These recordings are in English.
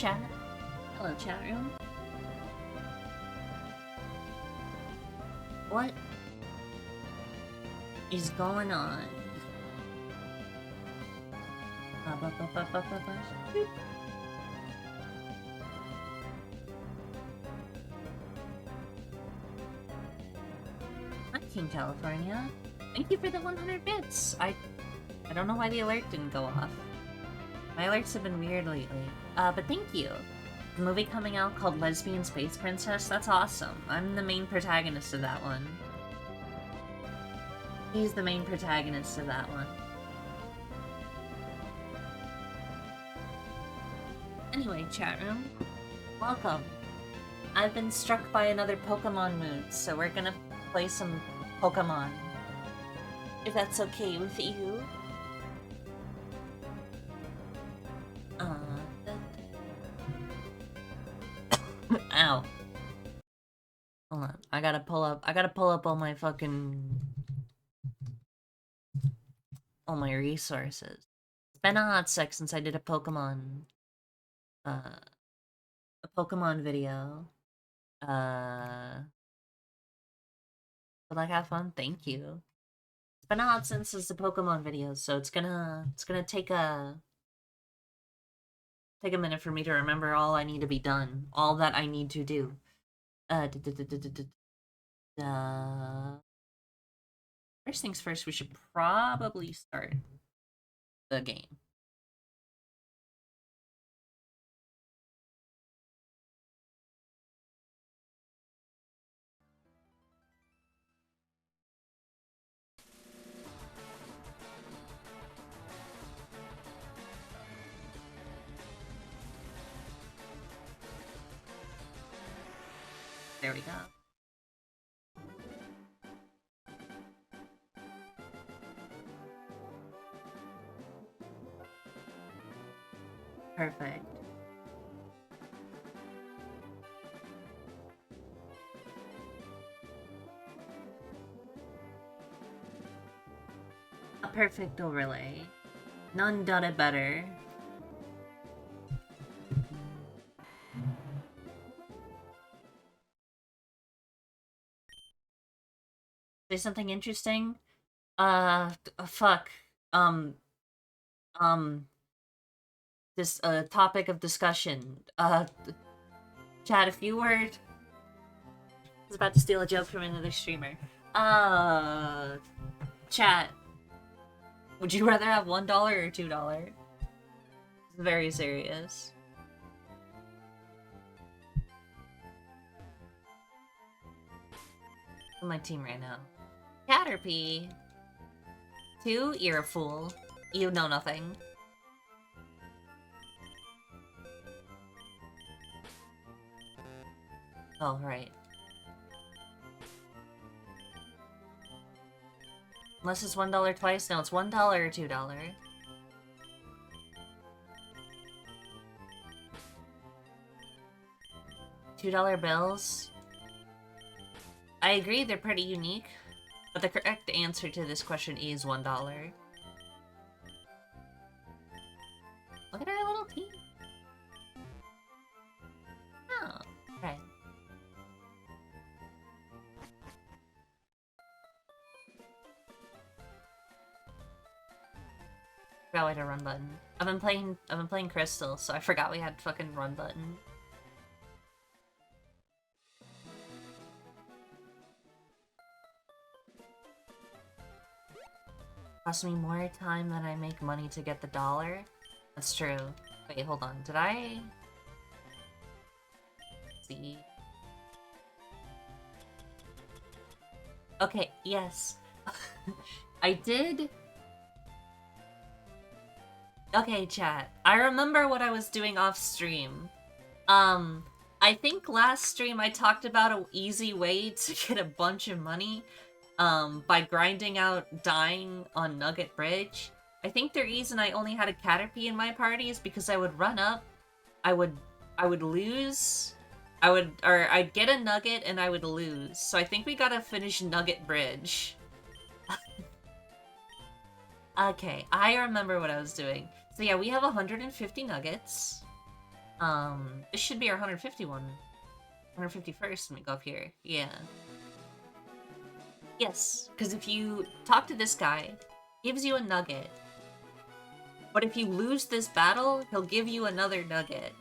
chat. Hello, chat room. What is going on? Hi, King California. Thank you for the 100 bits. I don't know why the alert didn't go off. My alerts have been weird lately. But thank you. The movie coming out called Lesbian Space Princess, that's awesome. I'm the main protagonist of that one. He's the main protagonist of that one. Anyway, chat room, welcome. I've been struck by another Pokemon mood, so we're gonna play some Pokemon. If that's okay with you. Ow. Hold on. I gotta pull up all my fucking... all my resources. It's been a hot sec since I did a Pokemon video. Would like have fun? Thank you. It's been a hot since the Pokemon videos, so it's gonna take a minute for me to remember all I need to be done. All that I need to do. First things first, we should probably start the game. There we go. Perfect. A perfect overlay. None done it better. Say something interesting? Fuck. This, topic of discussion. Chat, if you were... I was about to steal a joke from another streamer. Chat. Would you rather have $1 or $2? It's very serious. On my team right now. Caterpie. 2, you're a fool. You know nothing. Oh, right. Unless it's $1 twice? No, it's $1 or $2. $2 bills? I agree, they're pretty unique, but the correct answer to this question is $1. Look at our little team. Oh, right. Forgot we had a run button. I've been playing Crystal, so I forgot we had fucking run button. Cost me more time than I make money to get the $1. That's true. Wait, hold on. Did I... Let's see. Okay, yes. I did... Okay, chat. I remember what I was doing off stream. I think last stream I talked about an easy way to get a bunch of money, by grinding out dying on Nugget Bridge. I think the reason I only had a Caterpie in my party is because I would run up, I would lose, I'd get a nugget and I would lose. So I think we gotta finish Nugget Bridge. Okay, I remember what I was doing. So yeah, we have 150 nuggets. This should be our 151. 151st when we go up here. Yeah. Yes, because if you talk to this guy, gives you a nugget. But if you lose this battle, he'll give you another nugget.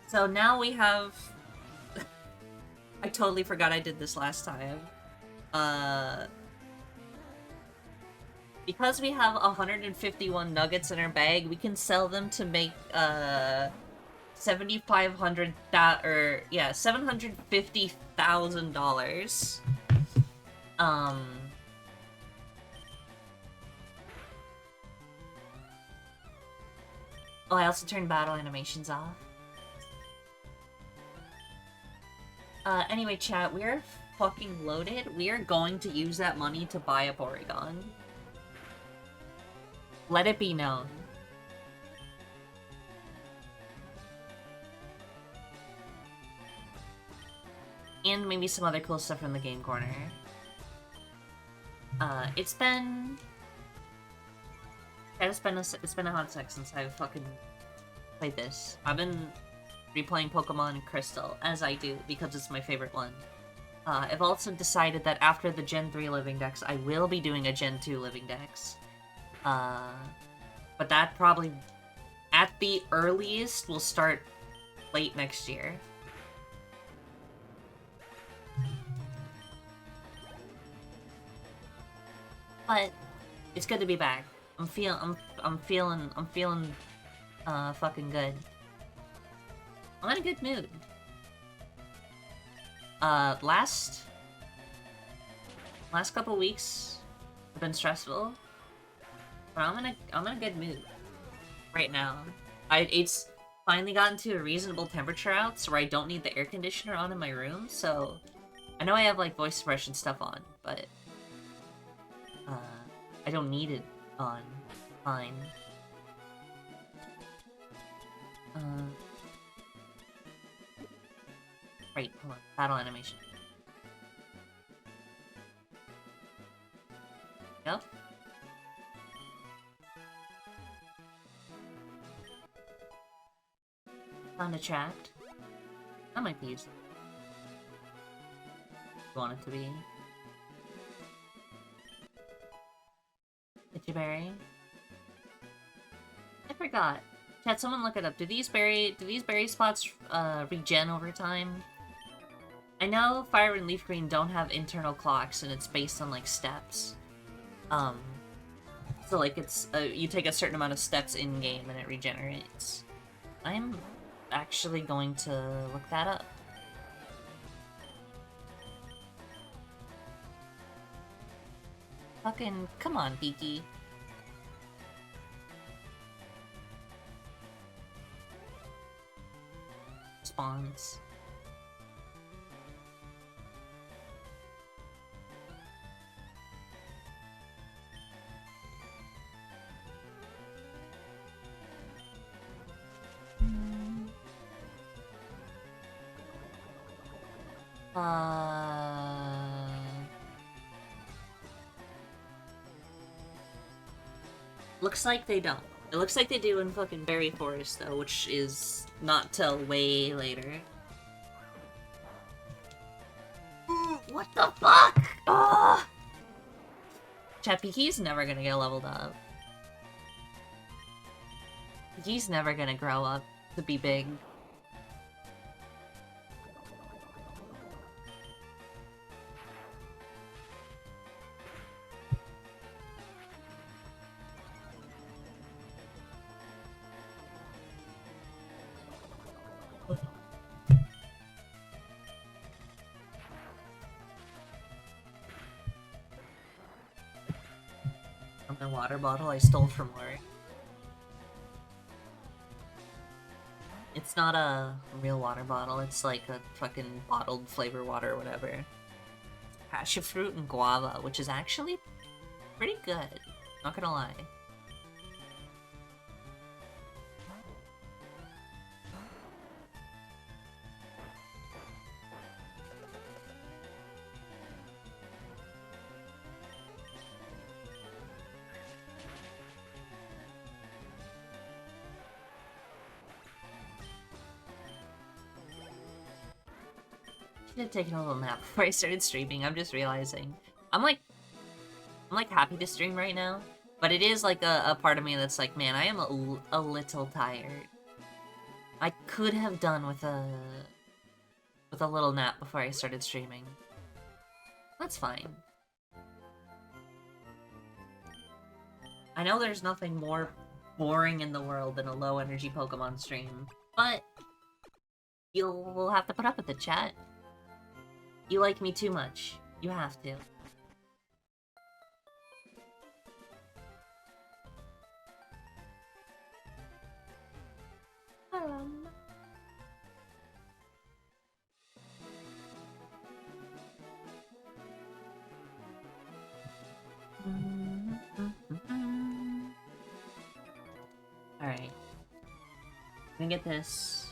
So now we have... I totally forgot I did this last time. Because we have 151 nuggets in our bag, we can sell them to make, $750,000. Oh, I also turned battle animations off. Anyway, chat, we're fucking loaded. We are going to use that money to buy a Porygon. Let it be known. And maybe some other cool stuff from the game corner. It's been a hot sec since I've fucking played this. I've been replaying Pokemon Crystal, as I do, because it's my favorite one. I've also decided that after the Gen 3 Living-dex, I will be doing a Gen 2 Living-dex. But that probably, at the earliest, will start late next year. But it's good to be back. I'm feeling fucking good. I'm in a good mood. Last couple weeks have been stressful, but I'm in a good mood right now. It's finally gotten to a reasonable temperature out, so where I don't need the air conditioner on in my room. So I know I have like voice suppression stuff on, but I don't need it on. Fine. Right, hold on. Battle animation. Yep. Found a chat. That might be useful. Want it to be. Itchyberry. I forgot. Chat, someone look it up. Do these berry spots regen over time? I know Fire and Leafgreen don't have internal clocks, and it's based on like steps. So like it's you take a certain amount of steps in game and it regenerates. I'm actually going to look that up. Fucking come on, Geeky. Spawns. Looks like they don't. It looks like they do in fucking Berry Forest, though, which is not till way later. What the fuck? Ugh! Chat, Piki's never gonna get leveled up. Piki's never gonna grow up to be big. The water bottle I stole from Lori. It's not a real water bottle, it's like a fucking bottled flavor water or whatever. Passion fruit and guava, which is actually pretty good. Not gonna lie. Should have taken a little nap before I started streaming. I'm just realizing. I'm like happy to stream right now, but it is like a part of me that's like, man, I am a little tired. I could have done with a little nap before I started streaming. That's fine. I know there's nothing more boring in the world than a low energy Pokemon stream, but you'll have to put up with it, chat. You like me too much. You have to. Alright. I'm gonna get this.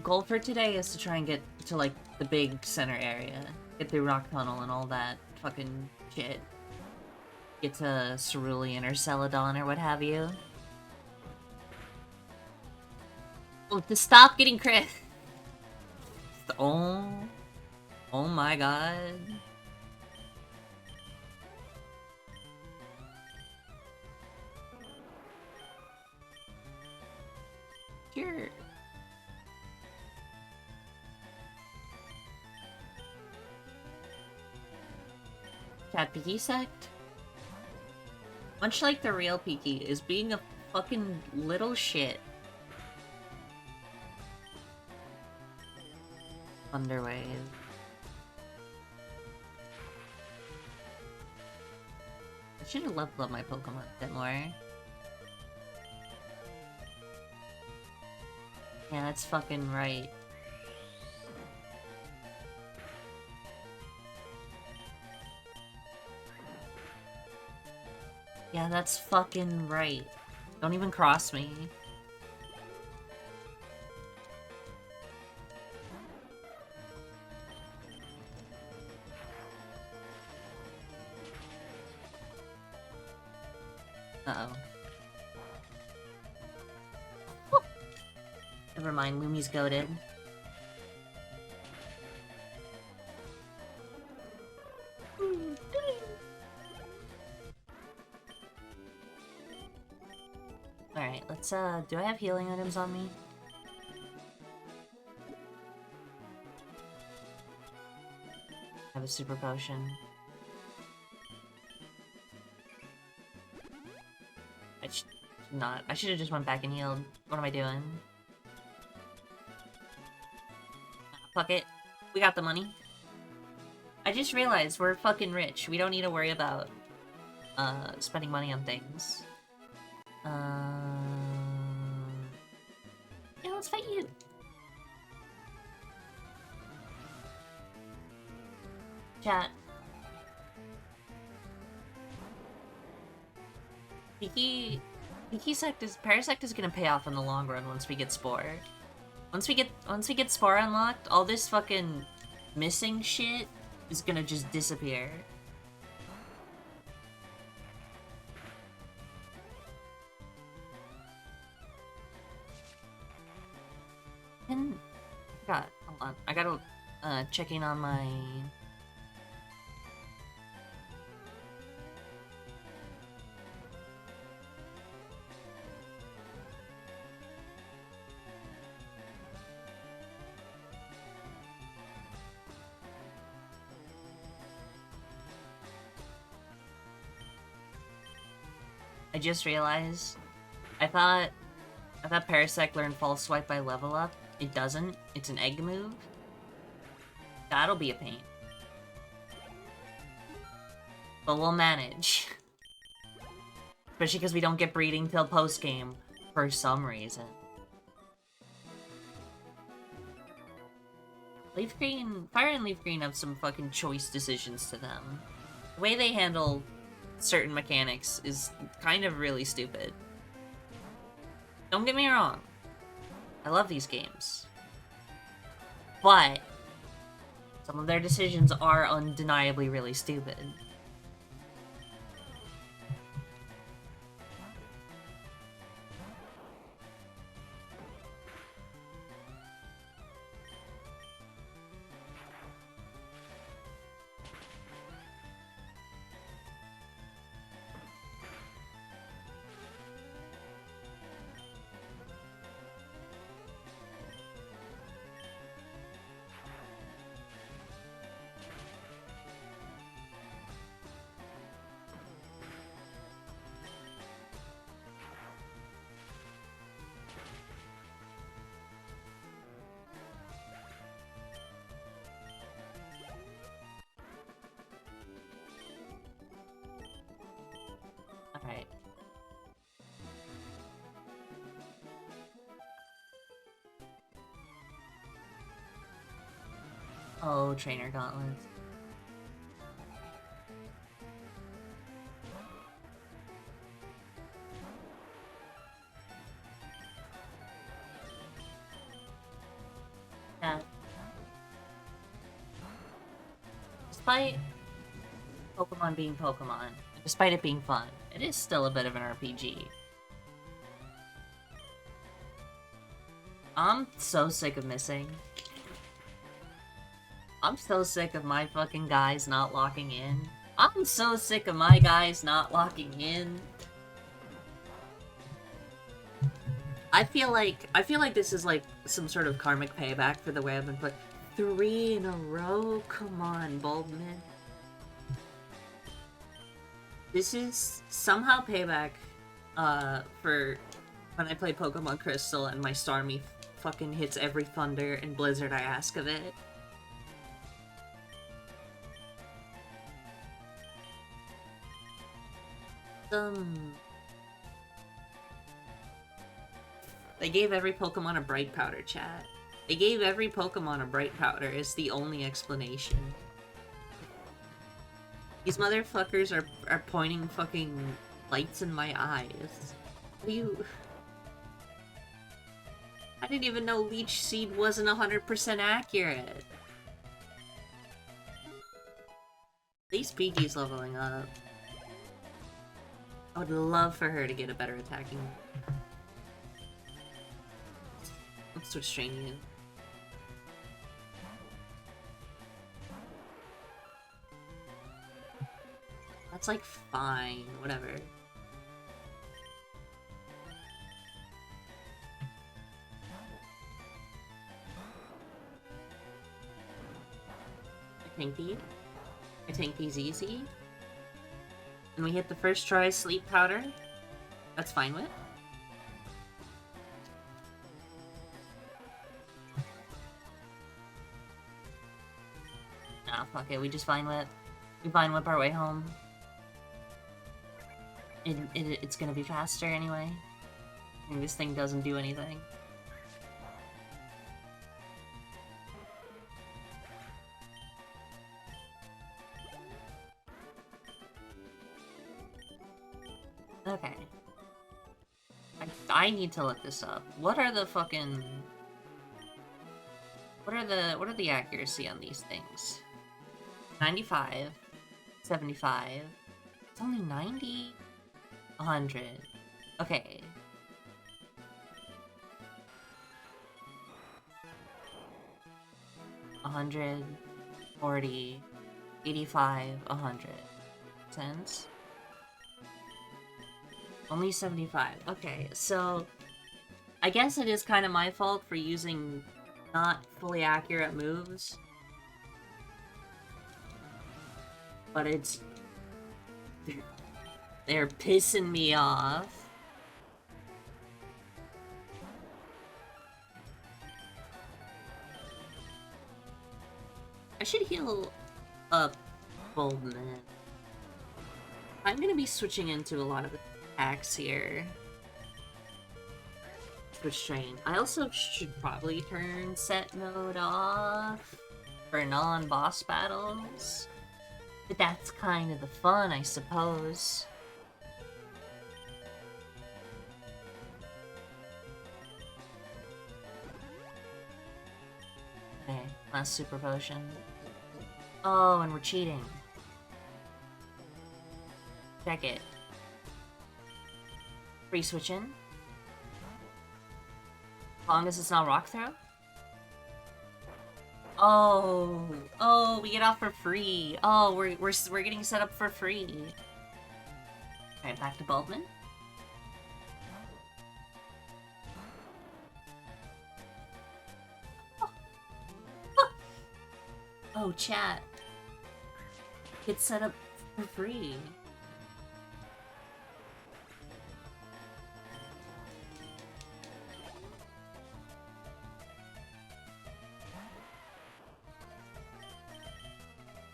Goal for today is to try and get to, like, the big center area. Get through Rock Tunnel and all that fucking shit. Get to Cerulean or Celadon or what have you. Oh, to stop getting crit! Oh. Oh my god. Sure. Cat Piki Sect? Much like the real Piki, is being a fucking little shit. Thunderwave. I should have leveled up my Pokemon a bit more. Yeah, that's fucking right. Yeah, that's fucking right. Don't even cross me. Uh-oh. Never mind, Lumi's goated. Alright, let's, do I have healing items on me? I have a super potion. I should not. I should have just went back and healed. What am I doing? Fuck it. We got the money. I just realized we're fucking rich. We don't need to worry about, spending money on things. Yeah, let's fight you. Chat. Piki Sect is Parasect is gonna pay off in the long run once we get Spore. Once we get Spore unlocked, all this fucking missing shit is gonna just disappear. God, hold on. I gotta check in on my. I just realized, I thought Parasect learned False Swipe by level up. It doesn't. It's an egg move. That'll be a pain. But we'll manage. Especially because we don't get breeding till post-game, for some reason. Leafgreen, Fire and Leafgreen have some fucking choice decisions to them. The way they handle certain mechanics is kind of really stupid. Don't get me wrong. I love these games. But some of their decisions are undeniably really stupid. Oh, trainer gauntlets. Yeah. Despite Pokemon being Pokemon, despite it being fun, it is still a bit of an RPG. I'm so sick of missing. I'm so sick of my fucking guys not locking in. I'm so sick of my guys not locking in. I feel like this is like some sort of karmic payback for the way I've been put 3 in a row. Come on, Baldman. This is somehow payback for when I play Pokemon Crystal and my Starmie fucking hits every Thunder and Blizzard I ask of it. They gave every Pokemon a bright powder, chat. They gave every Pokemon a bright powder is the only explanation. These motherfuckers are pointing fucking lights in my eyes. What do you... I didn't even know Leech Seed wasn't 100% accurate. At least PG's leveling up. I would love for her to get a better attacking. Let's switch strain you. That's like fine, whatever. I think these easy. And we hit the first try sleep powder. That's fine with. Nah, fuck it. We just Vine Whip. We Vine Whip our way home. It's gonna be faster anyway. And this thing doesn't do anything. Okay. I need to look this up. What are the fucking... What are the accuracy on these things? 95, 75, it's only 90, 100, okay. $100, 40, 85, 100 cents. Only 75. Okay, so I guess it is kind of my fault for using not fully accurate moves. But it's... They're pissing me off. I should heal up Boldman. I'm gonna be switching into a lot of attacks here. Switch train. I also should probably turn set mode off for non-boss battles. But that's kind of the fun, I suppose. Okay, last super potion. Oh, and we're cheating. Check it. Free switch in. As long as it's not rock throw. Oh, we get off for free. Oh, we're getting set up for free. Alright, back to Baldwin. Oh, chat. Get set up for free.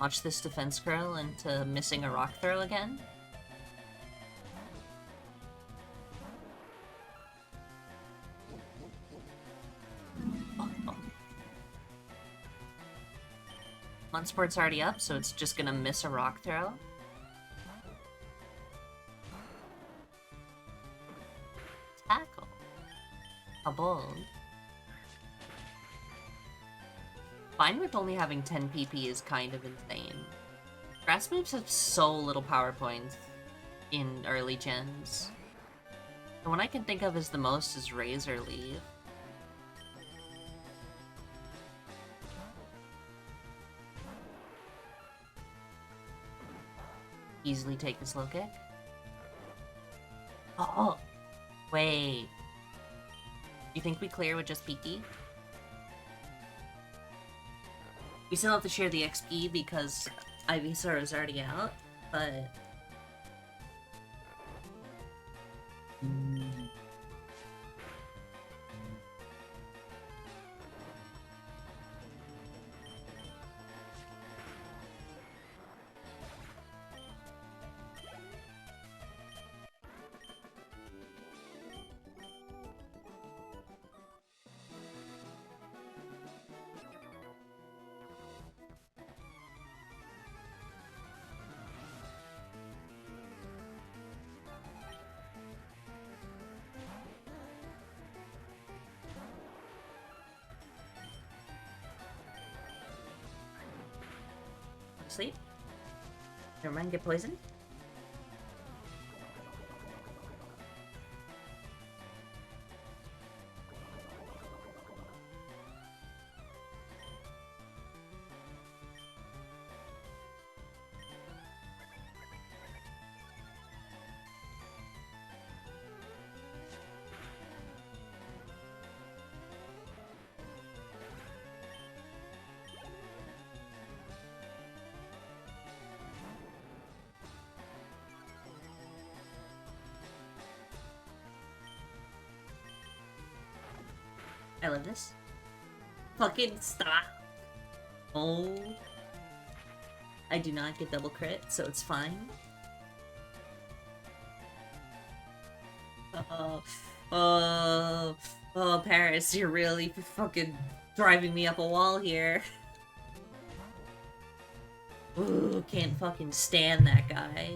Watch this defense curl into missing a rock throw again. Munsport's already up, so it's just gonna miss a rock throw. Tackle. A bold. Fine with only having 10 PP is kind of insane. Grass moves have so little power points in early gens. The one I can think of as the most is Razor Leaf. Easily take the slow kick. Oh! Wait. You think we clear with just Peaky? We still have to share the XP because Ivysaur is already out, but... Sleep? Never mind, get poisoned? I love this. Fucking stop. Oh. I do not get double crit, so it's fine. Oh, Paris, you're really fucking driving me up a wall here. Ooh, can't fucking stand that guy.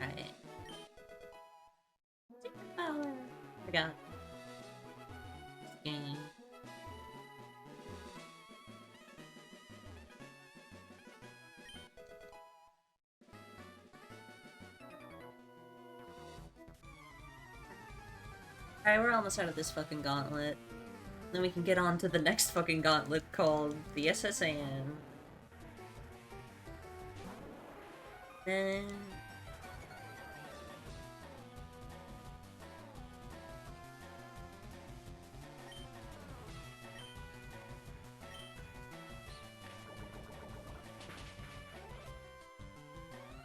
Right. Power. I got game. Alright, we're almost out of this fucking gauntlet. Then we can get on to the next fucking gauntlet called the SSAN. Then...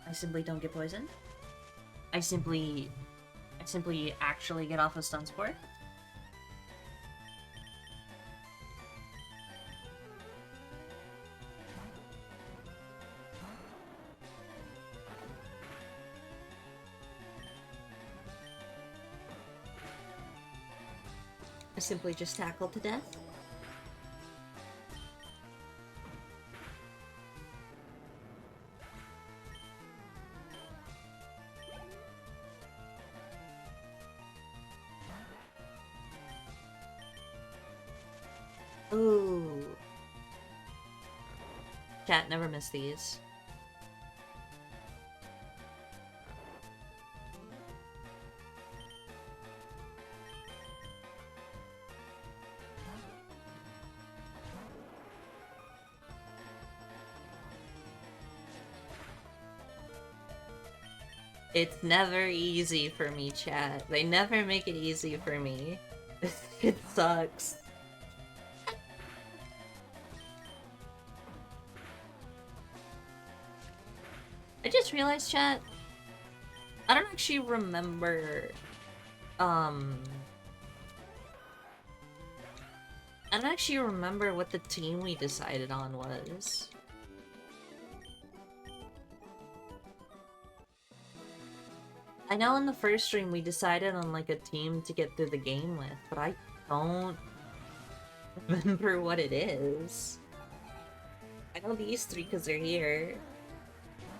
I simply don't get poisoned. I simply actually get off a stun sport. I simply just tackle to death. Ooh. Chat, never miss these. It's never easy for me, chat. They never make it easy for me. It sucks. I just realized, chat, I don't actually remember, I don't actually remember what the team we decided on was. I know in the first stream we decided on like a team to get through the game with, but I don't remember what it is. I know these three because they're here.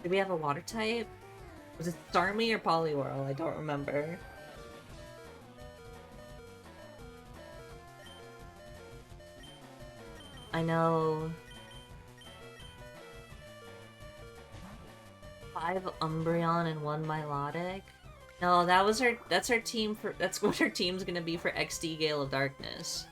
Did we have a water type? Was it Starmie or Poliwhirl? I don't remember. I know 5 Umbreon and 1 Milotic. No, that's our team for that's what our team's gonna be for XD Gale of Darkness.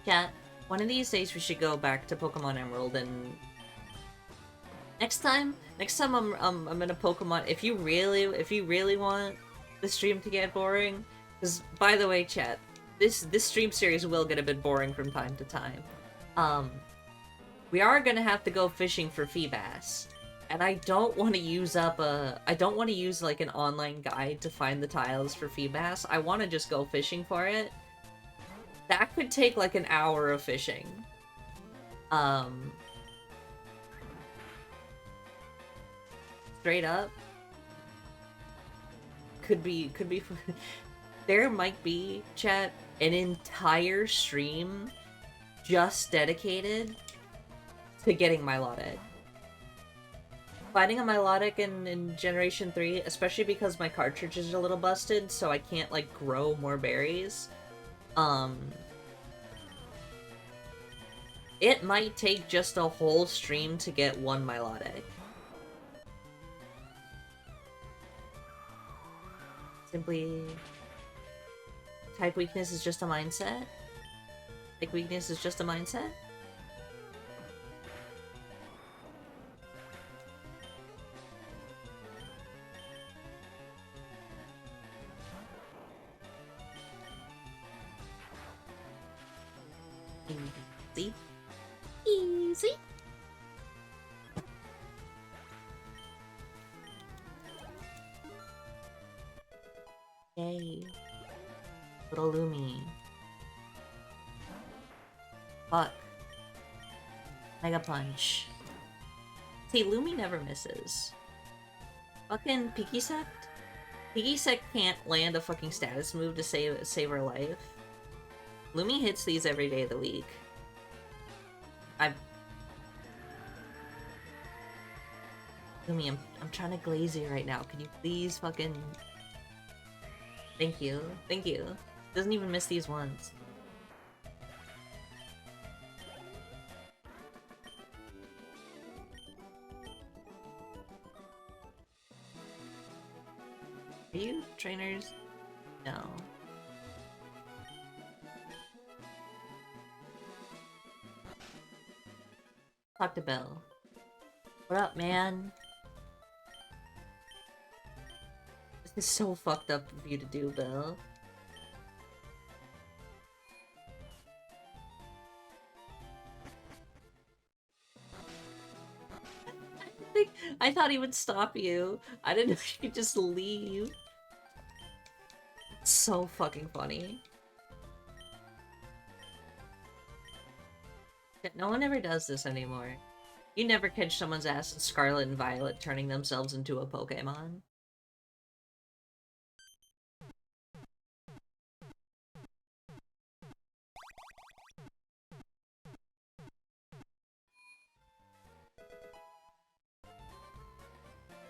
Chat, one of these days we should go back to Pokemon Emerald and next time I'm gonna Pokemon if you really want the stream to get boring, because by the way, chat, this stream series will get a bit boring from time to time. We are gonna have to go fishing for Feebas, and I don't want to use like an online guide to find the tiles for Feebas. I want to just go fishing for it. That could take like an hour of fishing. Straight up. Could be there might be, chat, an entire stream just dedicated to getting Milotic. Finding a Milotic in Generation 3, especially because my cartridge is a little busted, so I can't, like, grow more berries. It might take just a whole stream to get 1 Milotic. Simply... Type weakness is just a mindset? Type weakness is just a mindset? Easy. Easy. Yay. Little Lumi. Fuck. Mega Punch. See, Lumi never misses. Fucking Pikisect? Pikisect can't land a fucking status move to save her life. Lumi hits these every day of the week. Lumi, I'm trying to glaze you right now. Can you please fucking... Thank you. Thank you. Doesn't even miss these ones. Are you trainers? No. Talk to Bill. What up, man? This is so fucked up of you to do, Bill. I thought he would stop you. I didn't know you could just leave. It's so fucking funny. No one ever does this anymore. You never catch someone's ass in Scarlet and Violet turning themselves into a Pokemon.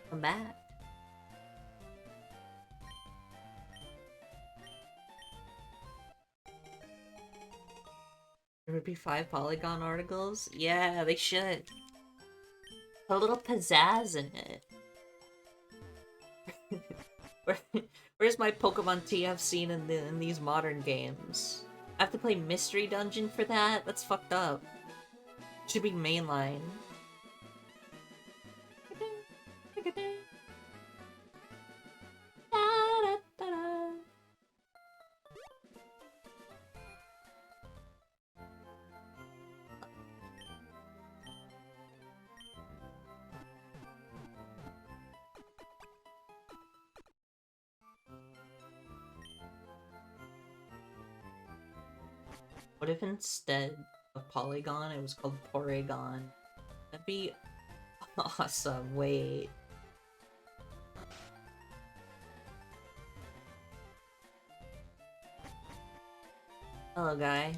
Come back. There would be 5 Polygon articles? Yeah, they should. A little pizzazz in it. Where's my Pokemon tea I've seen in these modern games? I have to play Mystery Dungeon for that? That's fucked up. Should be mainline. What if instead of Polygon, it was called Porygon? That'd be awesome. Wait. Hello, guy.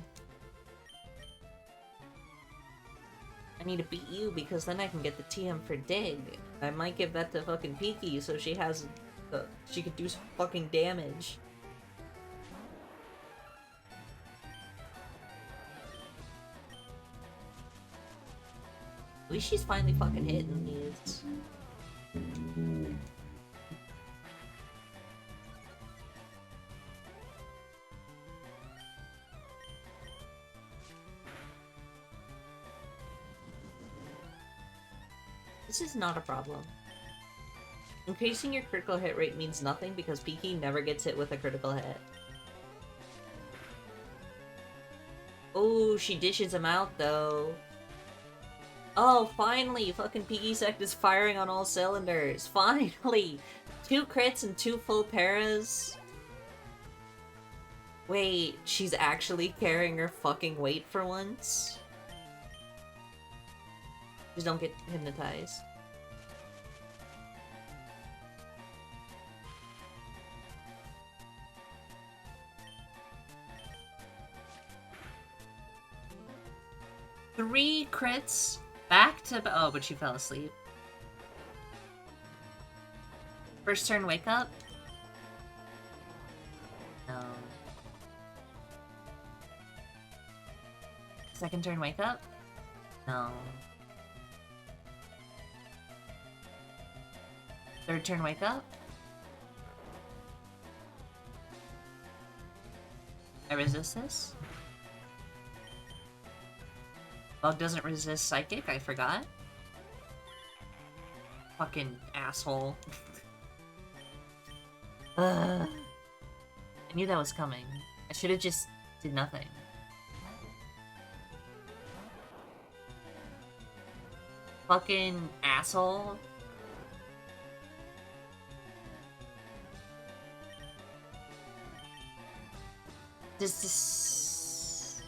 I need to beat you because then I can get the TM for Dig. I might give that to fucking Peaky so she has... she could do some fucking damage. At least she's finally fucking hitting these. This is not a problem. Increasing your critical hit rate means nothing because Peaky never gets hit with a critical hit. Oh, she dishes him out though. Oh, finally! Fucking Peaky Sect is firing on all cylinders. Finally! 2 crits and 2 full paras. Wait, she's actually carrying her fucking weight for once? Just don't get hypnotized. Three crits back to... Oh, but she fell asleep. First turn, wake up? No. Second turn, wake up? No. Third turn, wake up? I resist this? Bug doesn't resist psychic, I forgot. Fucking asshole. I knew that was coming. I should have just did nothing. Fucking asshole. Does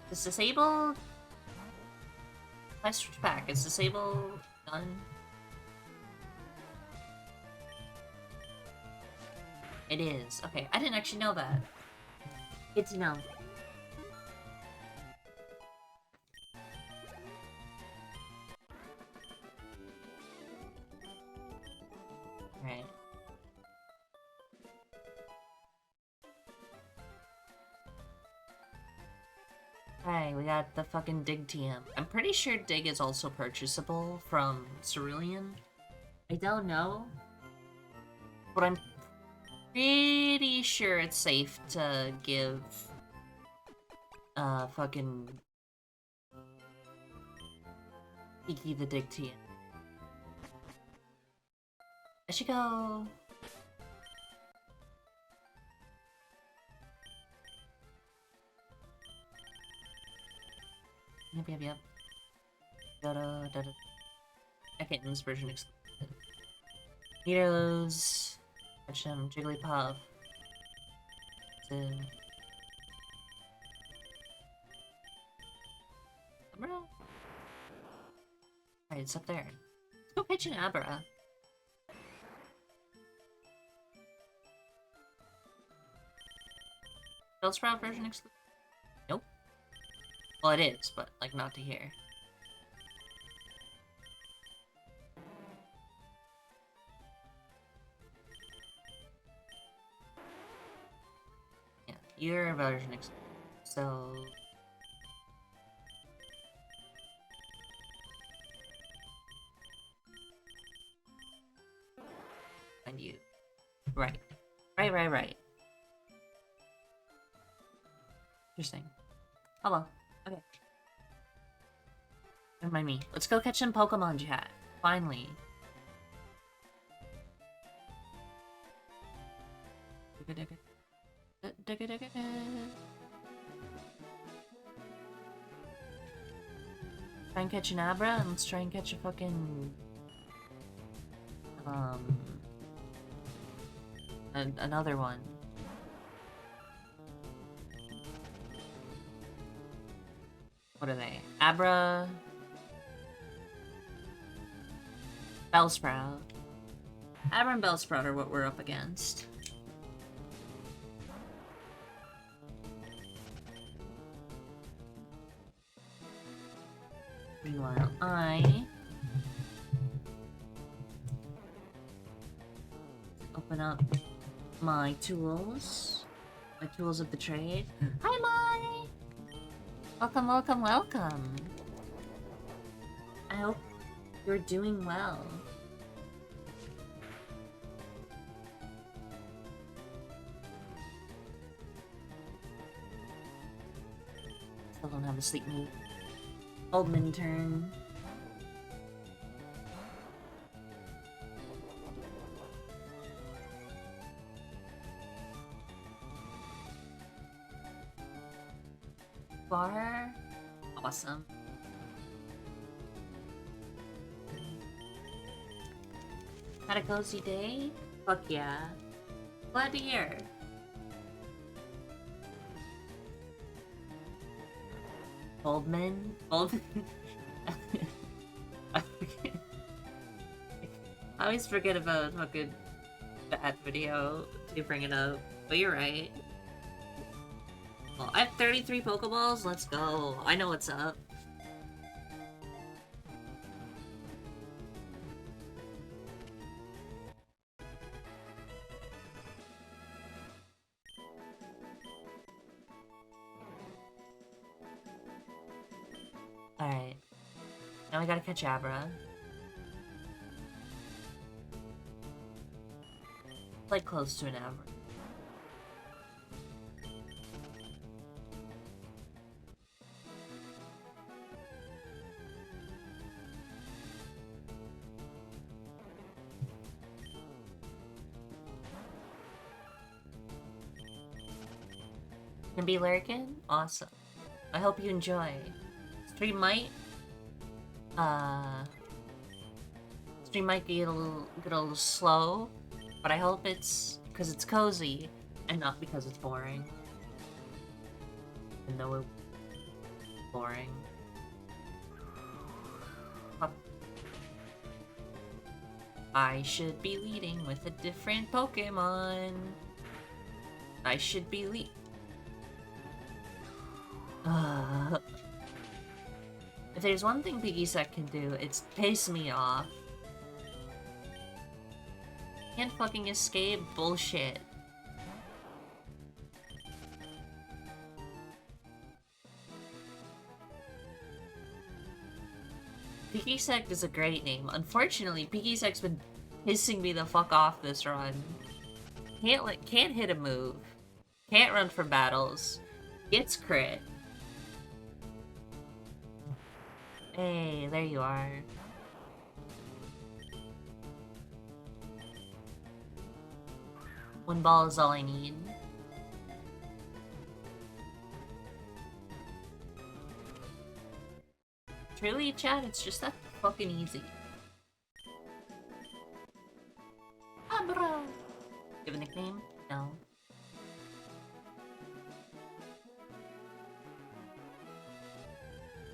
disabled? If I switch back, is disabled done? It is. Okay, I didn't actually know that. Good to know. Alright. Alright, we got the fucking Dig TM. I'm pretty sure Dig is also purchasable from Cerulean. I don't know. But I'm pretty sure it's safe to give fucking Peaky the Dig TM. I should go. Yep. Da-da. Okay, in this version exclusive. Heroes. Catch him, Jigglypuff. Abra? Alright, it's up there. Let's go catch an Abra. Bellsprout version exclusive? Nope. Well, it is, but, like, not to here. Yeah, your version exclusive. So... and you. Right. Right. Interesting. Oh well. Okay. Never mind me. Let's go catch some Pokemon, chat. Finally. Try and catch an Abra, and let's try and catch a fucking... another one. What are they? Abra... Bellsprout. Abra and Bellsprout are what we're up against. Meanwhile, I... open up my tools. My tools of the trade. Hi, Mai! Welcome, welcome, welcome. I hope you're doing well. Still don't have a sleep move. Oldman turn. Bar? Awesome. Had a cozy day? Fuck yeah. Glad to hear. Oldman? Oldman? I always forget about fucking that video to bring it up, but you're right. Well, I have 33 Pokeballs, let's go. I know what's up. Alright. Now I gotta catch Abra. Like close to an Abra. Gonna be lurking? Awesome. I hope you enjoy. Stream might get a little slow, but I hope it's because it's cozy and not because it's boring. Even though it's boring. I should be leading with a different Pokemon. I should be if there's one thing Piggysack can do, it's piss me off. Can't fucking escape? Bullshit. Piggysack is a great name. Unfortunately, Piggysack's been pissing me the fuck off this run. Can't hit a move. Can't run for battles. Gets crit. Hey, there you are. One ball is all I need. Truly, chat, it's just that fucking easy. Abra! You have a nickname? No.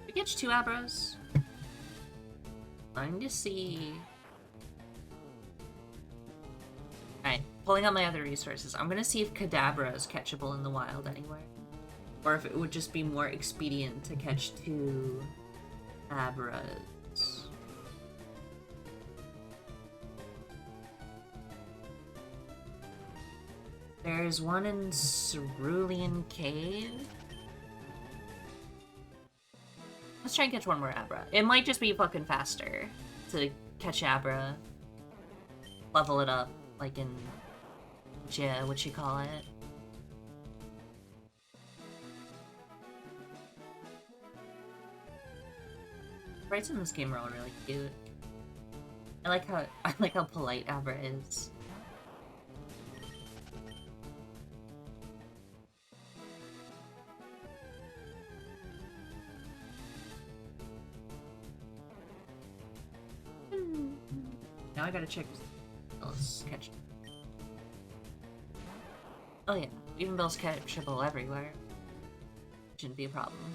We catch 2 Abras. Fine to see. Alright, pulling out my other resources. I'm gonna see if Kadabra is catchable in the wild anywhere. Or if it would just be more expedient to catch 2 Abras. There's one in Cerulean Cave. Let's try and catch one more Abra. It might just be fucking faster to catch Abra. Level it up, like in... yeah, what you call it? Sprites in this game are all really cute. I like how polite Abra is. Now I gotta check Bell's catch. Oh yeah, even Bell's catchable everywhere. Shouldn't be a problem.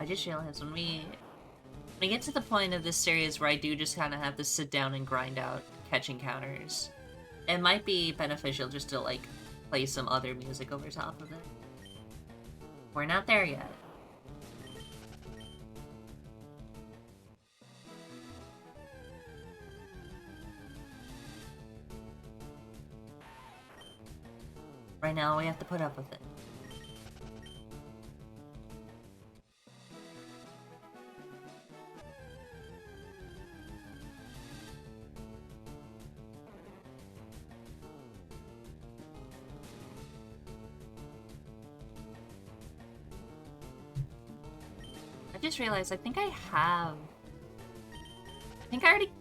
I just realized when we get to the point of this series where I do just kind of have to sit down and grind out catch encounters, it might be beneficial just to, like, play some other music over top of it. We're not there yet. Right now, we have to put up with it. I just realized I think I already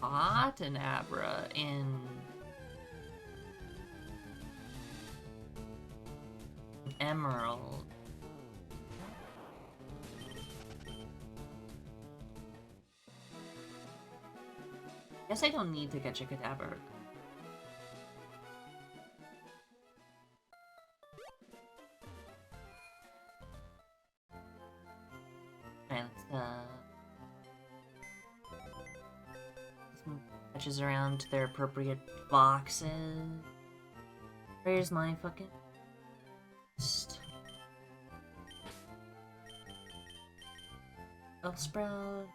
caught an Abra in Emerald. Guess I don't need to catch a cadaver. Alright, let's move catches around to their appropriate boxes. Where's my fucking... Sprout.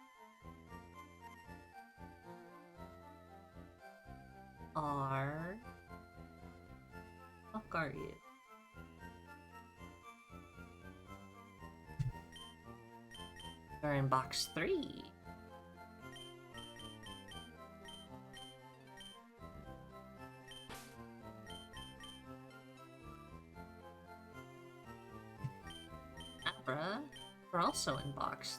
R. Fuck are you? You're in box 3. Abra, we're also in box.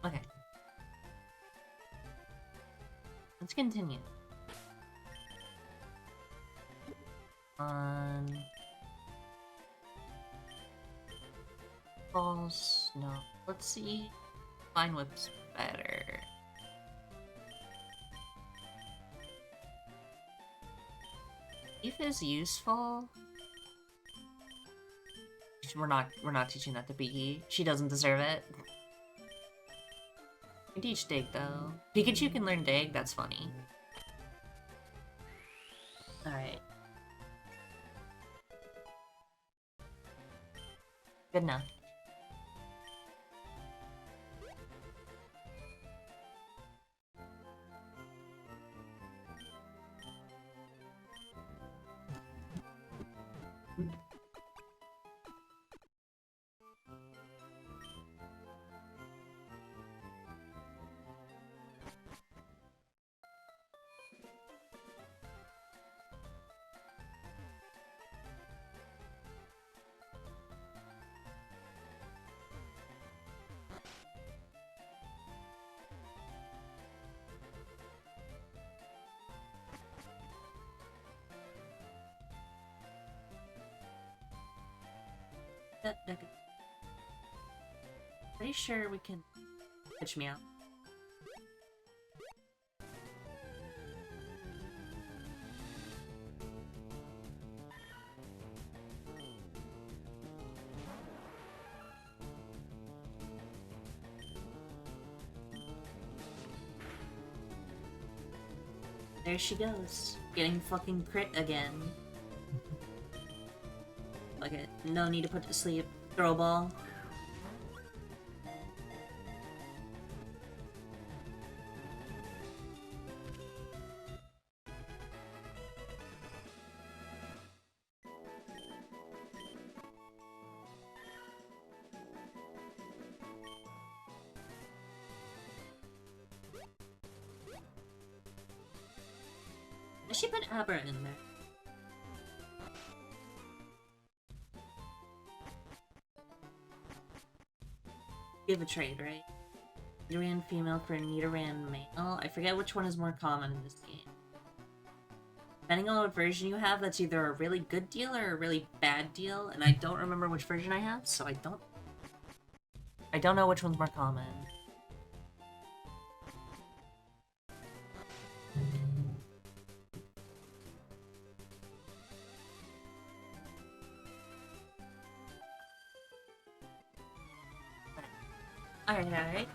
Okay. Let's continue. Balls, no. Let's see. Fine Whip's better. Leaf is useful. We're not teaching that to Pikachu. She doesn't deserve it. We can teach Dig though. Pikachu can learn Dig, that's funny. Alright. Good enough. Pretty sure we can pitch me out. There she goes, getting fucking crit again. Fuck it, no need to put to sleep. Throw ball. She put Abra in there. Give a trade, right? Nidoran female for Nidoran male. I forget which one is more common in this game. Depending on what version you have, that's either a really good deal or a really bad deal, and I don't remember which version I have, so I I don't know which one's more common. Alright, alright.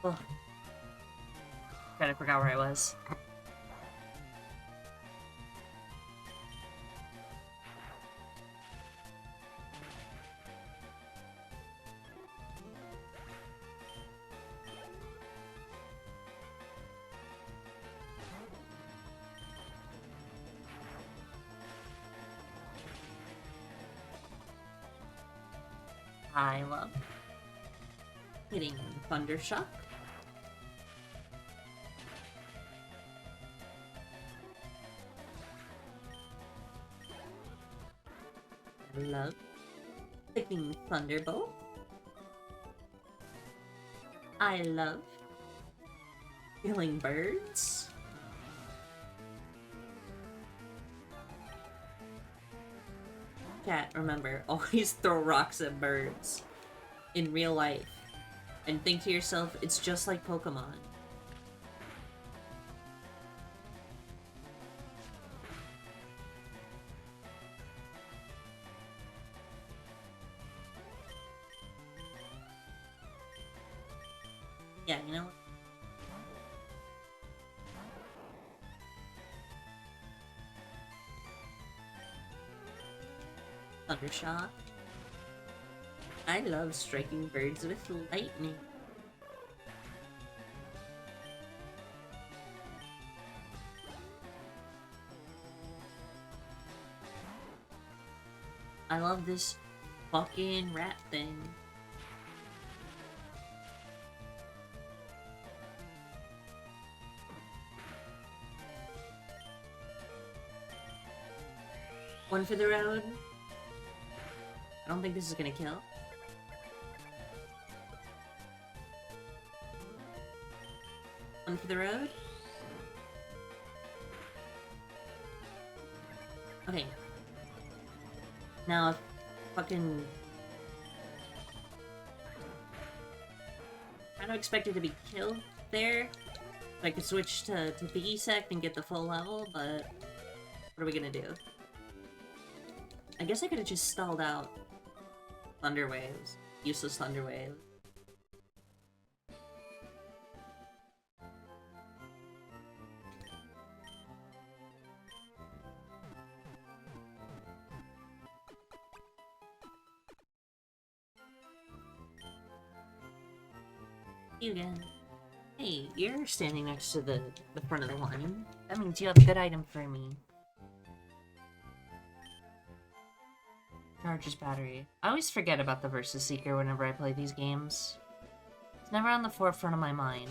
Ugh. Kinda forgot where I was. I love hitting Thundershock. I love picking Thunderbolt. I love killing birds. Chat, remember, always throw rocks at birds in real life. And think to yourself, it's just like Pokemon. Yeah, you know what? Thundershock. I love striking birds with lightning. I love this fucking rat thing. One for the road. I don't think this is gonna kill. One for the road. Okay. Now, if fucking... I don't expect it to be killed there. So I could switch to Piggy Sect and get the full level, but... What are we gonna do? I guess I could've just stalled out Thunder Waves. Useless Thunder Wave. You again. Hey, you're standing next to the front of the line. That means you have a good item for me. Charges battery. I always forget about the Versus Seeker whenever I play these games. It's never on the forefront of my mind.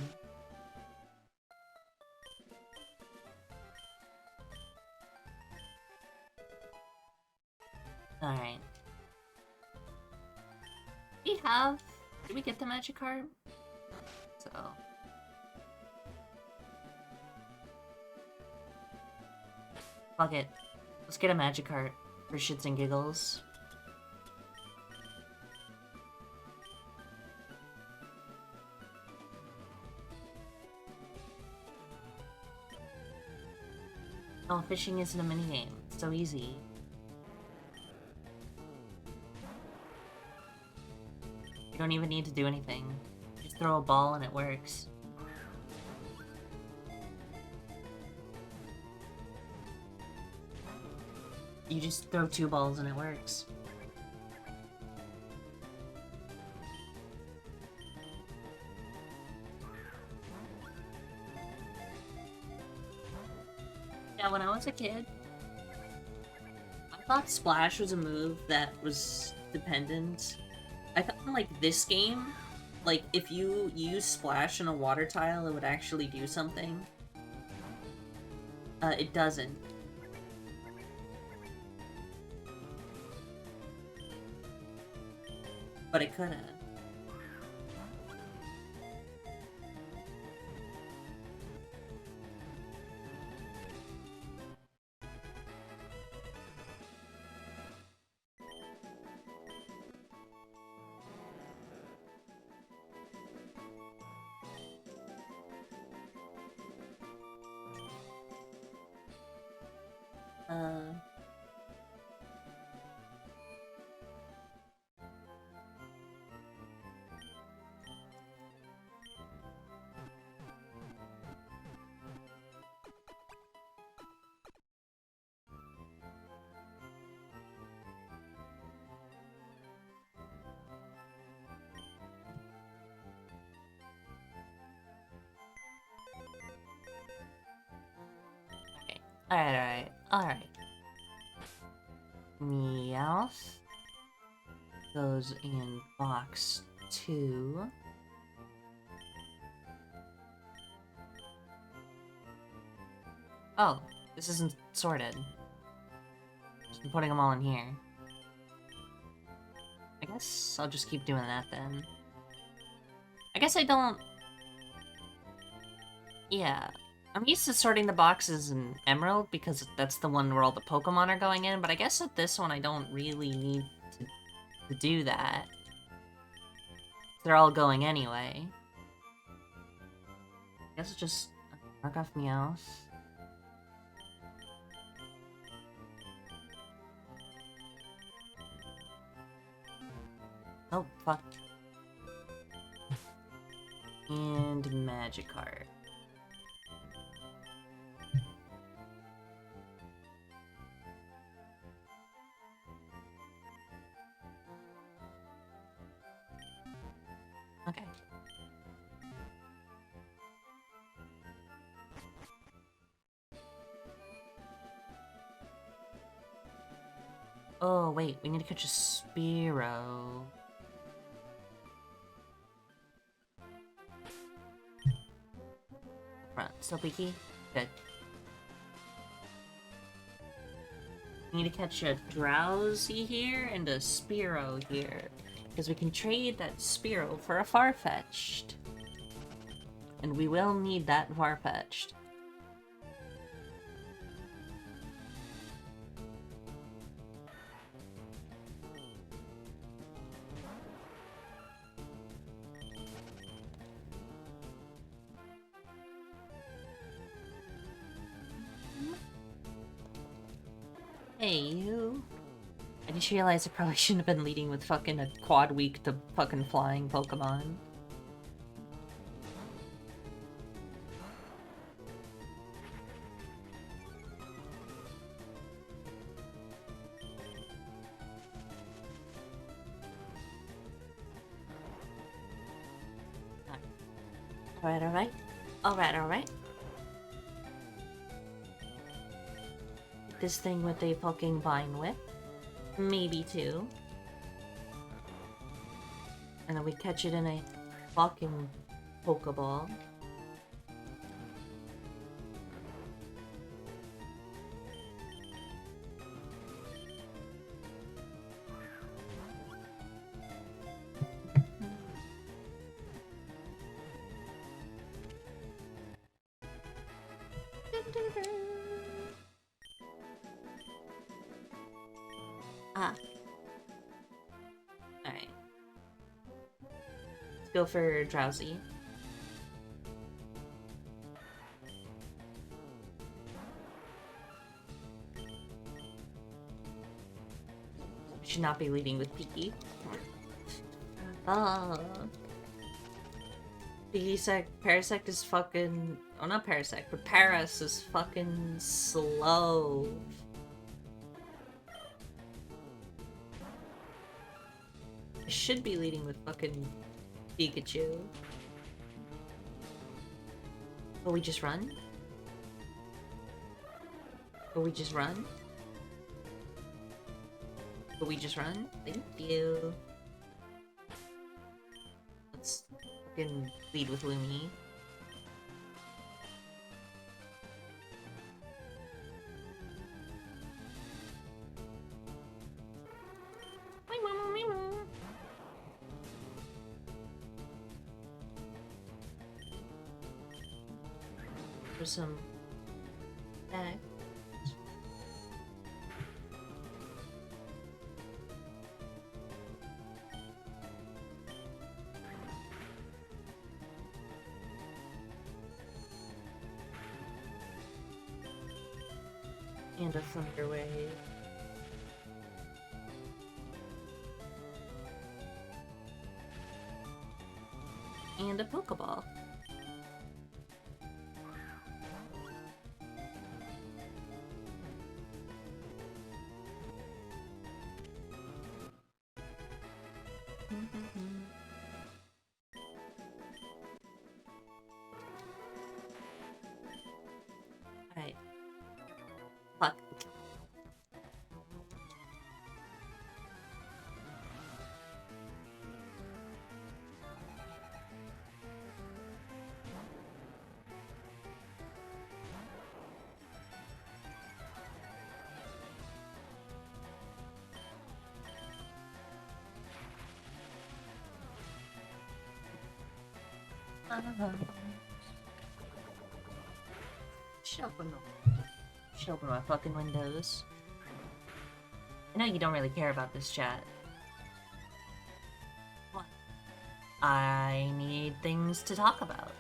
Alright. Did we get the magic card? So... Fuck it. Let's get a magic card for shits and giggles. Oh, fishing isn't a minigame. It's so easy. You don't even need to do anything. Just throw a ball and it works. You just throw 2 balls and it works. Yeah, when I was a kid, I thought Splash was a move that was dependent. I thought in, like, this game, like, if you use Splash in a water tile, it would actually do something. It doesn't. But it could've. Alright. Meowth goes in box 2. Oh, this isn't sorted. Just putting them all in here. I guess I'll just keep doing that then. I guess I don't... Yeah. I'm used to sorting the boxes in Emerald because that's the one where all the Pokemon are going in, but I guess at this one I don't really need to do that. They're all going anyway. I guess I'll just mark off Meowth. Oh, fuck. And Magikarp. Okay. Oh, wait, we need to catch a Spearow. Front, still peaky? Good. We need to catch a Drowsy here and a Spearow here. Because we can trade that Spearow for a Farfetch'd. And we will need that Farfetch'd. Hey, you. I just realized I probably shouldn't have been leading with fucking a quad week to fucking flying Pokemon. Alright. This thing with a fucking Vine Whip. Maybe 2. And then we catch it in a fucking Pokeball. Alright. Let's go for Drowsy. We should not be leading with Peaky. Oh. Parasect is fucking... Oh, not Parasect, but Paras is fucking slow. I should be leading with fucking Pikachu. Will we just run? Will we just run? Will we just run? Thank you. Let's fucking lead with Lumi. For some egg. And a thunder wave. And a Pokeball. Alright. Fuck. Should open my fucking windows. I know you don't really care about this chat. What? I need things to talk about.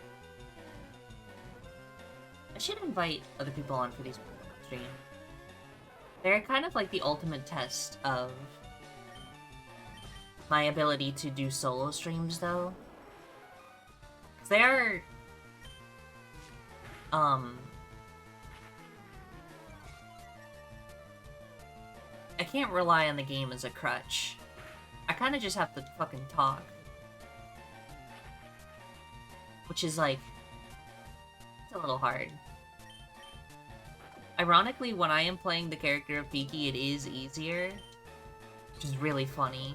I should invite other people on for these streams. They're kind of like the ultimate test of my ability to do solo streams, though. They're... I can't rely on the game as a crutch. I kind of just have to fucking talk. Which is like... it's a little hard. Ironically, when I am playing the character of Piki, it is easier. Which is really funny.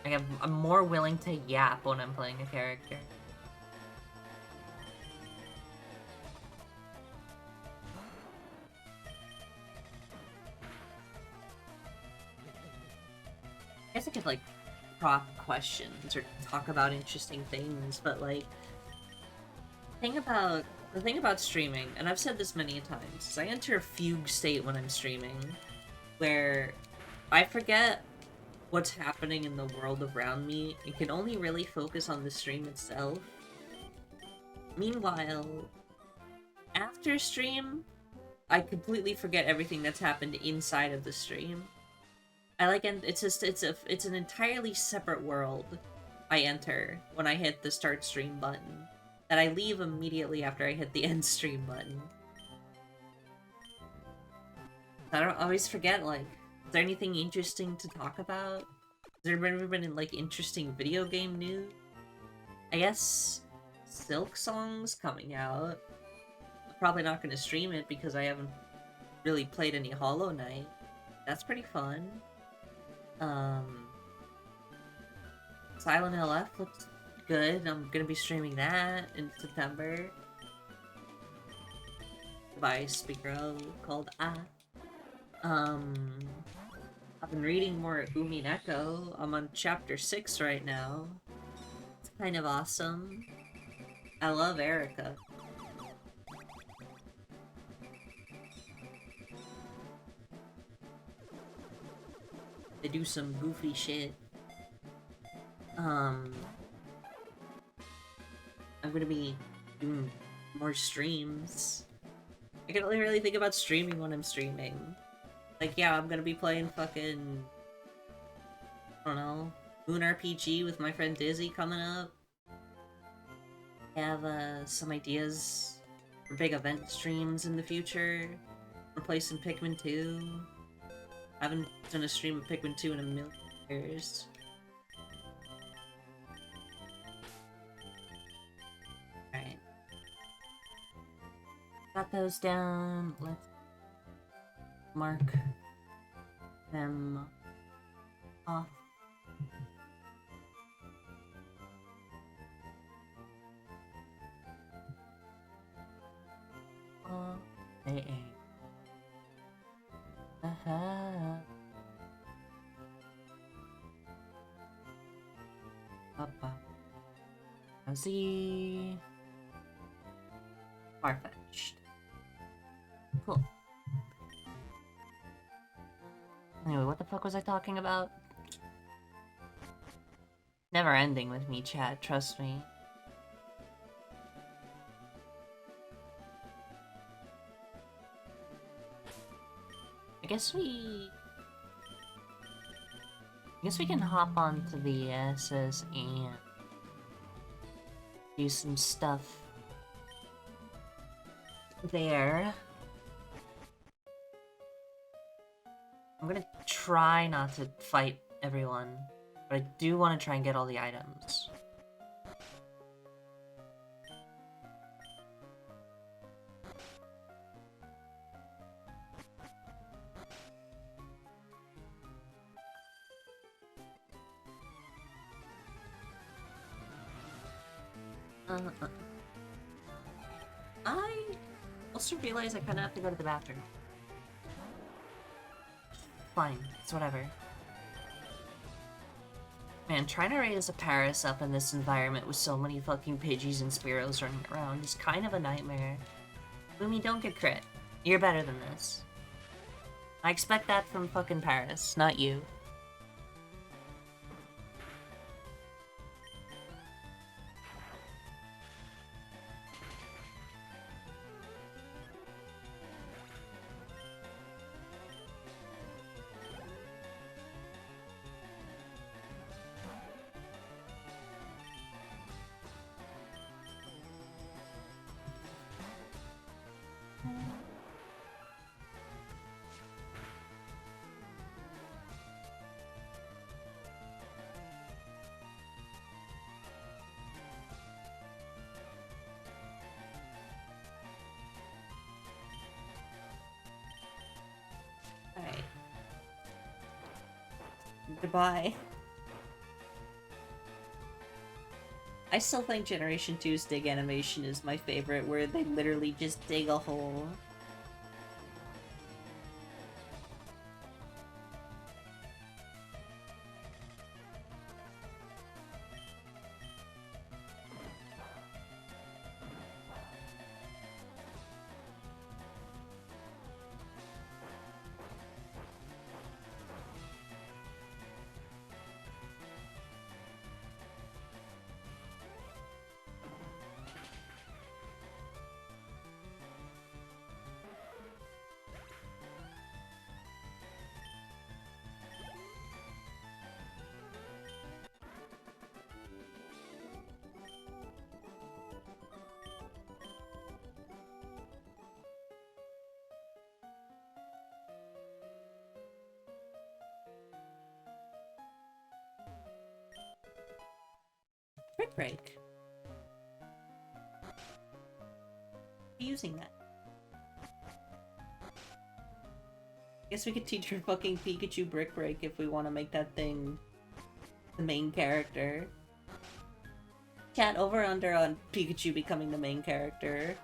Like, I'm more willing to yap when I'm playing a character. I guess I could, like, prop questions or talk about interesting things, but, like, the thing about streaming, and I've said this many times, is I enter a fugue state when I'm streaming, where I forget what's happening in the world around me and can only really focus on the stream itself. Meanwhile, after stream, I completely forget everything that's happened inside of the stream. It's an entirely separate world I enter when I hit the start stream button that I leave immediately after I hit the end stream button. I don't always forget, like, is there anything interesting to talk about? Has there ever been like interesting video game news? I guess Silk Song's coming out. I'm probably not going to stream it because I haven't really played any Hollow Knight. That's pretty fun. Silent Hill F looks good. I'm gonna be streaming that in September. By Speakro called I've been reading more Umi Neko. I'm on chapter 6 right now. It's kind of awesome. I love Erica. They do some goofy shit. I'm gonna be doing more streams. I can only really think about streaming when I'm streaming. Like, yeah, I'm gonna be playing fucking... I don't know... Moon RPG with my friend Dizzy coming up. I have some ideas for big event streams in the future. Replacing Pikmin 2. I haven't done a stream of Pikmin 2 in a million years. Alright. Got those down. Let's mark them off. Hey. Cozy. Farfetched. Cool. Anyway, what the fuck was I talking about? Never ending with me, chat, trust me. I guess we can hop onto the SS and do some stuff there. I'm gonna try not to fight everyone, but I do want to try and get all the items. I also realize I kind of have to go to the bathroom. Fine, it's whatever. Man, trying to raise a Paris up in this environment with so many fucking Pidgeys and Spearows running around is kind of a nightmare. Lumi, don't get crit. You're better than this. I expect that from fucking Paris, not you. Alright. Goodbye. I still think Generation 2's dig animation is my favorite, where they literally just dig a hole. Brick break. Using that. Guess we could teach her fucking Pikachu brick break if we want to make that thing the main character. Chat over under on Pikachu becoming the main character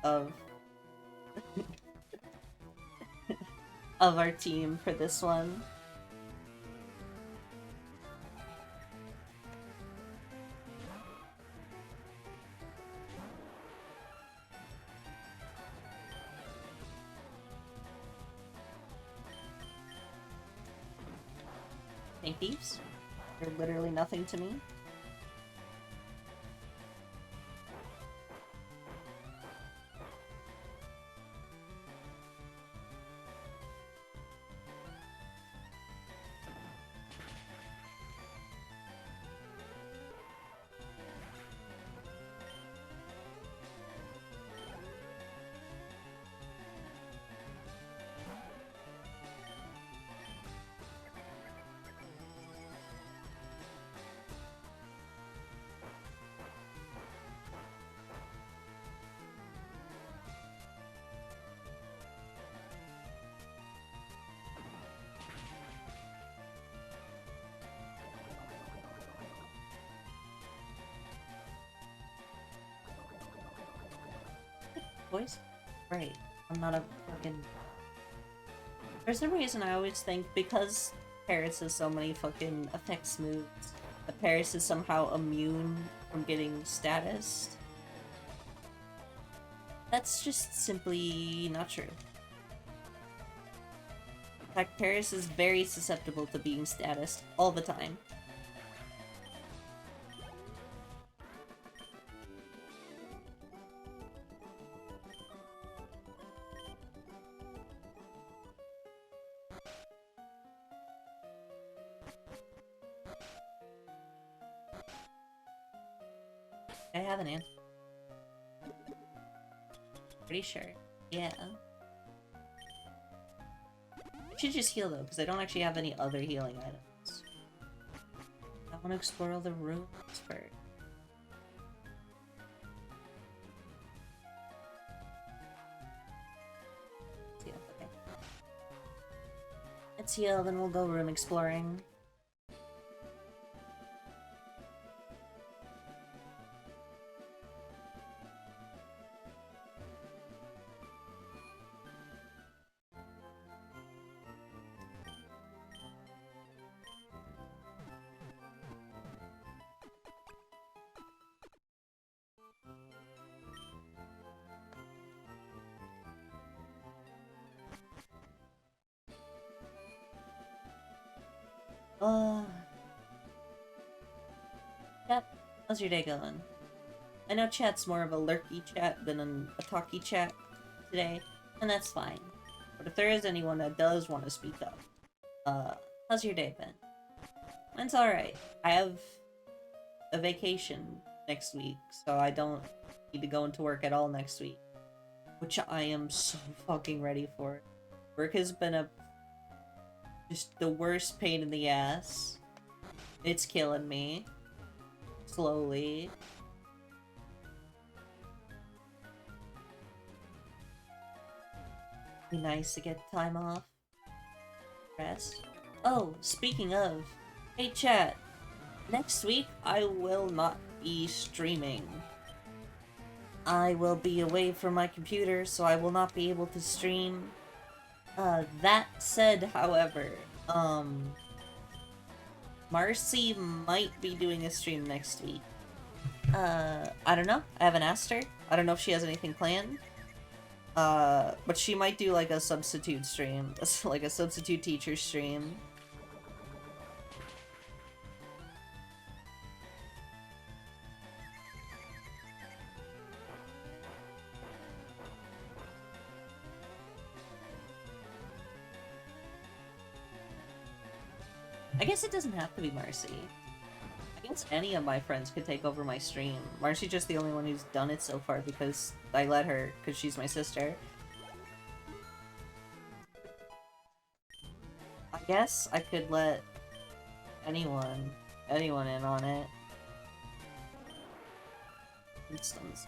of of our team for this one. Thank thieves. They're literally nothing to me. Voice? Right. I'm not a fucking... For some reason, I always think because Paris has so many fucking effects moves, that Paris is somehow immune from getting status. That's just simply not true. In fact, Paris is very susceptible to being status all the time. I have an answer. Pretty sure. Yeah. I should just heal though, because I don't actually have any other healing items. I want to explore all the rooms first. Let's heal, okay. Let's heal, then we'll go room exploring. Chat, how's your day going? I know chat's more of a lurky chat than a talky chat today, and that's fine. But if there is anyone that does want to speak up, how's your day been? Mine's alright. I have a vacation next week, so I don't need to go into work at all next week. Which I am so fucking ready for. Work has been just the worst pain in the ass. It's killing me. Slowly. Be nice to get time off. Rest. Oh, speaking of. Hey chat. Next week, I will not be streaming. I will be away from my computer, so I will not be able to stream. That said, however, Marcy might be doing a stream next week. I don't know. I haven't asked her. I don't know if she has anything planned. But she might do like a substitute stream. Like a substitute teacher stream. I guess it doesn't have to be Marcy. I guess any of my friends could take over my stream. Marcy's just the only one who's done it so far because I let her, because she's my sister. I guess I could let anyone in on it. Instance.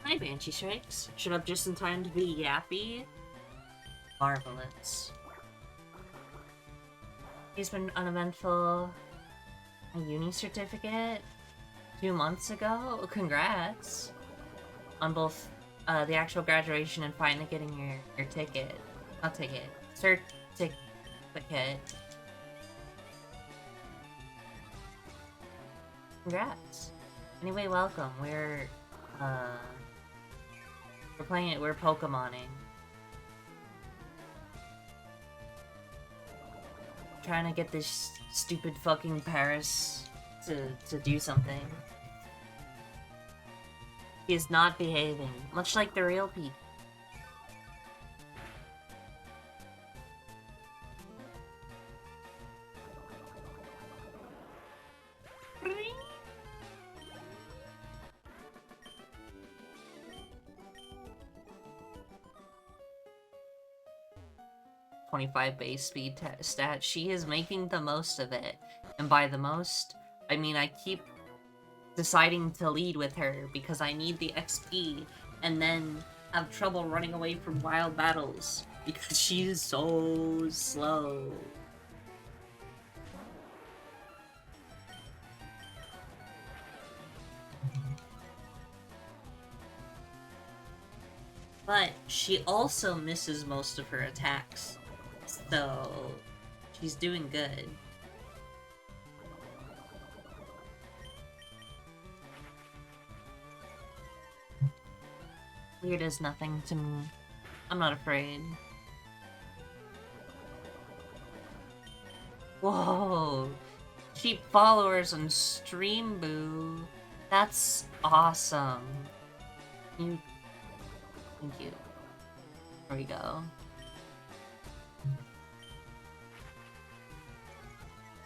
Hi, Banshee Strikes. Showed up just in time to be yappy. Marvelous. He's been uneventful. A uni certificate 2 months ago. Congrats on both the actual graduation and finally getting your ticket. Not ticket. Certificate. Congrats. Anyway, welcome. We're playing it, we're Pokemoning. Trying to get this stupid fucking Paris to do something. He is not behaving, much like the real people. 25 base speed stat, she is making the most of it. And by the most, I mean I keep deciding to lead with her because I need the XP, and then have trouble running away from wild battles because she's so slow. But she also misses most of her attacks, so she's doing good. Weird is nothing to me. I'm not afraid. Whoa! Cheap followers on Stream Boo. That's awesome. Thank you. There we go.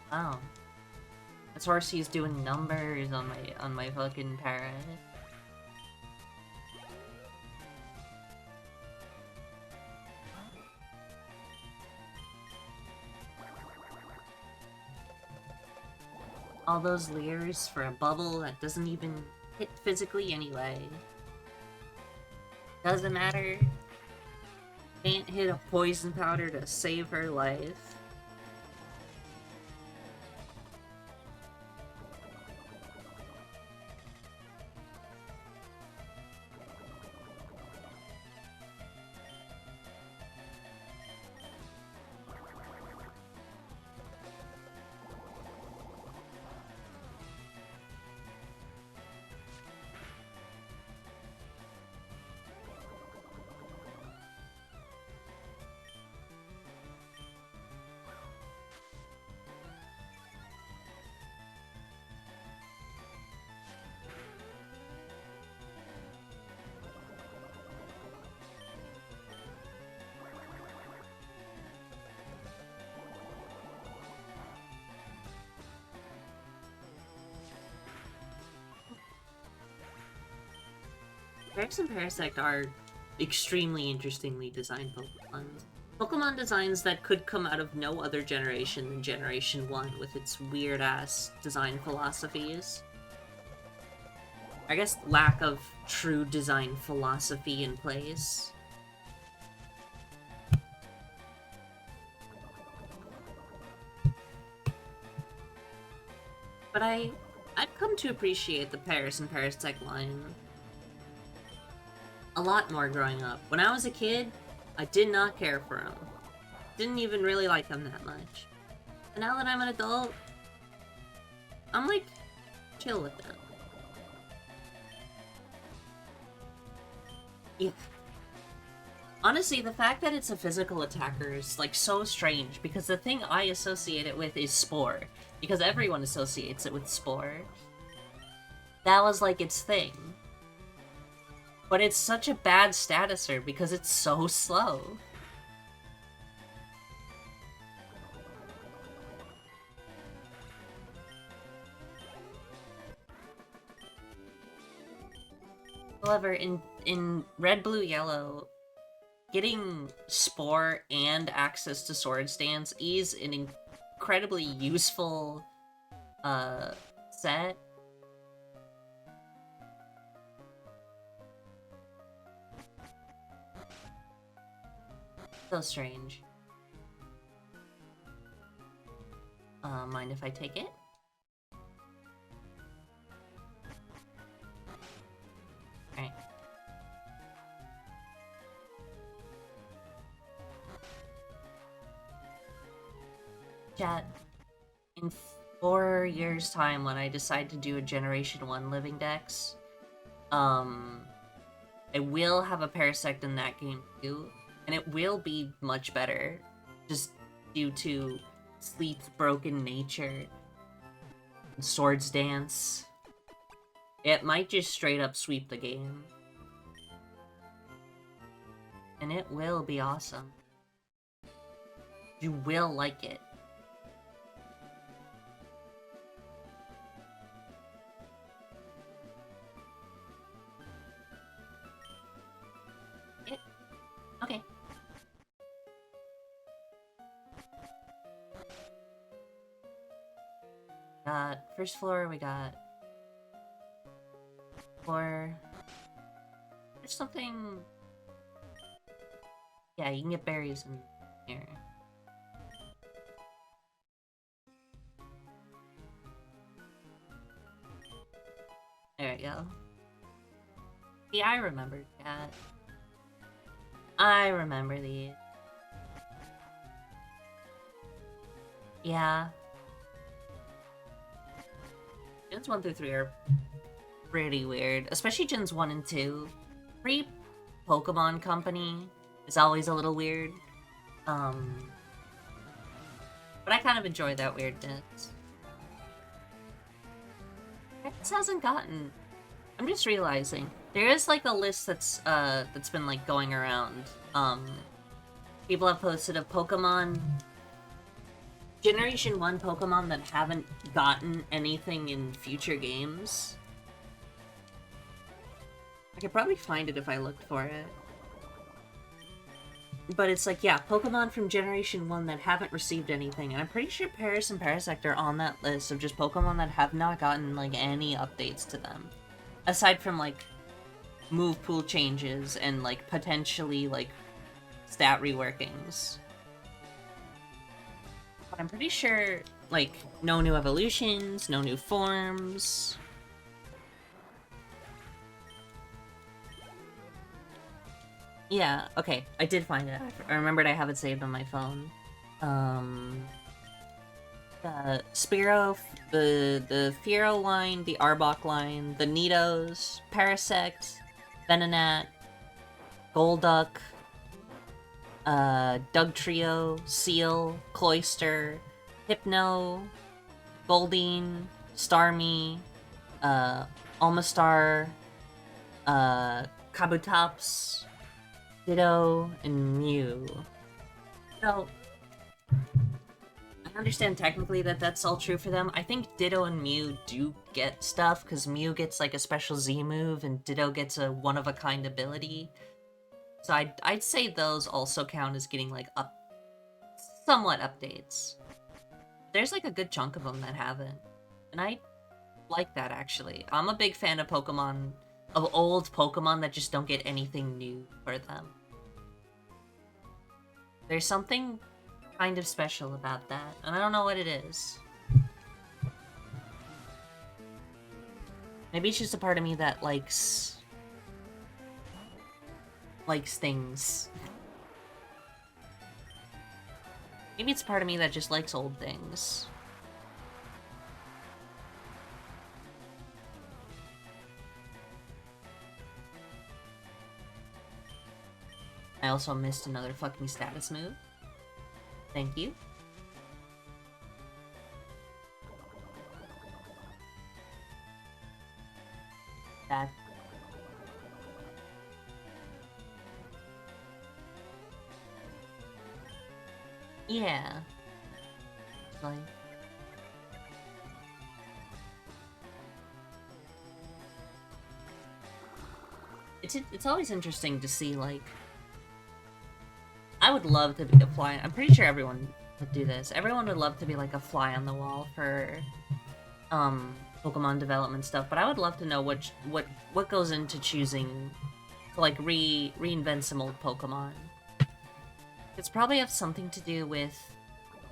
Wow. That's Horsey's doing numbers on my fucking parrot. All those leers for a bubble that doesn't even hit physically anyway. Doesn't matter. Can't hit a poison powder to save her life. Rex and Parasect are extremely interestingly designed Pokemon. Pokemon designs that could come out of no other generation than Generation 1 with its weird-ass design philosophies. I guess lack of true design philosophy in place. But I've come to appreciate the Paras and Parasect line a lot more growing up. When I was a kid, I did not care for them. Didn't even really like them that much. And now that I'm an adult, I'm like, chill with them. Yeah. Honestly, the fact that it's a physical attacker is, like, so strange, because the thing I associate it with is Spore. Because everyone associates it with Spore. That was, like, its thing. But it's such a bad statuser because it's so slow. However, in Red, Blue, Yellow, getting Spore and access to Swords Dance is an incredibly useful set. So strange. Mind if I take it? Alright. Chat. In 4 years' time, when I decide to do a Generation 1 Living-dex, I will have a Parasect in that game too, and it will be much better, just due to Sleeth's broken nature, Swords Dance. It might just straight up sweep the game. And it will be awesome. You will like it. Okay. got first floor, we got floor. There's something... Yeah, you can get berries in here. There we go. See, I remember that. I remember these. Yeah. Gens 1 through 3 are pretty weird. Especially Gens 1 and 2. Pre-Pokemon Company is always a little weird. But I kind of enjoy that weirdness. This hasn't gotten... I'm just realizing. There is, like, a list that's been, like, going around. People have posted of Pokemon... Generation 1 Pokemon that haven't gotten anything in future games. I could probably find it if I looked for it. But it's like, yeah, Pokemon from Generation 1 that haven't received anything. And I'm pretty sure Paris and Parasect are on that list of just Pokemon that have not gotten, like, any updates to them. Aside from, like, move pool changes and, like, potentially, like, stat reworkings. But I'm pretty sure, like, no new evolutions, no new forms. Yeah, okay, I did find it. I remembered I have it saved on my phone. The Spearow, the Fearow line, the Arbok line, the Nidos, Parasect, Venonat, Golduck, Dugtrio, Seal, Cloyster, Hypno, Goldeen, Starmie, Almastar, Kabutops, Ditto, and Mew. So, I understand technically that that's all true for them. I think Ditto and Mew do get stuff, because Mew gets like a special Z move, and Ditto gets a one-of-a-kind ability. So I'd say those also count as getting like somewhat updates. There's like a good chunk of them that haven't. And I like that, actually. I'm a big fan of Pokemon, of old Pokemon that just don't get anything new for them. There's something kind of special about that, and I don't know what it is. Maybe it's just a part of me that likes things. Maybe it's part of me that just likes old things. I also missed another fucking status move. Thank you. That... Yeah. Like... It's always interesting to see, like... I would love to be a fly. I'm pretty sure everyone would do this. Everyone would love to be like a fly on the wall for Pokemon development stuff, but I would love to know what goes into choosing to like reinvent some old Pokemon. It's probably have something to do with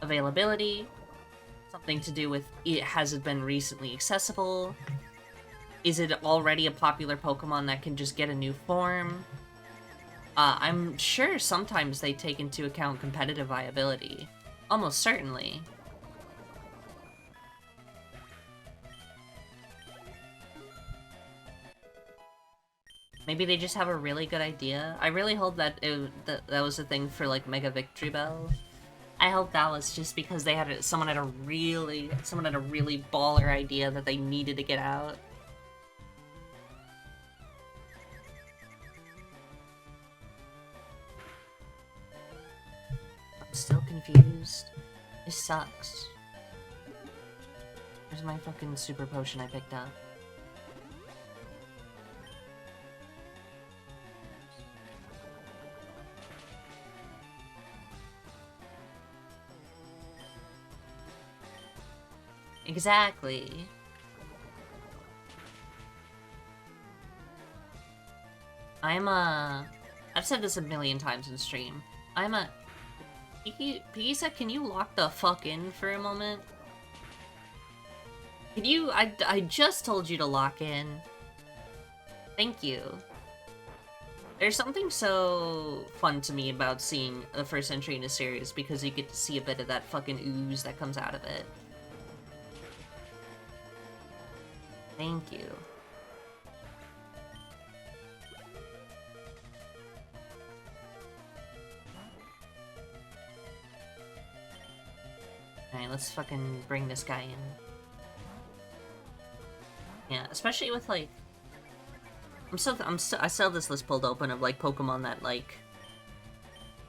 availability, something to do with has it been recently accessible? Is it already a popular Pokemon that can just get a new form? I'm sure sometimes they take into account competitive viability. Almost certainly. Maybe they just have a really good idea. I really hope that that was a thing for like Mega Victory Bell. I hope that was just because they had someone had a really baller idea that they needed to get out. I'm still confused. This sucks. Where's my fucking super potion I picked up? Exactly. I've said this a million times in stream. Pigisa, can you lock the fuck in for a moment? Can you- I just told you to lock in. Thank you. There's something so fun to me about seeing the first entry in a series because you get to see a bit of that fucking ooze that comes out of it. Thank you. Alright, let's fucking bring this guy in. Yeah, especially with, like... I still have this list pulled open of, like, Pokemon that, like,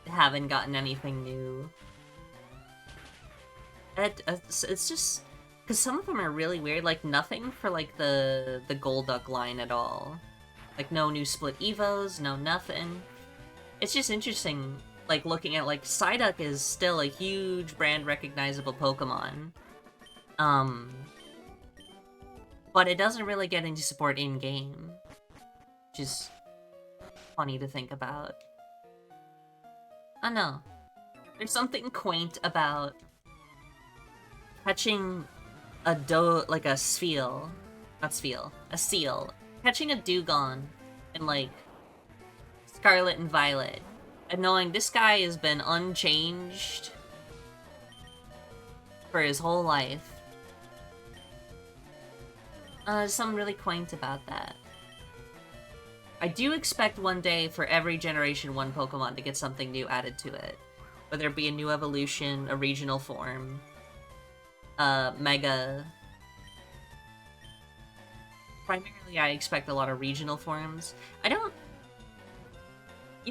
haven't gotten anything new. It's just... Because some of them are really weird, like, nothing for, like, the Golduck line at all. Like, no new Split Evos, no nothing. It's just interesting, like, looking at, like, Psyduck is still a huge brand recognizable Pokemon. But it doesn't really get any support in-game. Which is funny to think about. I know. There's something quaint about catching a a Spheal. Not Spheal. A Seal. Catching a Dugong in, like, Scarlet and Violet. And knowing this guy has been unchanged for his whole life. There's something really quaint about that. I do expect one day for every Generation 1 Pokemon to get something new added to it. Whether it be a new evolution, a regional form, Mega. Primarily, I expect a lot of regional forms. You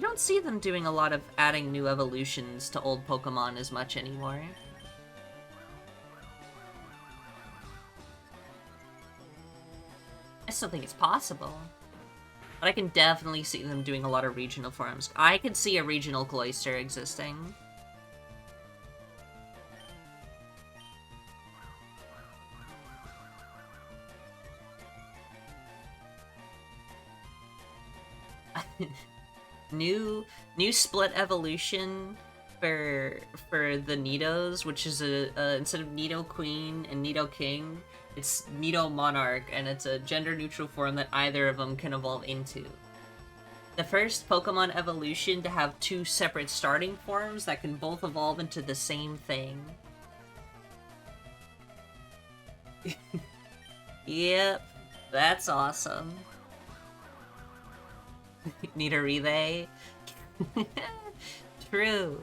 don't see them doing a lot of adding new evolutions to old Pokemon as much anymore. I still think it's possible. But I can definitely see them doing a lot of regional forms. I could see a regional Cloyster existing. New split evolution for the Nidos, which is instead of Nidoqueen and Nidoking, it's Nidomonarch, and it's a gender-neutral form that either of them can evolve into. The first Pokemon evolution to have two separate starting forms that can both evolve into the same thing. Yep, that's awesome. Nidoride. True.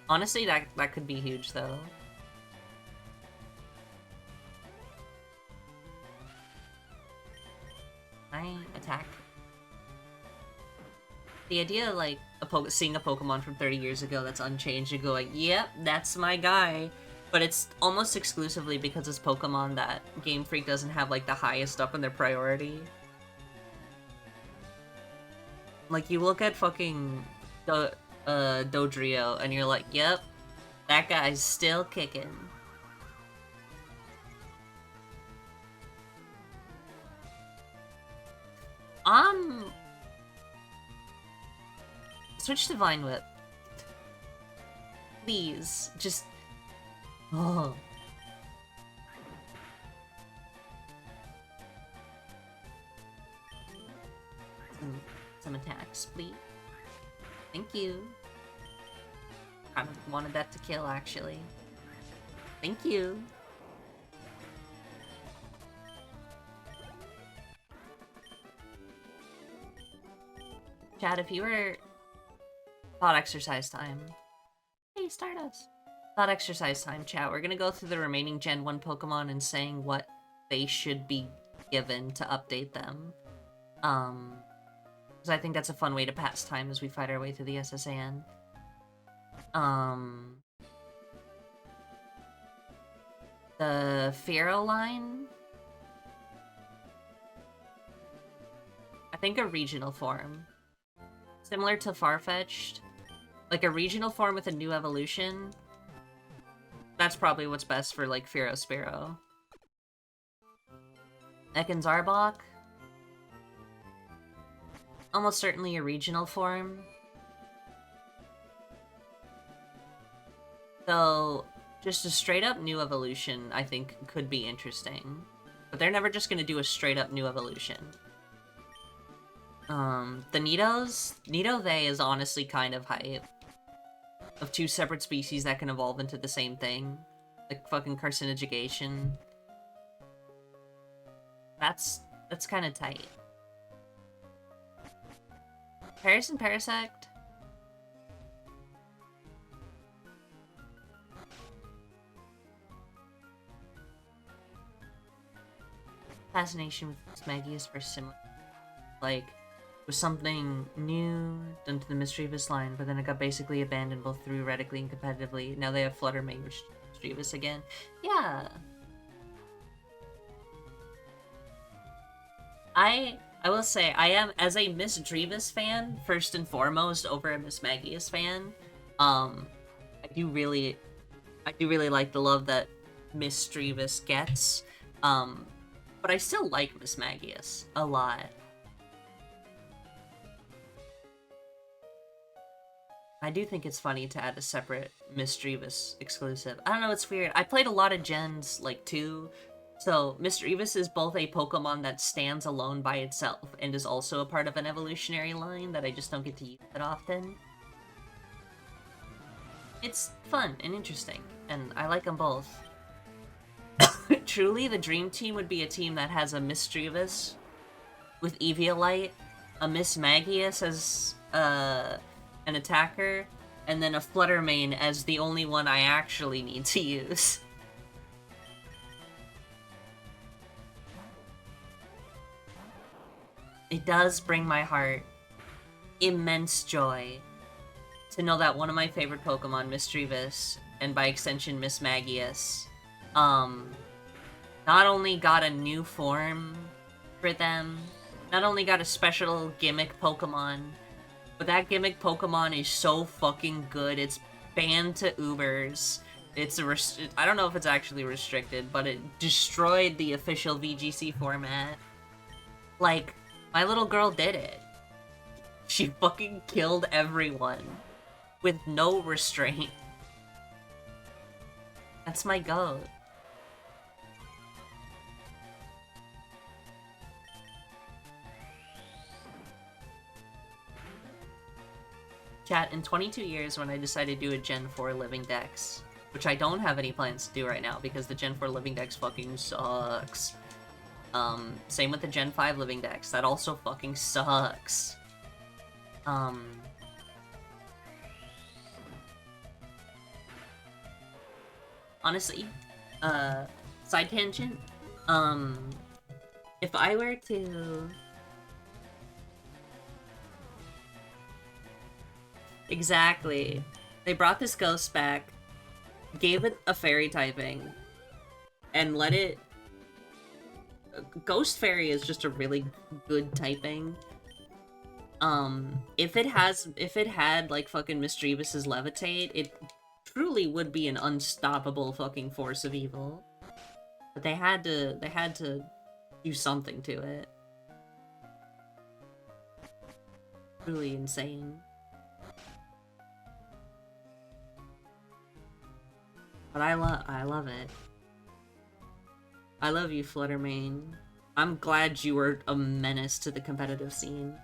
Honestly, that could be huge, though. I attack. The idea of, like, seeing a Pokemon from 30 years ago that's unchanged and going, yep, that's my guy. But it's almost exclusively because it's Pokemon that Game Freak doesn't have, like, the highest up in their priority. Like, you look at fucking Dodrio, and you're like, yep, that guy's still kicking. Switch to Vine Whip. Please, just... Oh. Some attacks, please. Thank you. I wanted that to kill, actually. Thank you. Chad, if you were... Thought exercise time. Hey, Stardust. Thought exercise time, chat. We're gonna go through the remaining Gen 1 Pokemon and saying what they should be given to update them. Because I think that's a fun way to pass time as we fight our way through the SSAN. The Fearow line? I think a regional form. Similar to Farfetch'd. Like a regional form with a new evolution. That's probably what's best for, like, Fearow Sparrow. Ekans Arbok. Almost certainly a regional form. Though, just a straight-up new evolution, I think, could be interesting. But they're never just gonna do a straight-up new evolution. The Nido-They is honestly kind of hype. Of two separate species that can evolve into the same thing. Like fucking carcinogation. That's kind of tight. Paris and Parasect? Fascination with Magius for similar. Like, was something new done to the Mischievous line, but then it got basically abandoned both theoretically and competitively. Now they have Fluttermane Mischievous again. Yeah. I will say, I am, as a Miss Drevis fan, first and foremost, over a Miss Magius fan, I do really like the love that Miss Drevis gets, but I still like Miss Magius a lot. I do think it's funny to add a separate Miss Drevis exclusive. I don't know, it's weird. I played a lot of gens, like, too, so Miss Drevis is both a Pokemon that stands alone by itself and is also a part of an evolutionary line that I just don't get to use that often. It's fun and interesting, and I like them both. Truly, the dream team would be a team that has a Miss Drevis with Eviolite, a Miss Magius as an attacker, and then a Fluttermane as the only one I actually need to use. It does bring my heart immense joy to know that one of my favorite Pokemon, Miss Drevis, and by extension Miss Magius, not only got a new form for them, not only got a special gimmick Pokemon, but that gimmick Pokemon is so fucking good, it's banned to Ubers. It's I don't know if it's actually restricted, but it destroyed the official VGC format. Like, my little girl did it. She fucking killed everyone with no restraint. That's my goat. Chat, in 22 years when I decided to do a Gen 4 Living-dex, which I don't have any plans to do right now because the Gen 4 Living-dex fucking sucks. Same with the Gen 5 Living-dex, that also fucking sucks. Honestly, side tangent, if I were to... Exactly. They brought this ghost back, gave it a fairy typing, and let it... Ghost Fairy is just a really good typing. If it had, like, fucking Misdreavus's Levitate, it truly would be an unstoppable fucking force of evil. But they had to do something to it. Truly insane. But I love it. I love you, Fluttermane. I'm glad you were a menace to the competitive scene.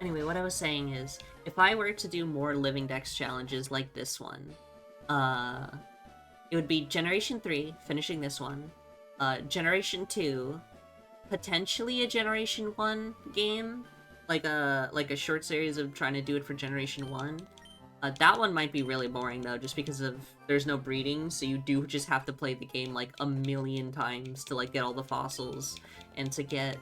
Anyway, what I was saying is, if I were to do more Living-dex challenges like this one, it would be Generation 3, finishing this one, Generation 2, potentially a Generation 1 game, like a short series of trying to do it for Generation 1. That one might be really boring, though, just because of there's no breeding, so you do just have to play the game, like, a million times to, like, get all the fossils, and to get,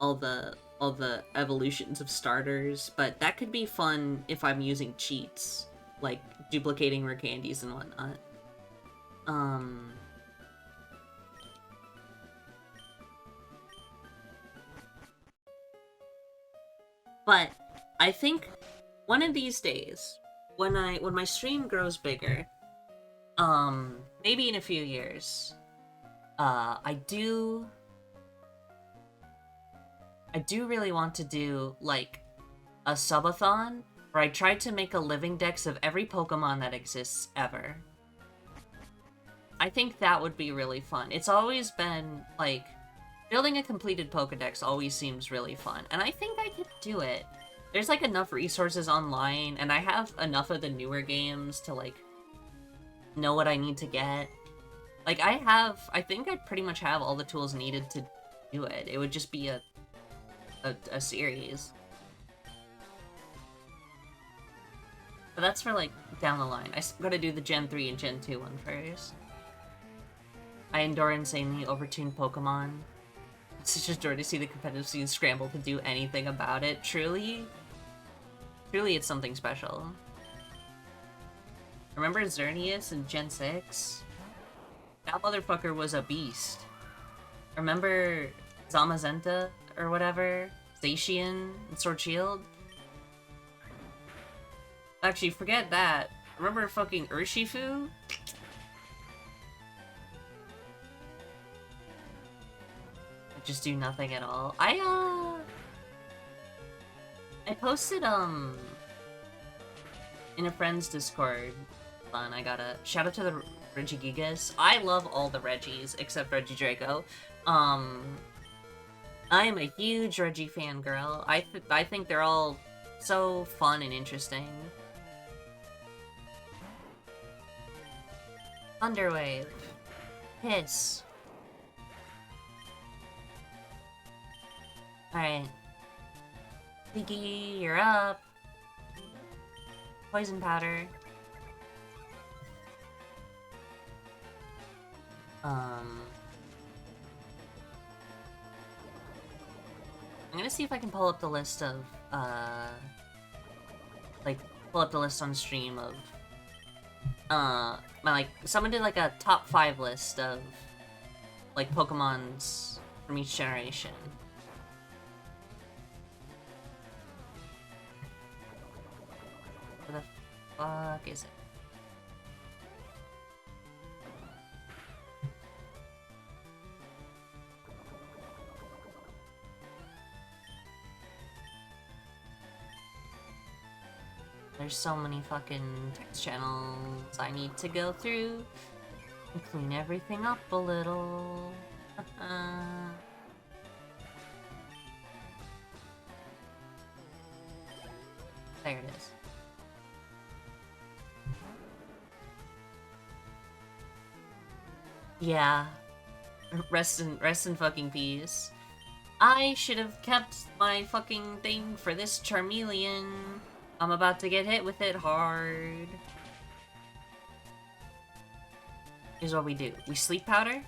all the evolutions of starters, but that could be fun if I'm using cheats, like duplicating rare candies and whatnot. But I think one of these days, when my stream grows bigger, Maybe in a few years. I do really want to do, like, a subathon where I try to make a Living-dex of every Pokemon that exists ever. I think that would be really fun. It's always been, like, building a completed Pokedex always seems really fun, and I think I could do it. There's, like, enough resources online, and I have enough of the newer games to, like, know what I need to get. Like, I think I pretty much have all the tools needed to do it. It would just be a series. But that's for, like, down the line. I gotta do the Gen 3 and Gen 2 one first. I endure insanely overtuned Pokemon. It's such a joy to see the competitive scene scramble to do anything about it. Truly, it's something special. Remember Xerneas in Gen 6? That motherfucker was a beast. Remember Zamazenta or whatever? Zacian and Sword Shield? Actually, forget that. Remember fucking Urshifu? Just do nothing at all. I posted, in a friend's Discord. Fun, I got a shout out to the Regigigas. I love all the Reggies except Regidrago. I am a huge Reggie fangirl. I think they're all so fun and interesting. Thunderwave. Hiss. Alright. Piggy, you're up. Poison powder. I'm gonna see if I can pull up the list of, like, pull up the list on stream of, someone did, like, a top 5 list of, like, Pokemons from each generation. Where the fuck is it? There's so many fucking text channels I need to go through and clean everything up a little. There it is. Yeah. Rest in fucking peace. I should have kept my fucking thing for this Charmeleon. I'm about to get hit with it hard. Here's what we do. We sleep powder.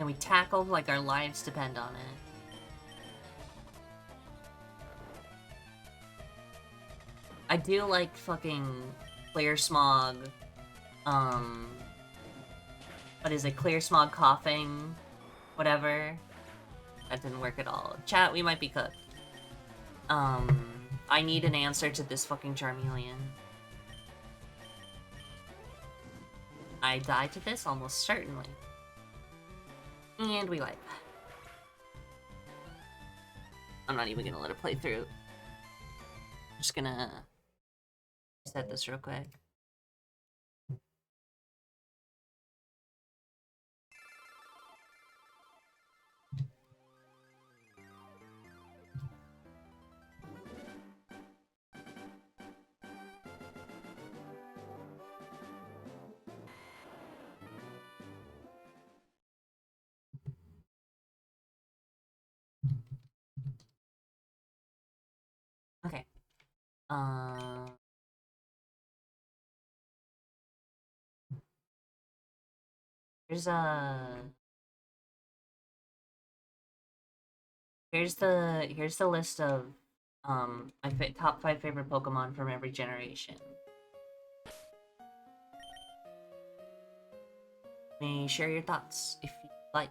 And we tackle like our lives depend on it. I do like fucking Clear Smog. What is it? Clear Smog coughing? Whatever. That didn't work at all. Chat, we might be cooked. I need an answer to this fucking Charmeleon. I die to this almost certainly. And we live. I'm not even gonna let it play through. I'm just gonna set this real quick. Okay. Here's the list of my top 5 favorite Pokemon from every generation. May share your thoughts if you like.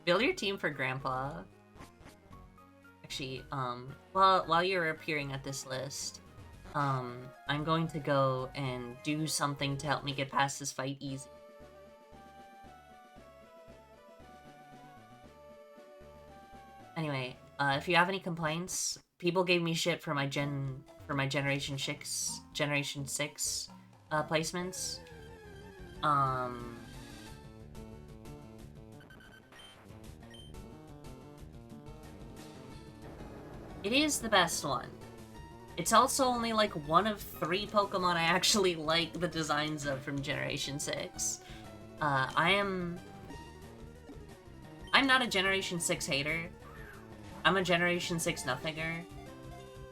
Build your team for Grandpa. Actually, while you're appearing at this list, I'm going to go and do something to help me get past this fight easy. Anyway, if you have any complaints, people gave me shit for my Generation 6 placements. It is the best one. It's also only like one of 3 Pokemon I actually like the designs of from Generation 6. I'm not a Generation 6 hater. I'm a Generation 6 nothinger.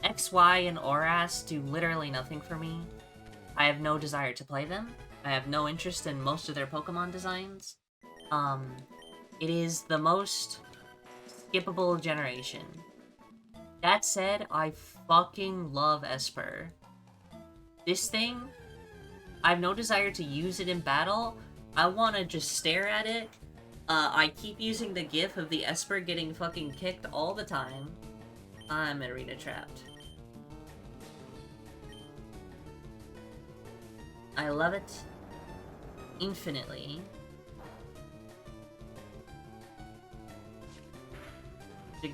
X, Y, and Oras do literally nothing for me. I have no desire to play them. I have no interest in most of their Pokemon designs. It is the most skippable generation. That said, I fucking love Esper. This thing, I have no desire to use it in battle. I want to just stare at it. I keep using the gif of the Esper getting fucking kicked all the time. I'm arena trapped. I love it infinitely.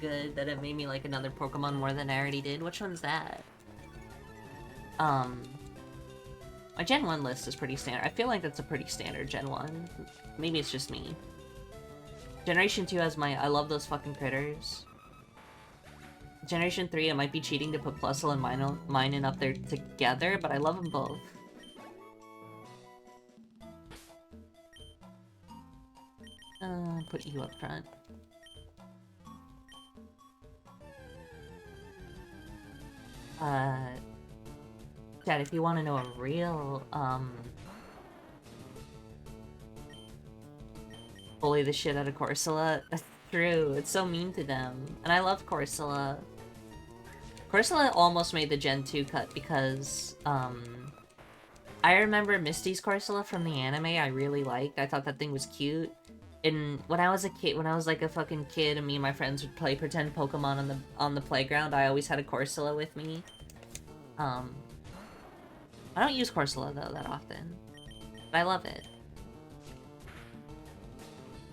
Good that it made me like another Pokemon more than I already did. Which one's that? My Gen 1 list is pretty standard. I feel like that's a pretty standard Gen 1. Maybe it's just me. Generation 2 has my I love those fucking critters. Generation 3, I might be cheating to put Plusle and Minun up there together, but I love them both. Put you up front. Chad, if you want to know a real, bully the shit out of Corsola, that's true. It's so mean to them. And I love Corsola. Corsola almost made the Gen 2 cut because, I remember Misty's Corsola from the anime I really liked. I thought that thing was cute. And when I was a kid, when I was like a fucking kid and me and my friends would play pretend Pokemon on the playground, I always had a Corsola with me. I don't use Corsola though that often, but I love it.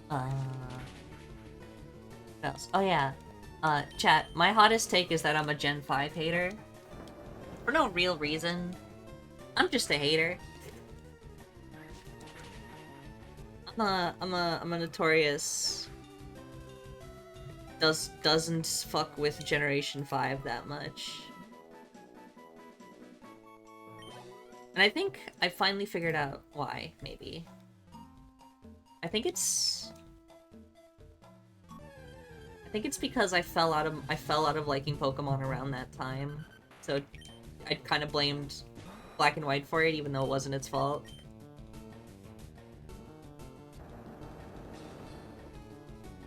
What else? Oh yeah, chat, my hottest take is that I'm a Gen 5 hater. For no real reason. I'm just a hater. I'm a notorious doesn't fuck with Generation 5 that much. And I think I finally figured out why, maybe. I think it's because I fell out of liking Pokemon around that time. So I kind of blamed Black and White for it, even though it wasn't its fault.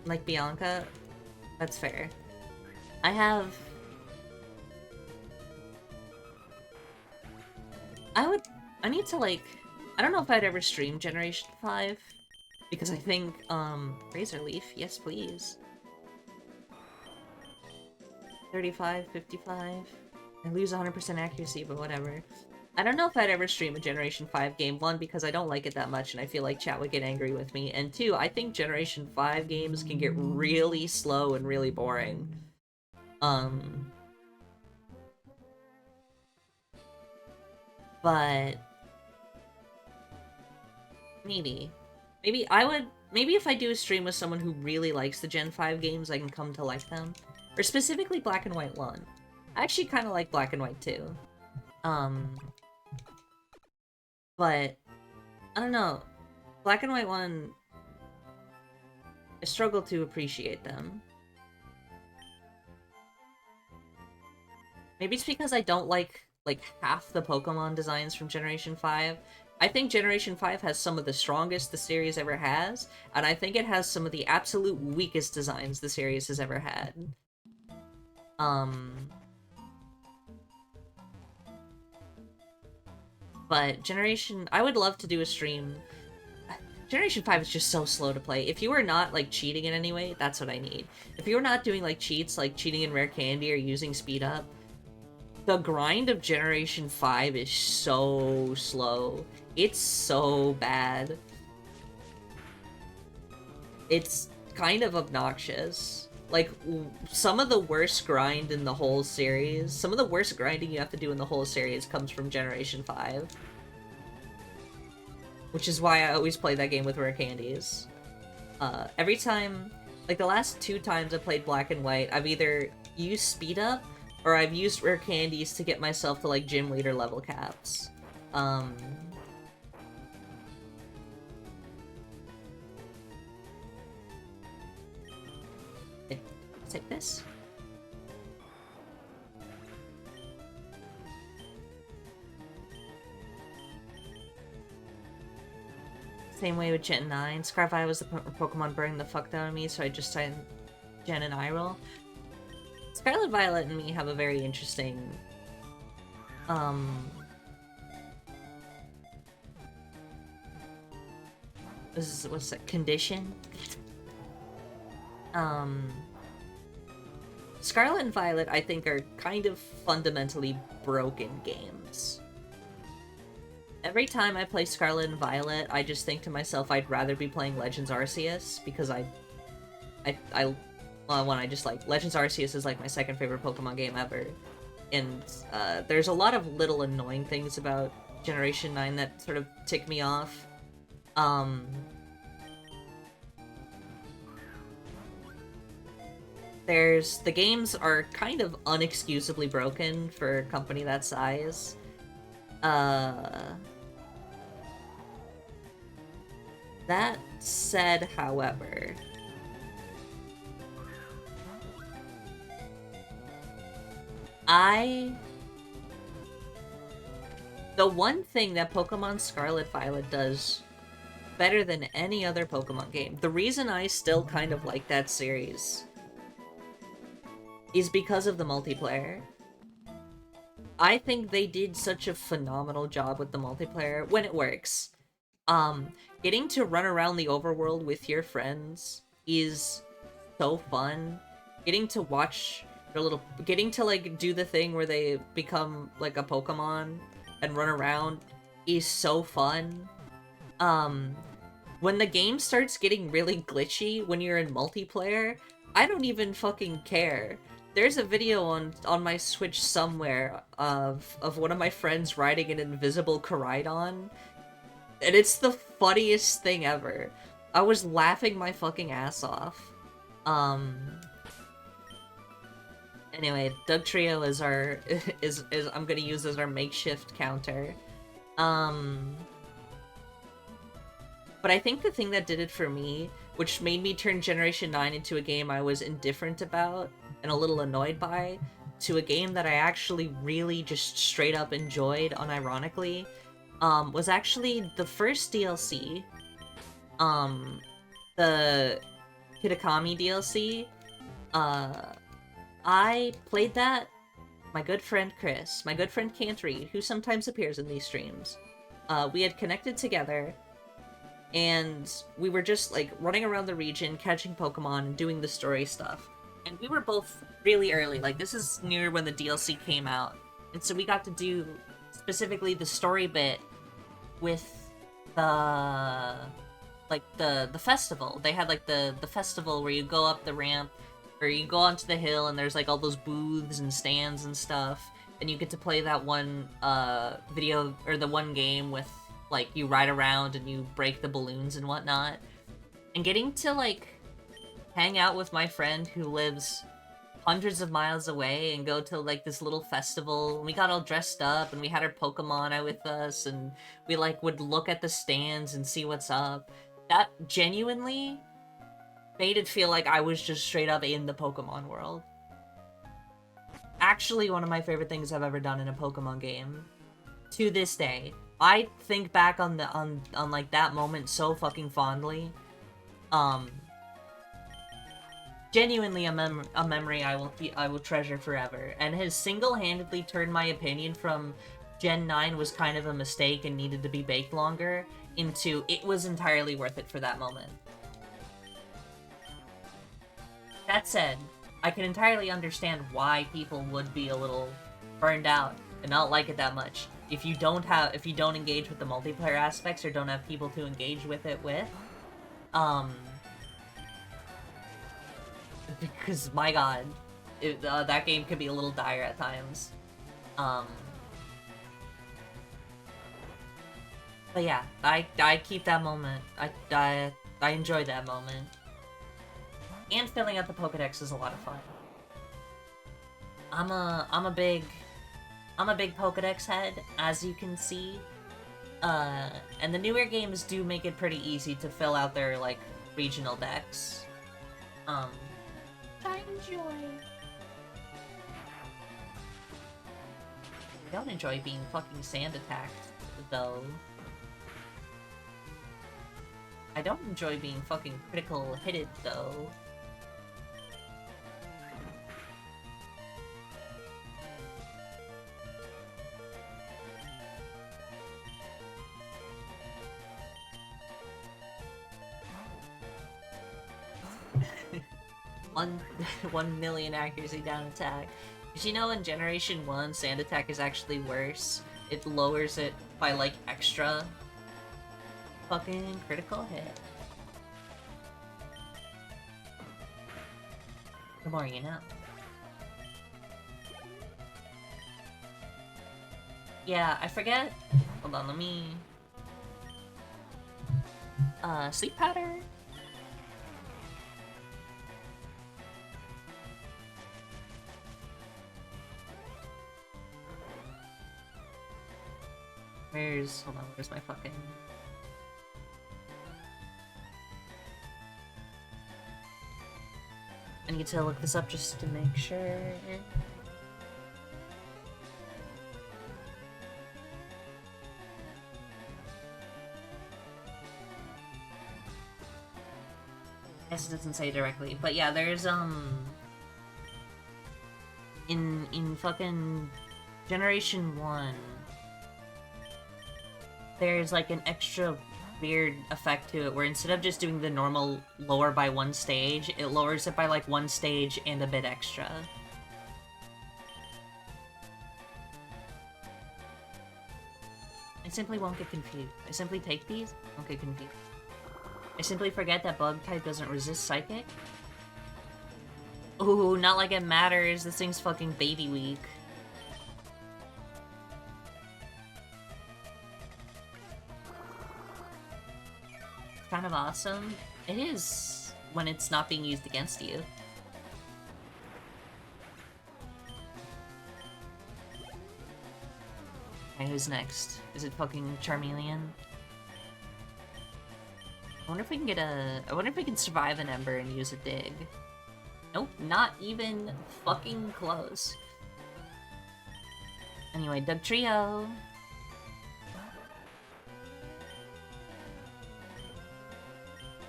Like Bianca? That's fair. I need to, like... I don't know if I'd ever stream Generation 5. Because I think, Razor Leaf, yes please. 35, 55. I lose 100% accuracy, but whatever. I don't know if I'd ever stream a Generation 5 game. 1, because I don't like it that much, and I feel like chat would get angry with me. And 2, I think Generation 5 games can get really slow and really boring. But... maybe. Maybe if I do a stream with someone who really likes the Gen 5 games, I can come to like them. Or specifically Black and White 1. I actually kind of like Black and White 2. But, I don't know. Black and White 1... I struggle to appreciate them. Maybe it's because I don't like half the Pokemon designs from Generation 5. I think Generation 5 has some of the strongest the series ever has, and I think it has some of the absolute weakest designs the series has ever had. But I would love to do a stream. Generation 5 is just so slow to play. If you are not, like, cheating in any way, that's what I need. If you're not doing, like, cheats, like cheating in Rare Candy or using speed up, the grind of Generation 5 is so slow. It's so bad. It's kind of obnoxious. Like, some of the worst grind in the whole series, some of the worst grinding you have to do in the whole series comes from Generation 5. Which is why I always play that game with Rare Candies. Every time, like the last 2 times I played Black and White, I've either used speed up, or I've used Rare Candies to get myself to, like, gym leader level caps. Let's take this. Same way with Gen 9. Scarfire was the Pokemon burning the fuck out of me, so I just signed Gen and Iroh. Scarlet Violet and me have a very interesting... what's that? Condition? Scarlet and Violet, I think, are kind of fundamentally broken games. Every time I play Scarlet and Violet, I just think to myself I'd rather be playing Legends Arceus, because Legends Arceus is, like, my second favorite Pokemon game ever. And, there's a lot of little annoying things about Generation 9 that sort of tick me off. The games are kind of unexcusably broken for a company that size. That said, however, the one thing that Pokemon Scarlet Violet does better than any other Pokemon game, the reason I still kind of like that series, is because of the multiplayer. I think they did such a phenomenal job with the multiplayer when it works. Getting to run around the overworld with your friends is so fun. Getting to watch getting to, like, do the thing where they become, like, a Pokemon and run around is so fun. When the game starts getting really glitchy when you're in multiplayer, I don't even fucking care. There's a video on my Switch somewhere of one of my friends riding an invisible Koraidon, and it's the funniest thing ever. I was laughing my fucking ass off. Anyway, Dugtrio is our is I'm gonna use as our makeshift counter. But I think the thing that did it for me, which made me turn Generation 9 into a game I was indifferent about and a little annoyed by, to a game that I actually really just straight up enjoyed, unironically, was actually the first DLC, the Kitakami DLC. I played that, my good friend Chris, my good friend Can't Read, who sometimes appears in these streams, we had connected together, and we were just, like, running around the region, catching Pokemon, and doing the story stuff. And we were both really early, like, this is near when the DLC came out, and so we got to do, specifically, the story bit with the festival. They had, like, the festival where you go up the ramp, or you go onto the hill, and there's, like, all those booths and stands and stuff, and you get to play that one, video, or the one game with, like, you ride around and you break the balloons and whatnot. And getting to, like, hang out with my friend who lives hundreds of miles away and go to, like, this little festival, and we got all dressed up, and we had our Pokemon out with us, and we, like, would look at the stands and see what's up. That genuinely made it feel like I was just straight up in the Pokemon world. Actually, one of my favorite things I've ever done in a Pokemon game. To this day. I think back on like that moment so fucking fondly. Genuinely a memory I will treasure forever, and has single-handedly turned my opinion from Gen 9 was kind of a mistake and needed to be baked longer into it was entirely worth it for that moment. That said, I can entirely understand why people would be a little burned out and not like it that much. If you don't engage with the multiplayer aspects or don't have people to engage with it with, because my god, that game could be a little dire at times. But yeah, I keep that moment. I enjoy that moment. And filling out the Pokédex is a lot of fun. I'm a big Pokédex head, as you can see. And the newer games do make it pretty easy to fill out their, like, regional decks. I enjoy. I don't enjoy being fucking sand attacked, though. I don't enjoy being fucking critical hitted, though. One million accuracy down attack. Did you know in Generation 1, Sand Attack is actually worse? It lowers it by, like, extra fucking critical hit. The more you know. Yeah, I forget. Hold on, let me... Sleep Powder? Hold on, where's my fucking... I need to look this up just to make sure. I guess it doesn't say directly, but yeah, there's, in fucking Generation 1, there's, like, an extra weird effect to it, where instead of just doing the normal lower by one stage, it lowers it by, like, one stage and a bit extra. I simply won't get confused. I simply take these, won't get confused. I simply forget that bug type doesn't resist psychic. Ooh, not like it matters. This thing's fucking baby weak. Kind of awesome. It is when it's not being used against you. Okay, who's next? Is it fucking Charmeleon? I wonder if we can get a... I wonder if we can survive an Ember and use a Dig. Nope, not even fucking close. Anyway, Dugtrio.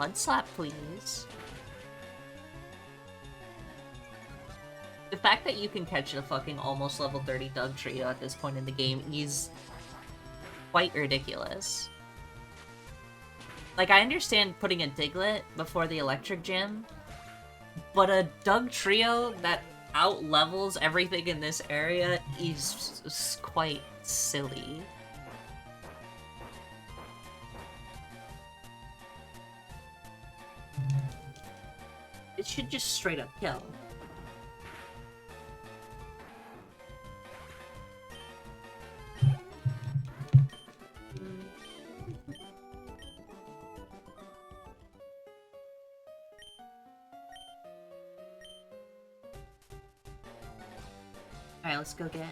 Mud Slap, please. The fact that you can catch a fucking almost level 30 Dugtrio at this point in the game is quite ridiculous. Like, I understand putting a Diglett before the Electric Gym, but a Dugtrio that out-levels everything in this area is quite silly. It should just straight up kill. Alright, let's go get...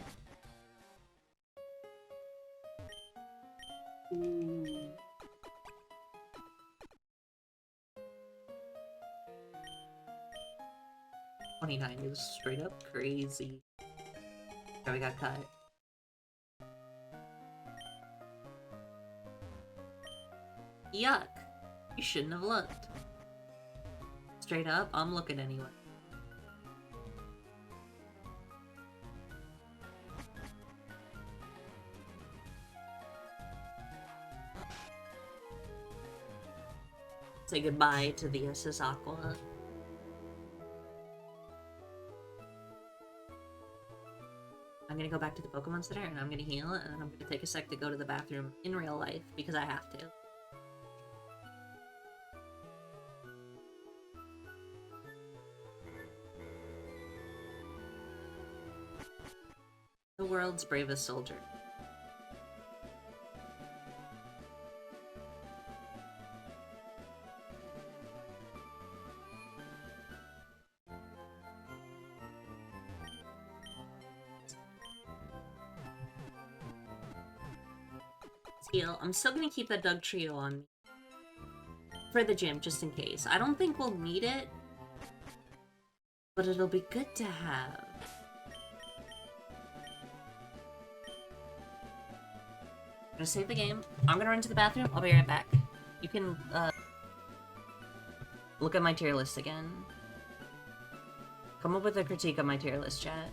Ooh. $29 is straight up crazy. Oh, we got cut. Yuck! You shouldn't have looked. Straight up, I'm looking anyway. Say goodbye to the SS Aqua. I'm gonna go back to the Pokemon Center and I'm gonna heal, and I'm gonna take a sec to go to the bathroom in real life because I have to. The world's bravest soldier. Heal. I'm still gonna keep that Doug Trio on me for the gym, just in case. I don't think we'll need it, but it'll be good to have. I'm gonna save the game. I'm gonna run to the bathroom. I'll be right back. You can, look at my tier list again. Come up with a critique of my tier list, chat.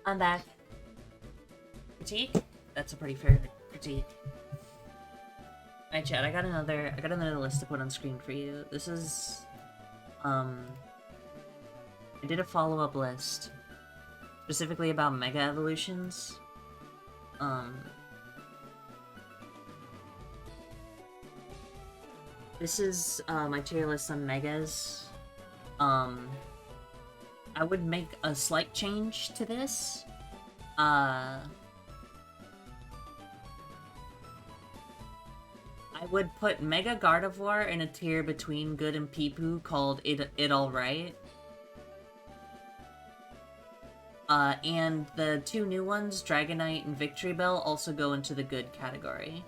I'm back. Critique? That's a pretty fair critique. Alright, chat, I got another list to put on screen for you. This is I did a follow-up list specifically about Mega Evolutions. This is my tier list on Megas. I would make a slight change to this. I would put Mega Gardevoir in a tier between Good and Peepoo called It Alright. And the two new ones, Dragonite and Victory Bell, also go into the Good category.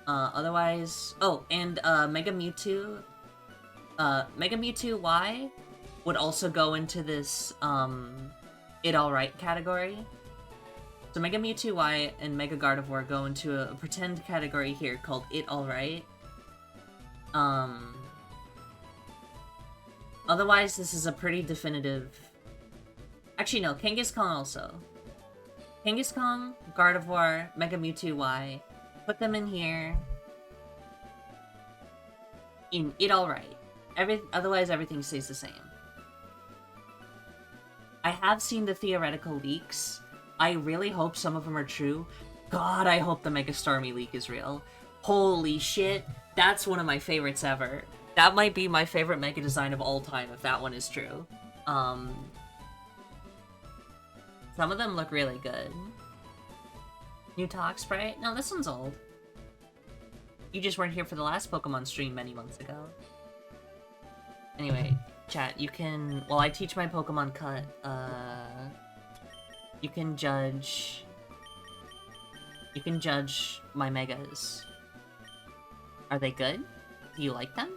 Otherwise... Oh, and Mega Mewtwo... Mega Mewtwo Y would also go into this, It Alright category. So Mega Mewtwo Y and Mega Gardevoir go into a pretend category here called It Alright. Otherwise, this is a pretty definitive... Actually, no, Kangaskhan also. Kangaskhan, Gardevoir, Mega Mewtwo Y. Put them in here. In It Alright. Otherwise, everything stays the same. I have seen the theoretical leaks. I really hope some of them are true. God, I hope the Mega Starmie leak is real. Holy shit, that's one of my favorites ever. That might be my favorite Mega design of all time if that one is true. Um, some of them look really good. New Talk Sprite? No, this one's old. You just weren't here for the last Pokemon stream many months ago. Anyway, chat, you can... While I teach my Pokemon cut, you can judge... You can judge my Megas. Are they good? Do you like them?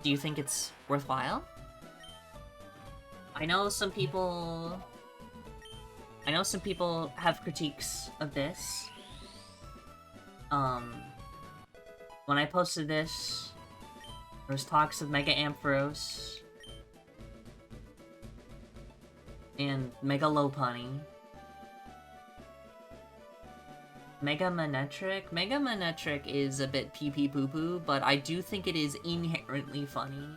Do you think it's worthwhile? I know some people have critiques of this. When I posted this, there was talks of Mega Ampharos and Mega Lopunny. Mega Manectric? Mega Manectric is a bit pee-pee poo-poo, but I do think it is inherently funny.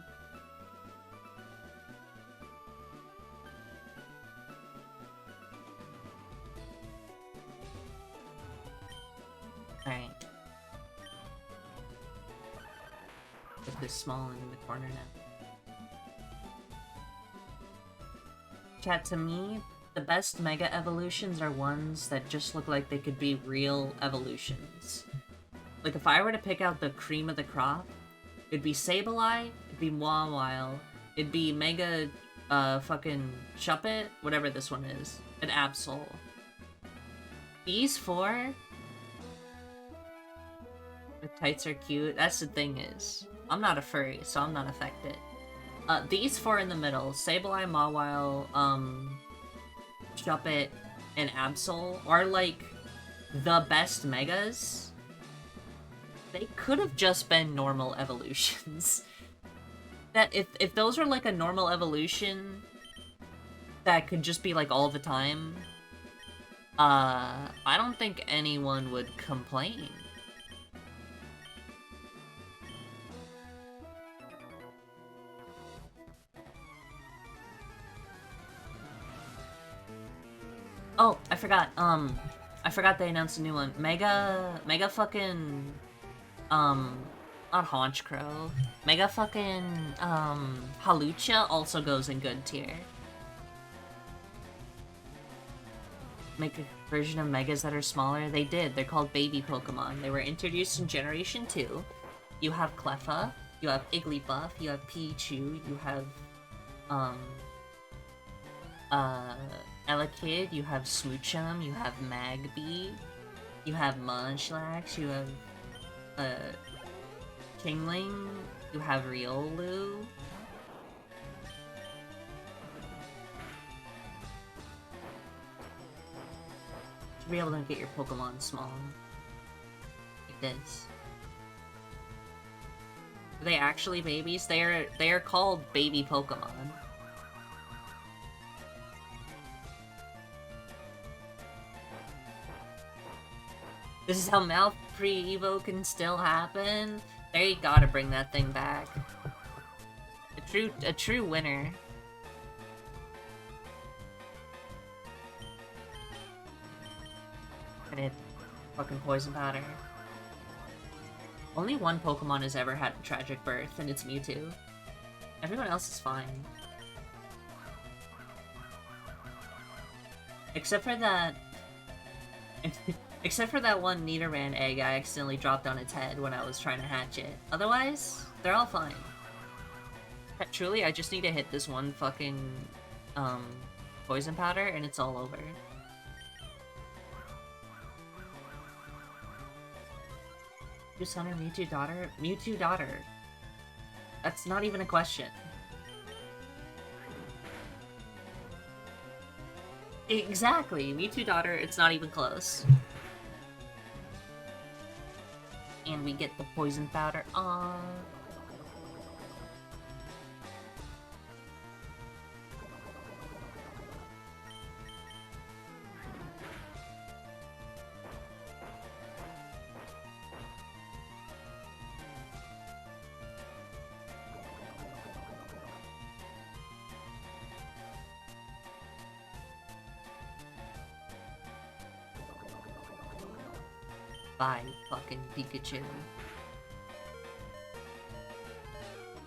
Alright. Put this small in the corner now. Chat, to me, the best Mega Evolutions are ones that just look like they could be real evolutions. Like, if I were to pick out the cream of the crop, it'd be Sableye, it'd be Mawile, it'd be Mega, fucking Shuppet, whatever this one is, and Absol. These four... The tights are cute. That's the thing is, I'm not a furry, so I'm not affected. These four in the middle, Sableye, Mawile, Shuppet, and Absol, are like the best Megas. They could have just been normal evolutions. That if those were like a normal evolution that could just be like all the time, I don't think anyone would complain. Oh, I forgot they announced a new one. Mega fucking, not Haunchcrow. Mega fucking, Halucha also goes in good tier. Make a version of Megas that are smaller? They did. They're called baby Pokemon. They were introduced in Generation 2. You have Cleffa, you have Igglybuff, you have Pichu, you have, Elekid, you have Smoochum, you have Magby, you have Munchlax, you have, Kingling, you have Riolu. To be able to get your Pokemon small. Like this. Are they actually babies? They are called baby Pokemon. This is how mouth pre-evo can still happen? They gotta bring that thing back. A true winner. And it fucking poison powder. Only one Pokemon has ever had a tragic birth, and it's Mewtwo. Everyone else is fine. Except for that... Except for that one Nidoran egg I accidentally dropped on its head when I was trying to hatch it. Otherwise, they're all fine. Truly, I just need to hit this one fucking, poison powder, and it's all over. Who's son or Mewtwo daughter? Mewtwo daughter. That's not even a question. Exactly, Mewtwo daughter, it's not even close. And we get the poison powder on. Bye, fucking Pikachu.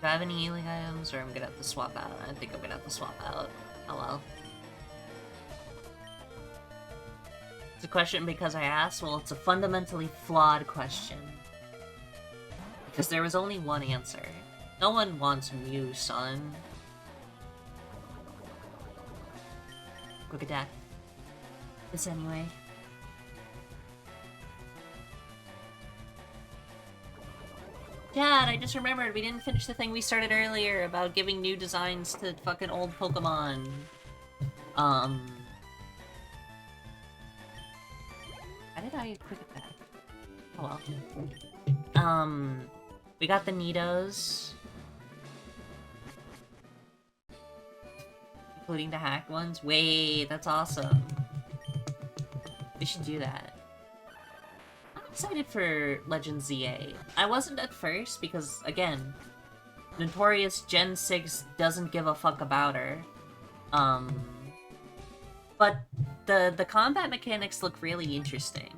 Do I have any healing items, or I'm gonna have to swap out? I think I'm gonna have to swap out. Oh well. It's a question because I asked? Well, it's a fundamentally flawed question. Because there was only one answer. No one wants Mew, son. Quick attack. This anyway. Dad, I just remembered we didn't finish the thing we started earlier about giving new designs to fucking old Pokemon. How did I quick attack? Oh well. We got the Nidos. Including the hacked ones. Wait, that's awesome. We should do that. I'm excited for Legend ZA. I wasn't at first because, again, Notorious Gen 6 doesn't give a fuck about her. But the combat mechanics look really interesting.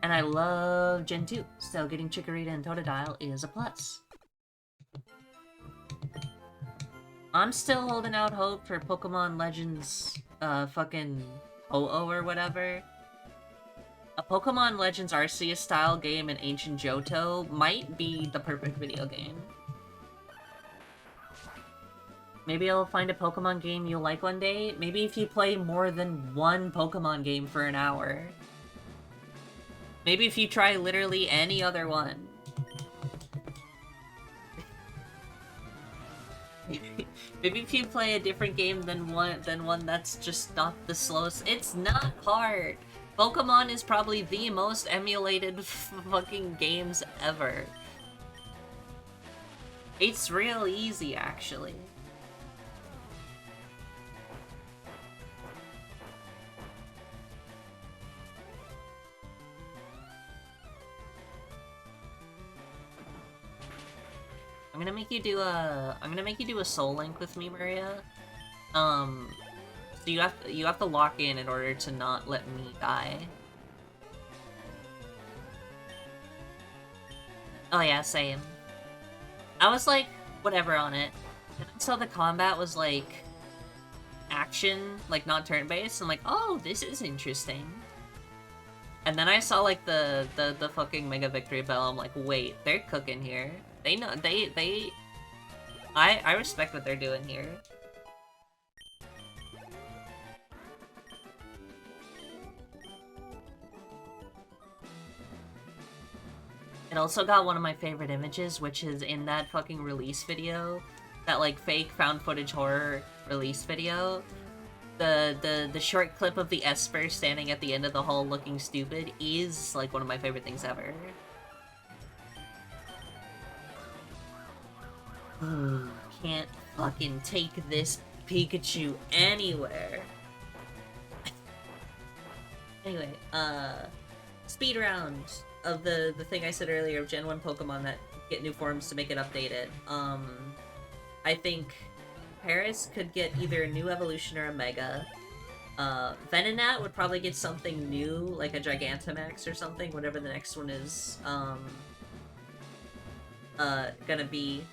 And I love Gen 2, so getting Chikorita and Totodile is a plus. I'm still holding out hope for Pokemon Legends, fucking OO or whatever. A Pokemon Legends Arceus-style game in Ancient Johto might be the perfect video game. Maybe I'll find a Pokemon game you'll like one day. Maybe if you play more than one Pokemon game for an hour. Maybe if you try literally any other one. Maybe if you play a different game than one that's just not the slowest. It's not hard. Pokemon is probably the most emulated fucking games ever. It's real easy, actually. I'm gonna make you do a Soul Link with me, Maria. So you have to lock in order to not let me die. Oh yeah, same. I was like, whatever on it. And I saw the combat was like action, like not turn-based. I'm like, oh, this is interesting. And then I saw like the fucking Mega Victory Bell. I'm like, wait, they're cooking here. They know, I respect what they're doing here. It also got one of my favorite images, which is in that fucking release video. That, like, fake found footage horror release video. The short clip of the Esper standing at the end of the hall looking stupid is, like, one of my favorite things ever. Ooh, can't fucking take this Pikachu anywhere. Anyway, speed round of the thing I said earlier of Gen 1 Pokemon that get new forms to make it updated. I think Paris could get either a new evolution or a Mega. Venonat would probably get something new, like a Gigantamax or something, whatever the next one is, gonna be.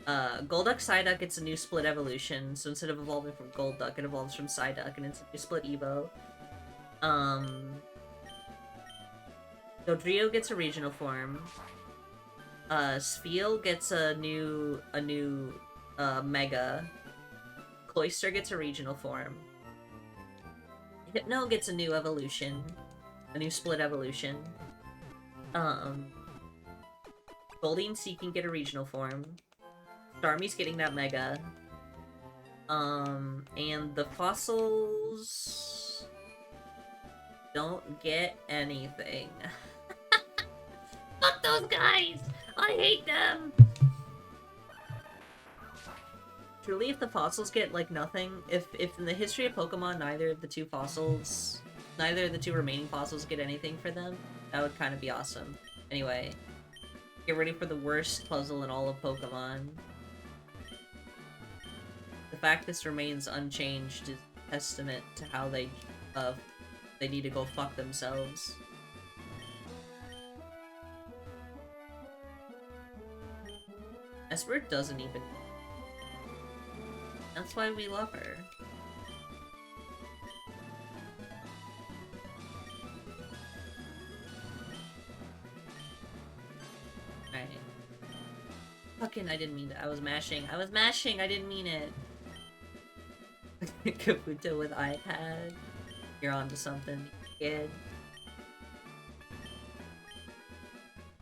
Golduck Psyduck gets a new split evolution, so instead of evolving from Golduck, it evolves from Psyduck, and it's a new split Evo. Dodrio gets a regional form. Spheal gets a new Mega. Cloyster gets a regional form. Hypno gets a new evolution. A new split evolution. Goldeen Sea can get a regional form. Starmie's getting that Mega. And the fossils don't get anything. Fuck those guys! I hate them! Truly, if the fossils get, like, nothing, if in the history of Pokemon neither of the two remaining fossils get anything for them, that would kind of be awesome. Anyway, get ready for the worst puzzle in all of Pokemon. The fact this remains unchanged is a testament to how they need to go fuck themselves. Esper doesn't even... That's why we love her. Alright. Fucking, I didn't mean that. I was mashing. I didn't mean it. Kabuto with iPad. You're onto something, kid.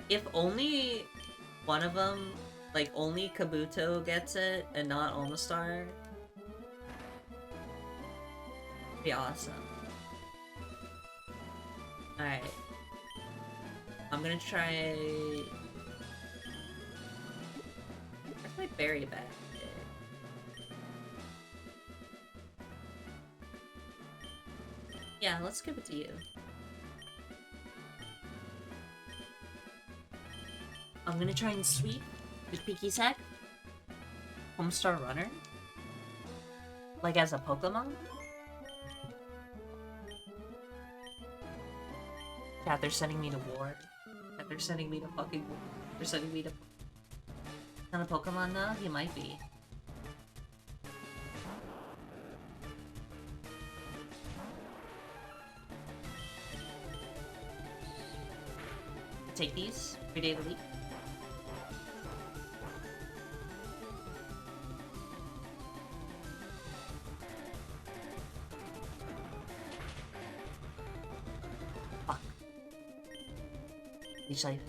If only one of them, like, only Kabuto gets it and not Omastar, it'd be awesome. Alright. I'm gonna try... Where's my berry bag? Yeah, let's give it to you. I'm gonna try and sweep with Peaky Sack. Homestar Runner? Like as a Pokemon? Yeah, they're sending me to war. Yeah, they're sending me to fucking war. They're sending me to... Not a Pokemon though? He might be. Take these every day of the week. Fuck. Leech life.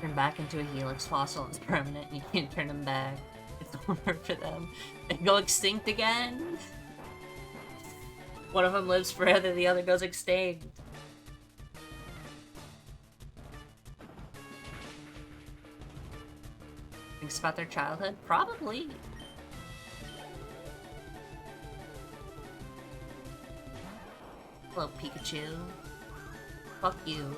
Turn back into a Helix fossil. It's permanent. You can't turn them back. It's no more for them. They go extinct again. One of them lives forever, the other goes extinct. Thinks about their childhood? Probably. Hello, Pikachu. Fuck you.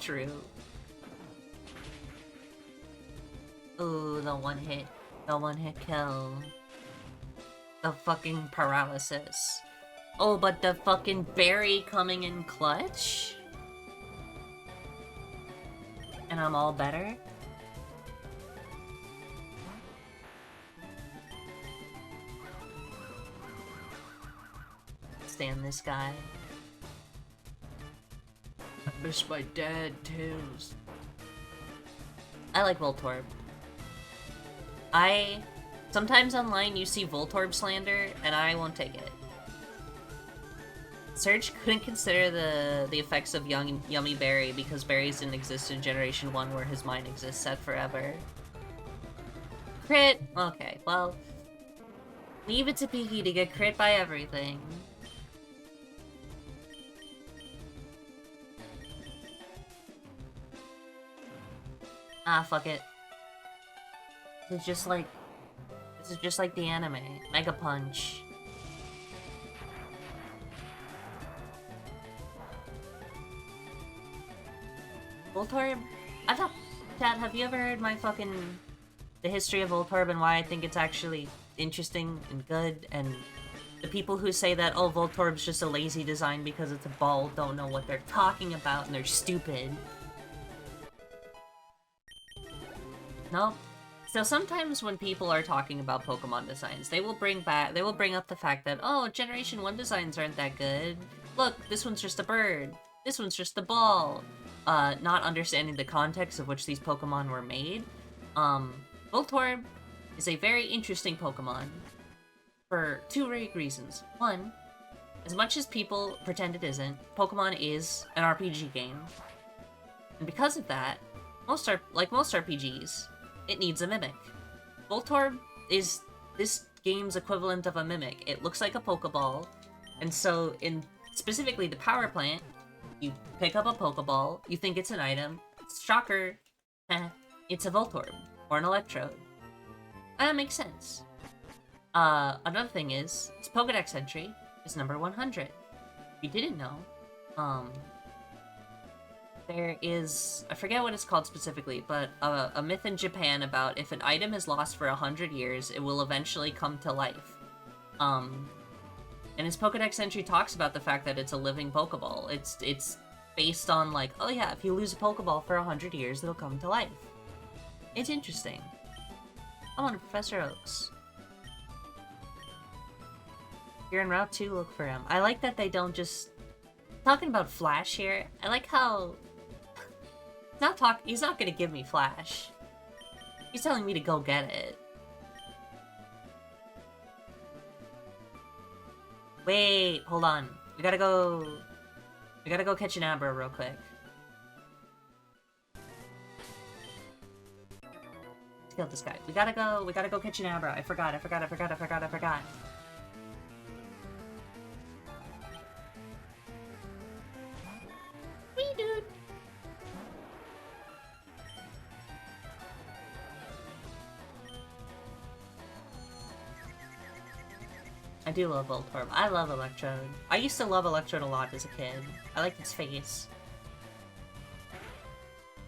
True. Ooh, the one hit kill. The fucking paralysis. Oh, but the fucking berry coming in clutch? And I'm all better? Stand this guy. I miss my dad, Tails. I like Voltorb. Sometimes online you see Voltorb slander, and I won't take it. Serge couldn't consider the effects of Yummy Berry because berries didn't exist in Generation 1 where his mind exists set forever. Crit! Okay, well... Leave it to Piki to get crit by everything. Ah, fuck it. This is just like the anime. Mega Punch. Voltorb? I thought... Chat, have you ever heard my fucking... The history of Voltorb and why I think it's actually interesting and good, and... The people who say that, oh, Voltorb's just a lazy design because it's a ball don't know what they're talking about and they're stupid. No. So sometimes when people are talking about Pokemon designs, they will bring up the fact that, oh, Generation 1 designs aren't that good. Look, this one's just a bird. This one's just a ball. Not understanding the context of which these Pokemon were made. Voltorb is a very interesting Pokemon for two very reasons. One, as much as people pretend it isn't, Pokemon is an RPG game. And because of that, like most RPGs, it needs a mimic. Voltorb is this game's equivalent of a mimic. It looks like a Pokeball, and so in specifically the power plant, you pick up a Pokeball, you think it's an item, shocker, it's a Voltorb, or an Electrode. That makes sense. Another thing is, its Pokedex entry is number 100. If you didn't know, there is, I forget what it's called specifically, but a myth in Japan about if an item is lost for 100 years, it will eventually come to life. And his Pokedex entry talks about the fact that it's a living Pokeball. It's based on, like, oh yeah, if you lose a Pokeball for 100 years, it'll come to life. It's interesting. I want Professor Oaks. You're en route 2, look for him. I like that they don't just... Talking about Flash here, I like how... He's not gonna give me Flash. He's telling me to go get it. Wait, hold on. We gotta go catch an Abra real quick. Let's kill this guy. We gotta go catch an Abra. I forgot. Wee dude. I do love Voltorb. I love Electrode. I used to love Electrode a lot as a kid. I liked its face.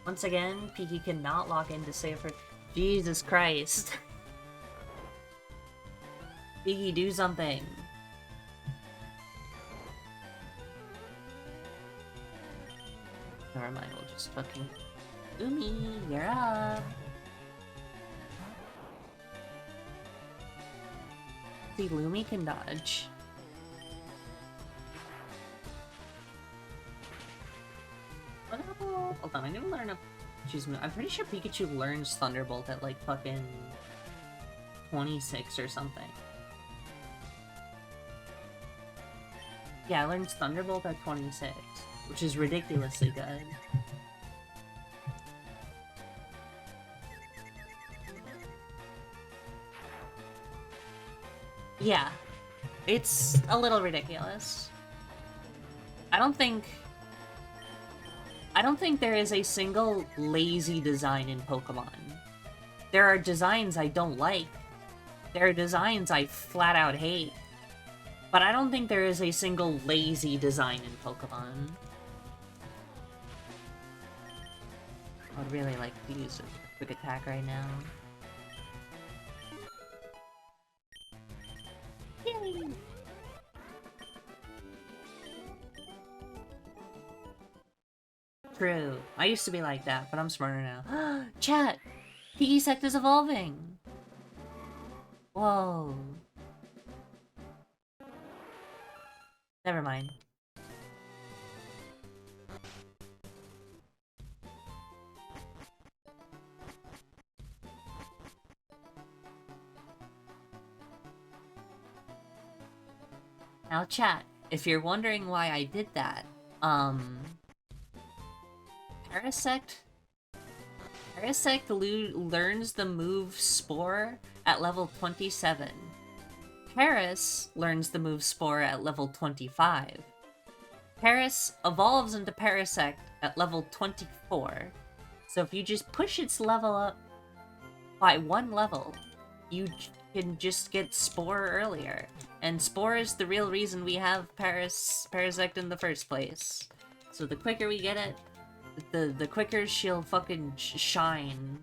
Once again, Piki cannot log in to save her. Jesus Christ. Piki, do something. Never mind, we'll just fucking... Umi, you're up. See, Lumi can dodge. Hold on, I didn't learn a... I'm pretty sure Pikachu learns Thunderbolt at like fucking 26 or something. Yeah, I learned Thunderbolt at 26, which is ridiculously good. Yeah, it's a little ridiculous. I don't think there is a single lazy design in Pokemon. There are designs I don't like. There are designs I flat out hate. But I don't think there is a single lazy design in Pokemon. I'd really like to use a quick attack right now. Yay! True. I used to be like that, but I'm smarter now. Chat! Piggy is evolving! Whoa. Never mind. Now chat, if you're wondering why I did that, Parasect learns the move Spore at level 27. Paris learns the move Spore at level 25. Paris evolves into Parasect at level 24. So if you just push its level up by 1 level, you can just get Spore earlier. And Spore is the real reason we have Parasect in the first place. So the quicker we get it, the quicker she'll fucking shine.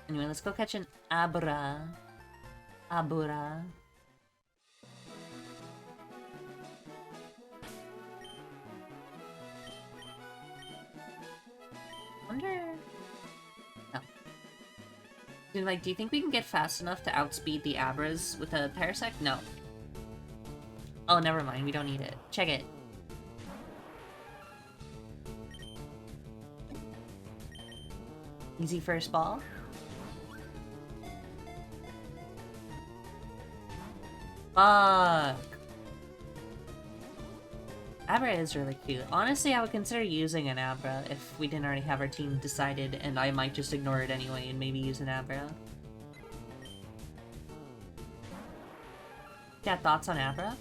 Anyway, let's go catch an Abra. Abura. Wonder... No. Dude, like, do you think we can get fast enough to outspeed the Abras with a Parasect? No. Oh, never mind. We don't need it. Check it. Easy first ball. Fuck. Abra is really cute. Honestly, I would consider using an Abra if we didn't already have our team decided, and I might just ignore it anyway and maybe use an Abra. Got thoughts on Abra?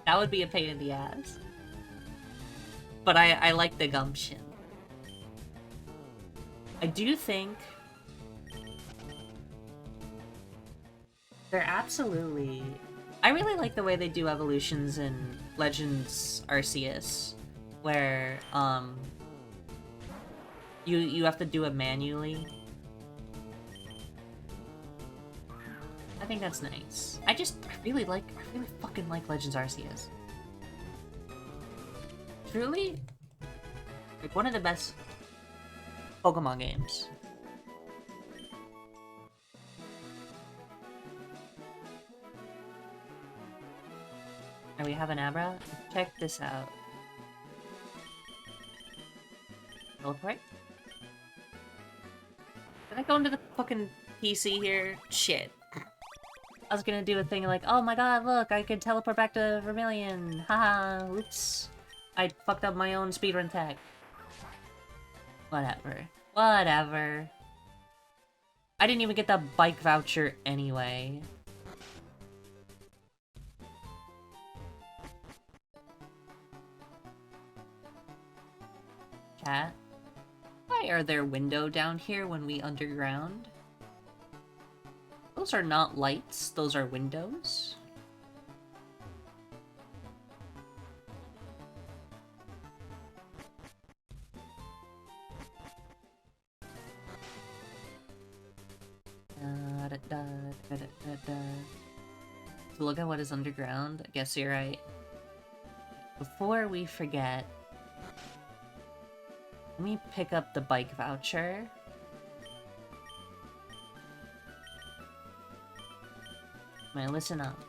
That would be a pain in the ass. But I like the gumption. I do think they're absolutely... I really like the way they do evolutions in Legends Arceus, where, you have to do it manually. I think that's nice. I really fucking like Legends Arceus. Truly, like, one of the best Pokemon games. And we have an Abra? Check this out. Teleport? Did I go into the fucking PC here? Shit. I was gonna do a thing like, oh my god, look, I can teleport back to Vermilion. Haha, oops. I fucked up my own speedrun tech. Whatever. Whatever. I didn't even get that bike voucher anyway. Chat? Why are there windows down here when we underground? Those are not lights, those are windows. So look at what is underground. I guess you're right. Before we forget, let me pick up the bike voucher. Man, listen up.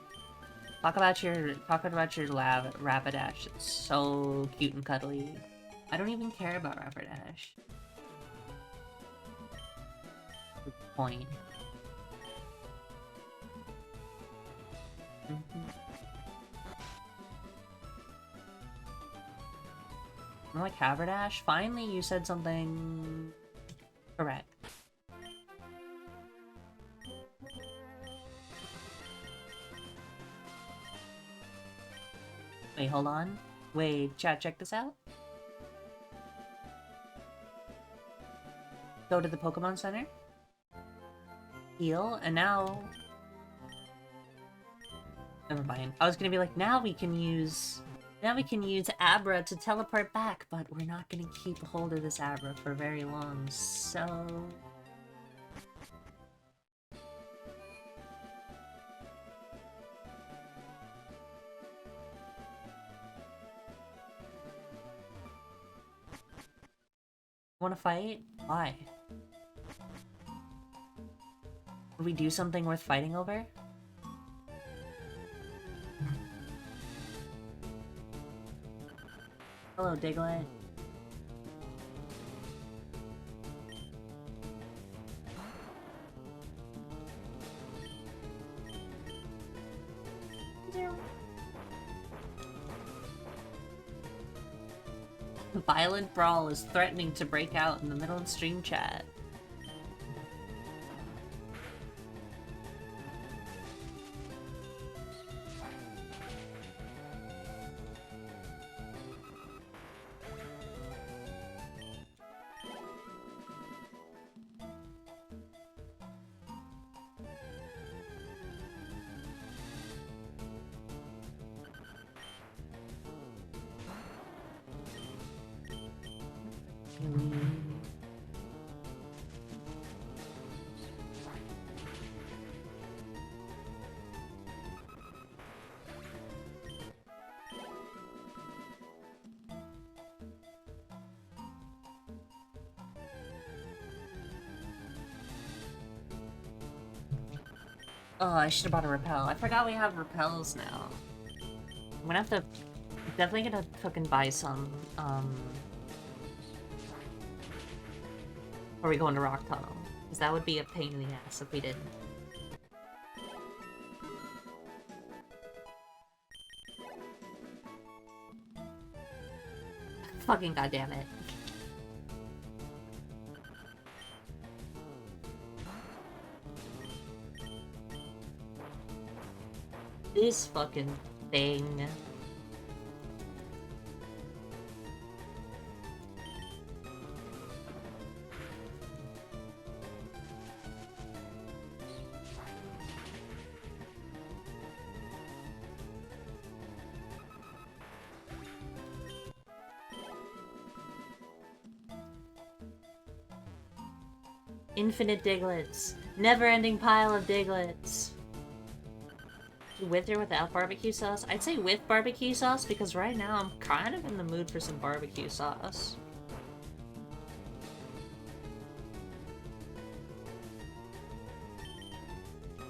Talk about your Rapidash. It's so cute and cuddly. I don't even care about Rapidash. Good point. I'm like, Haberdash? Finally, you said something correct. Wait, hold on. Wait, chat, check this out. Go to the Pokemon Center. Heal, and now... Never mind. I was gonna be like, now we can use Abra to teleport back, but we're not gonna keep hold of this Abra for very long, so... Wanna fight? Why? Would we do something worth fighting over? Hello, Diglett. Violent brawl is threatening to break out in the middle of stream chat. Oh, I should have bought a repel. I forgot we have repels now. I'm gonna have to... Definitely gonna fucking buy some, before we go into Rock Tunnel. Because that would be a pain in the ass if we didn't. Fucking goddammit. This fucking thing. Infinite Diglets. Never-ending pile of Diglets. With or without barbecue sauce? I'd say with barbecue sauce because right now I'm kind of in the mood for some barbecue sauce.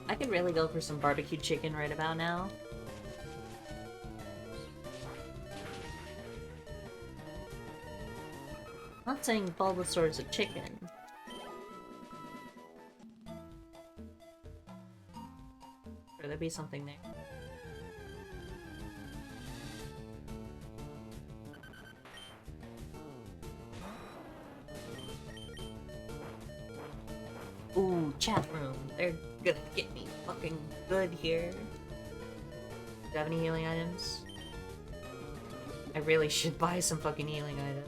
I could really go for some barbecue chicken right about now. I'm not saying Bulbasaur's a chicken. Sure, there'd be something there. Ooh, chat room. They're gonna get me fucking good here. Do you have any healing items? I really should buy some fucking healing items.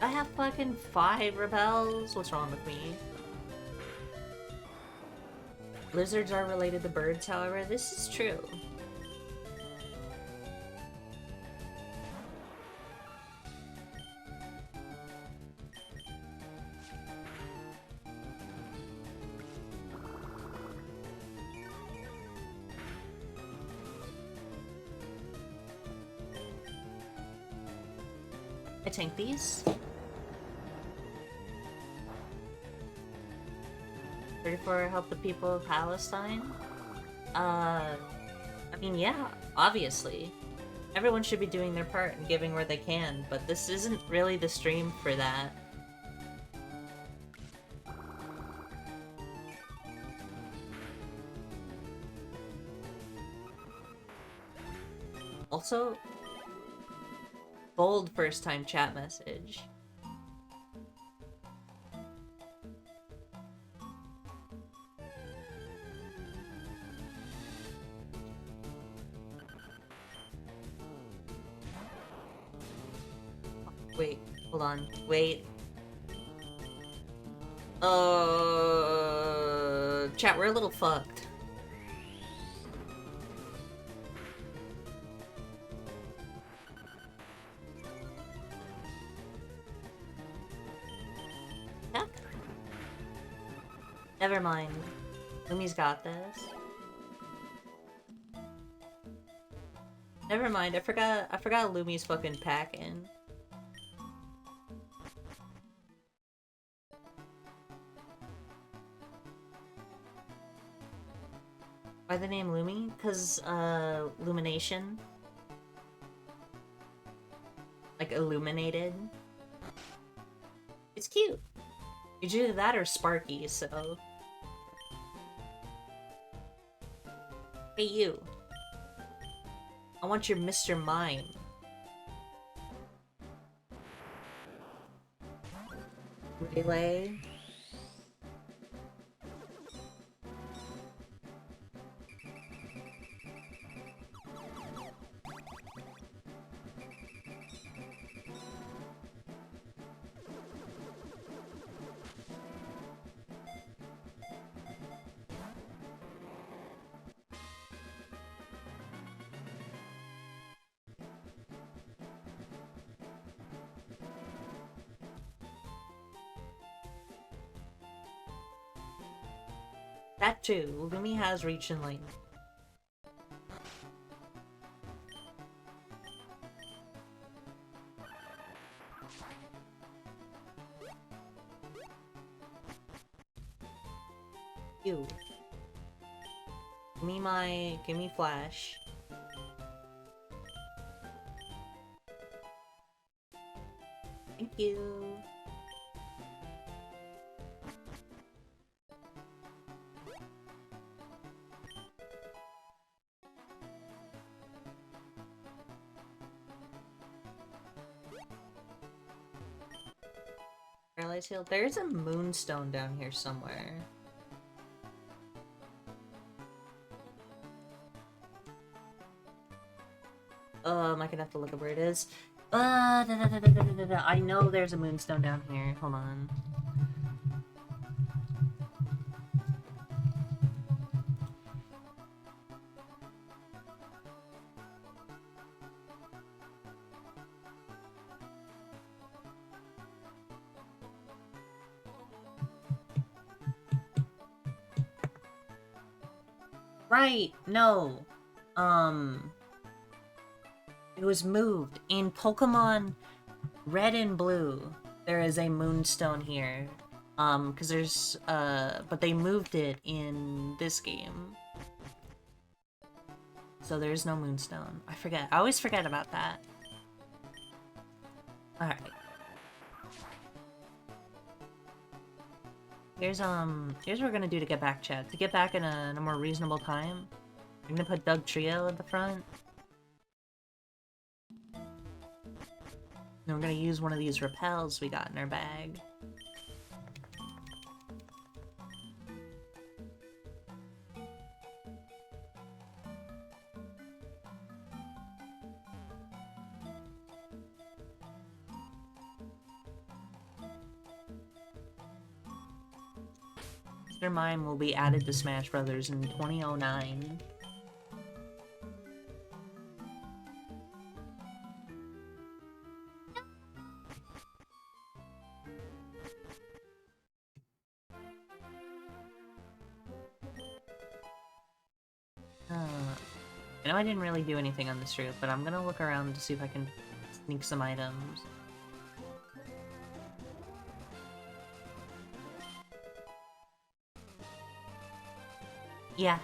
I have fucking 5 repels? What's wrong with me? Lizards are related to birds, however. This is true. I tank these. 34 help the people of Palestine? I mean, yeah, obviously. Everyone should be doing their part and giving where they can, but this isn't really the stream for that. Also, bold first-time chat message. Wait, hold on. Wait. Chat, we're a little fucked. Yeah. Never mind. Lumi's got this. Never mind, I forgot Lumi's fucking packing. Why the name Lumi? 'Cause, illumination. Like, illuminated. It's cute. It's either that or Sparky, so... Hey, you. I want your Mr. Mime. Relay. That too. Lumi has reach and length. You. Give me flash. Thank you. Tail. There's a moonstone down here somewhere. I might have to look up where it is. I know there's a moonstone down here. Hold on. Right, no. It was moved. In Pokemon Red and Blue, there is a moonstone here. Because there's, but they moved it in this game. So there's no moonstone. I forget. I always forget about that. Alright. Here's what we're gonna do to get back, chat. To get back in a more reasonable time, I'm gonna put Doug Trio at the front. And we're gonna use one of these repels we got in our bag. Mr. Mime will be added to Smash Brothers in 2009. I know I didn't really do anything on this route, but I'm gonna look around to see if I can sneak some items. Yeah.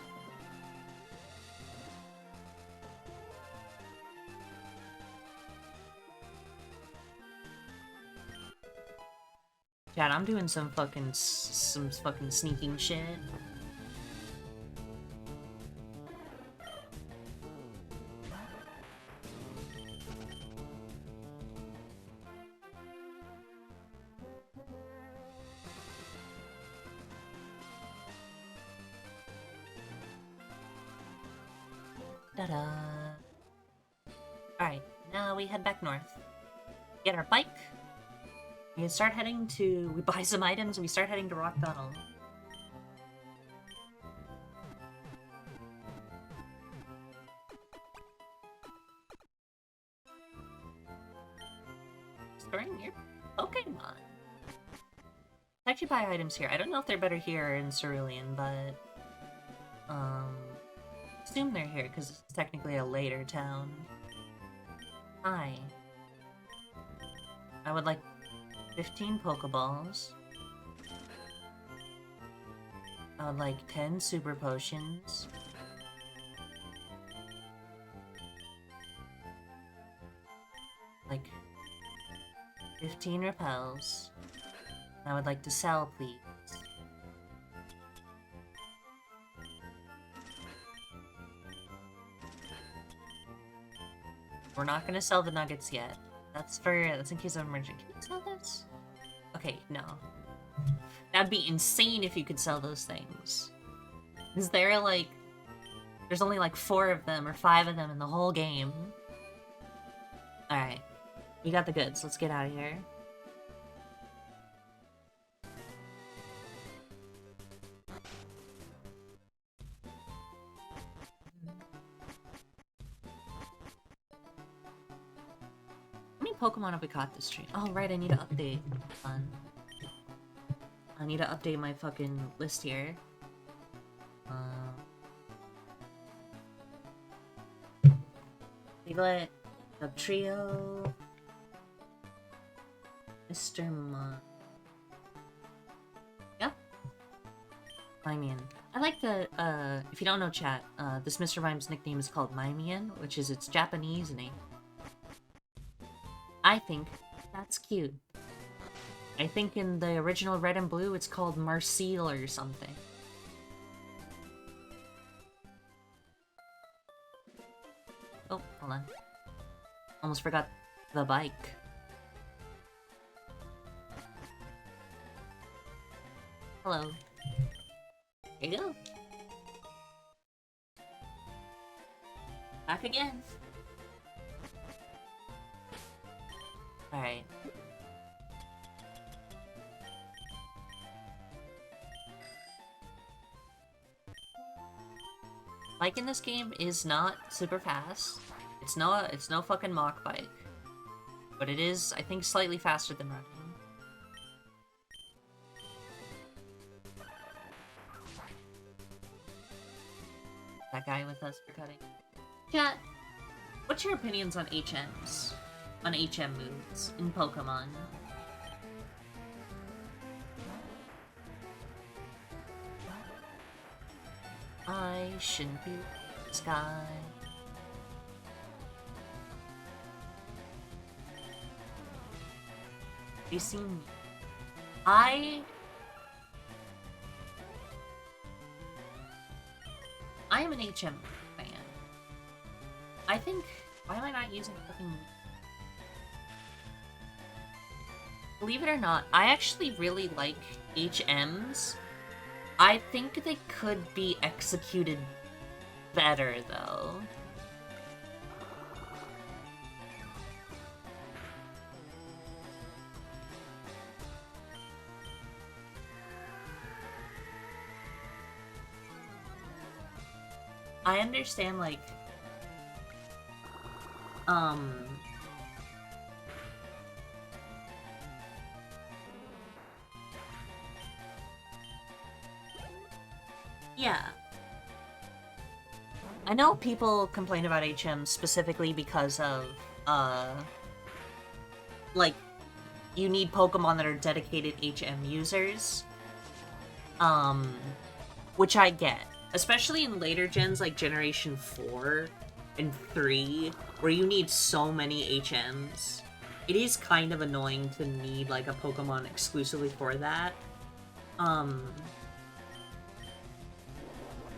Chad, I'm doing some fucking sneaking shit. Ta-da! Alright, now we head back north. Get our bike. We start heading to... We buy some items and we start heading to Rock Tunnel. Storing your Pokemon. Actually buy items here. I don't know if they're better here or in Cerulean, but... assume they're here, because it's technically a later town. Hi. I would like 15 Pokeballs. I would like 10 Super Potions. Like 15 Repels. I would like to sell, please. We're not gonna sell the nuggets yet. That's in case of emergency. Can you sell this? Okay, no. That'd be insane if you could sell those things. Is there like... There's only like 4 of them or 5 of them in the whole game. Alright. We got the goods. Let's get out of here. Pokemon have we caught this stream? Oh, right, I need to update. I need to update my fucking list here. Piglet, the trio, Mr. Mon. Yep. Mimian. I like the, if you don't know chat, this Mr. Mime's nickname is called Mimian, which is its Japanese name. I think that's cute. I think in the original Red and Blue, it's called Marcel or something. Oh, hold on. Almost forgot the bike. Hello. Here you go. Back again. Alright. Bike in this game is not super fast. It's no fucking mock bike. But it is, I think, slightly faster than running. That guy with us for cutting. Chat, what's your opinions on HMs? On HM moves in Pokemon? I shouldn't be in the sky. You seem... I am an HM fan. I think... Why am I not using fucking... Believe it or not, I actually really like HMs. I think they could be executed better, though. I understand, like, yeah. I know people complain about HM specifically because of, like, you need Pokemon that are dedicated HM users. Which I get. Especially in later gens, like Generation 4 and 3, where you need so many HMs. It is kind of annoying to need, like, a Pokemon exclusively for that.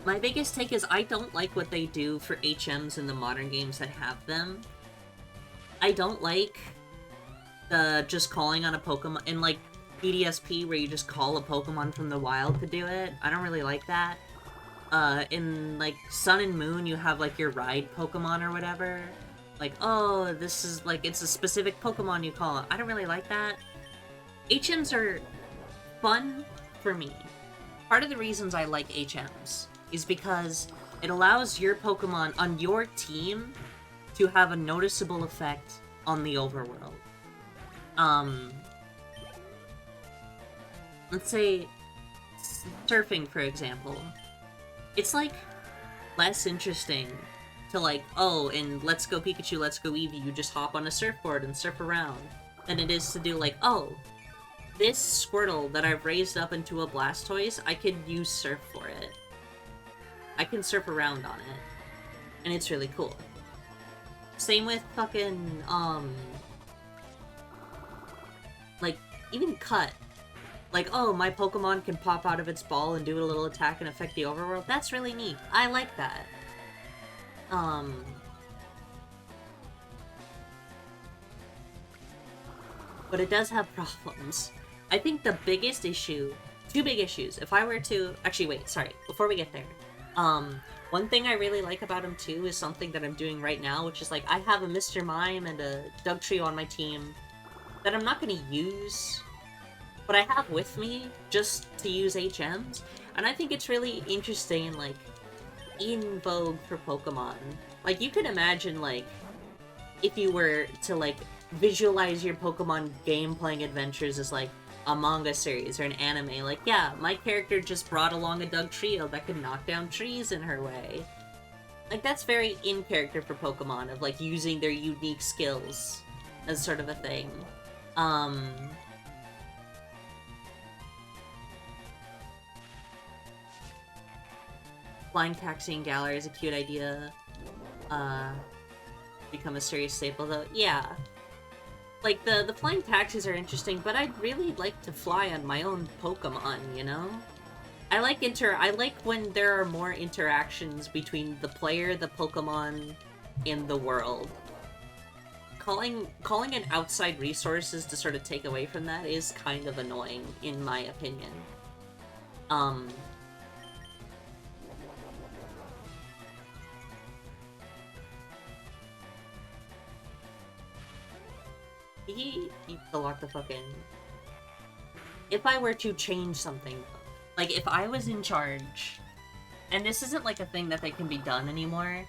My biggest take is I don't like what they do for HMs in the modern games that have them. I don't like the just calling on a Pokemon in, like, BDSP, where you just call a Pokemon from the wild to do it. I don't really like that. In, like, Sun and Moon, you have, like, your ride Pokemon or whatever. Like, oh, this is, like, it's a specific Pokemon you call. I don't really like that. HMs are fun for me. Part of the reasons I like HMs is because it allows your Pokemon on your team to have a noticeable effect on the overworld. Let's say surfing, for example. It's, like, less interesting to, like, oh, in Let's Go Pikachu, Let's Go Eevee, you just hop on a surfboard and surf around, than it is to do, like, oh, this Squirtle that I've raised up into a Blastoise, I could use Surf for it. I can surf around on it. And it's really cool. Same with fucking, like, even Cut. Like, oh, my Pokemon can pop out of its ball and do a little attack and affect the overworld. That's really neat. I like that. But it does have problems. I think the biggest issue, two big issues, if I were to, actually wait, sorry, before we get there. One thing I really like about him too is something that I'm doing right now, which is like, I have a Mr. Mime and a Dugtrio on my team that I'm not gonna use, but I have with me just to use HMs, and I think it's really interesting and, like, in vogue for Pokemon. Like, you could imagine, like, if you were to, like, visualize your Pokemon game-playing adventures as, like, a manga series or an anime. Like, yeah, my character just brought along a Dugtrio that could knock down trees in her way. Like, that's very in character for Pokemon, of, like, using their unique skills as sort of a thing. Flying taxi and gallery is a cute idea. Become a serious staple, though. Yeah. Like, the flying taxis are interesting, but I'd really like to fly on my own Pokemon, you know? I like when there are more interactions between the player, the Pokemon, and the world. Calling in outside resources to sort of take away from that is kind of annoying, in my opinion. Um... He needs to lock the fucking... If I were to change something, like if I was in charge, and this isn't like a thing that they can be done anymore,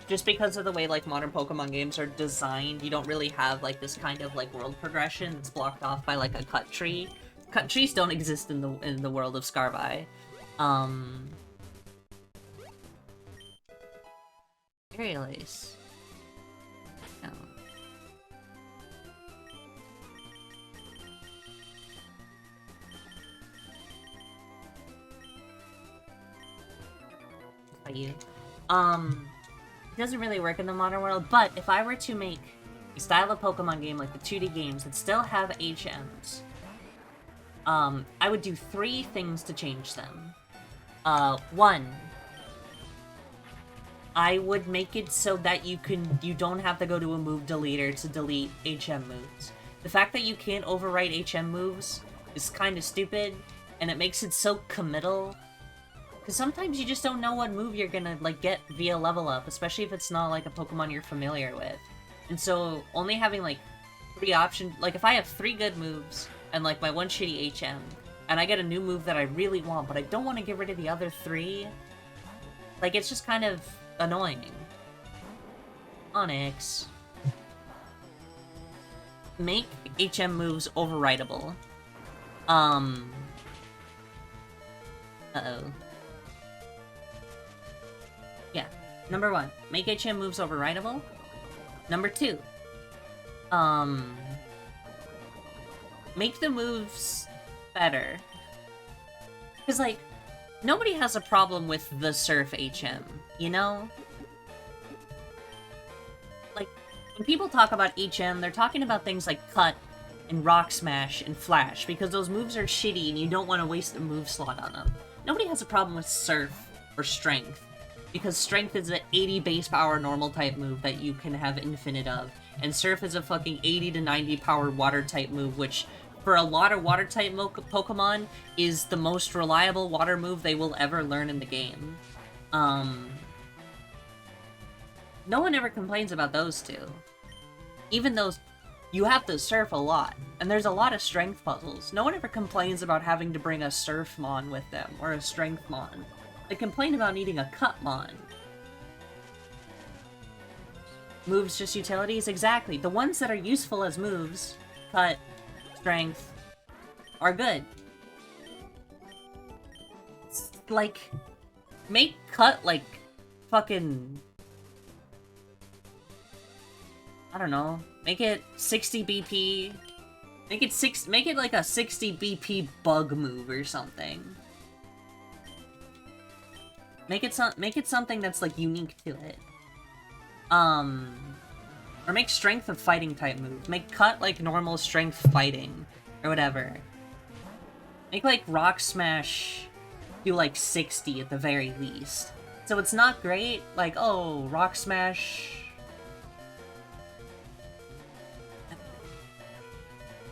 just because of the way like modern Pokemon games are designed, you don't really have like this kind of like world progression that's blocked off by like a cut tree. Cut trees don't exist in the world of Scarby. Aerialace. No. By you. It doesn't really work in the modern world, but if I were to make a style of Pokemon game like the 2D games that still have HMs, I would do 3 things to change them. 1, I would make it so that you don't have to go to a move deleter to delete HM moves. The fact that you can't overwrite HM moves is kind of stupid, and it makes it so committal. Because sometimes you just don't know what move you're gonna, like, get via level up, especially if it's not, like, a Pokemon you're familiar with. And so, only having, like, 3 options... Like, if I have 3 good moves, and, like, my 1 shitty HM, and I get a new move that I really want, but I don't want to get rid of the other 3, like, it's just kind of annoying. Onyx. Make HM moves overwritable. Uh-oh. Yeah. Number 1, make HM moves overwritable. Number 2, make the moves better. Because, like, nobody has a problem with the Surf HM, you know? Like, when people talk about HM, they're talking about things like Cut and Rock Smash and Flash, because those moves are shitty and you don't want to waste a move slot on them. Nobody has a problem with Surf or Strength, because Strength is an 80 base power normal type move that you can have infinite of, and Surf is a fucking 80 to 90 power water type move, which for a lot of water type Pokemon is the most reliable water move they will ever learn in the game. No one ever complains about those two. Even though you have to Surf a lot, and there's a lot of Strength puzzles. No one ever complains about having to bring a Surfmon with them, or a Strengthmon. They complain about needing a Cutmon. Moves just utilities? Exactly. The ones that are useful as moves, Cut, Strength, are good. It's like, make Cut like fucking... I don't know. Make it 60 BP. Make it like a 60 BP bug move or something. Make it something that's like unique to it. Or make Strength a fighting type move. Make Cut like normal Strength fighting or whatever. Make like Rock Smash do like 60 at the very least. So it's not great, like, oh, Rock Smash.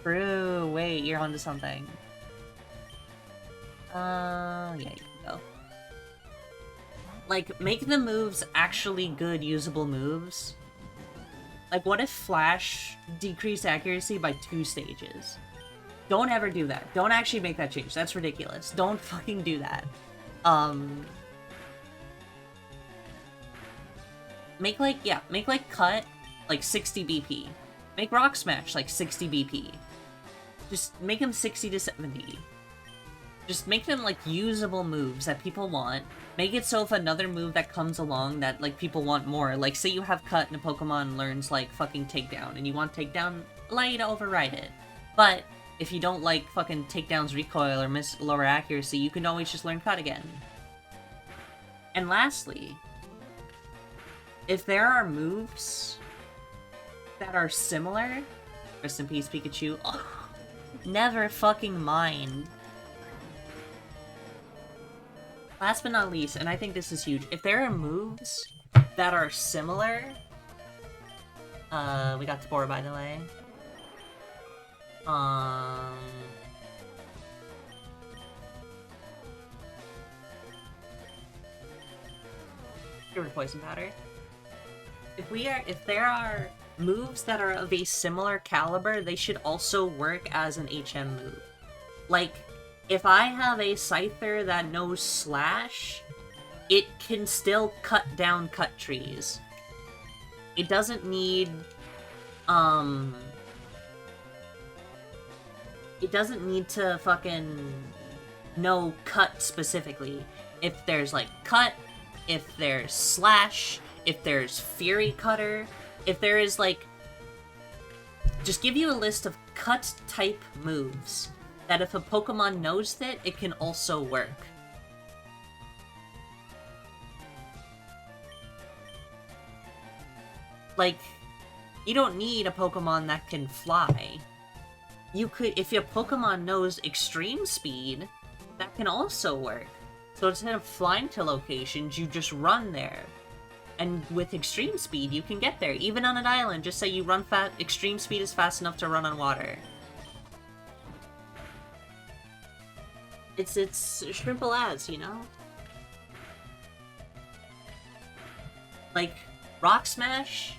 True, wait, you're onto something. Yeah, you can go. Like, make the moves actually good, usable moves. Like, what if Flash decreased accuracy by 2 stages? Don't ever do that. Don't actually make that change. That's ridiculous. Don't fucking do that. Make like Cut, like 60 BP. Make Rock Smash, like 60 BP. Just make them 60 to 70. Just make them, like, usable moves that people want. Make it so if another move that comes along that, like, people want more, like, say you have Cut and a Pokemon learns, like, fucking Takedown, and you want Takedown, allow you to override it. But, if you don't like fucking Takedown's recoil or miss lower accuracy, you can always just learn Cut again. And lastly, if there are moves that are similar, rest in peace Pikachu, oh, never fucking mind. Last but not least, and I think this is huge, if there are moves that are similar... we got Spore, by the way. Pure poison powder. If there are moves that are of a similar caliber, they should also work as an HM move. Like, if I have a Scyther that knows Slash, it can still cut down cut trees. It doesn't need, it doesn't need to fucking know cut specifically. If there's, like, cut, if there's slash, if there's fury cutter, if there is, like... Just give you a list of cut-type moves that if a Pokemon knows that, it can also work. Like, you don't need a Pokemon that can fly. You could, if your Pokemon knows Extreme Speed, that can also work. So instead of flying to locations, you just run there. And with Extreme Speed, you can get there. Even on an island, just say you run fast. Extreme Speed is fast enough to run on water. It's simple as, you know? Like, Rock Smash,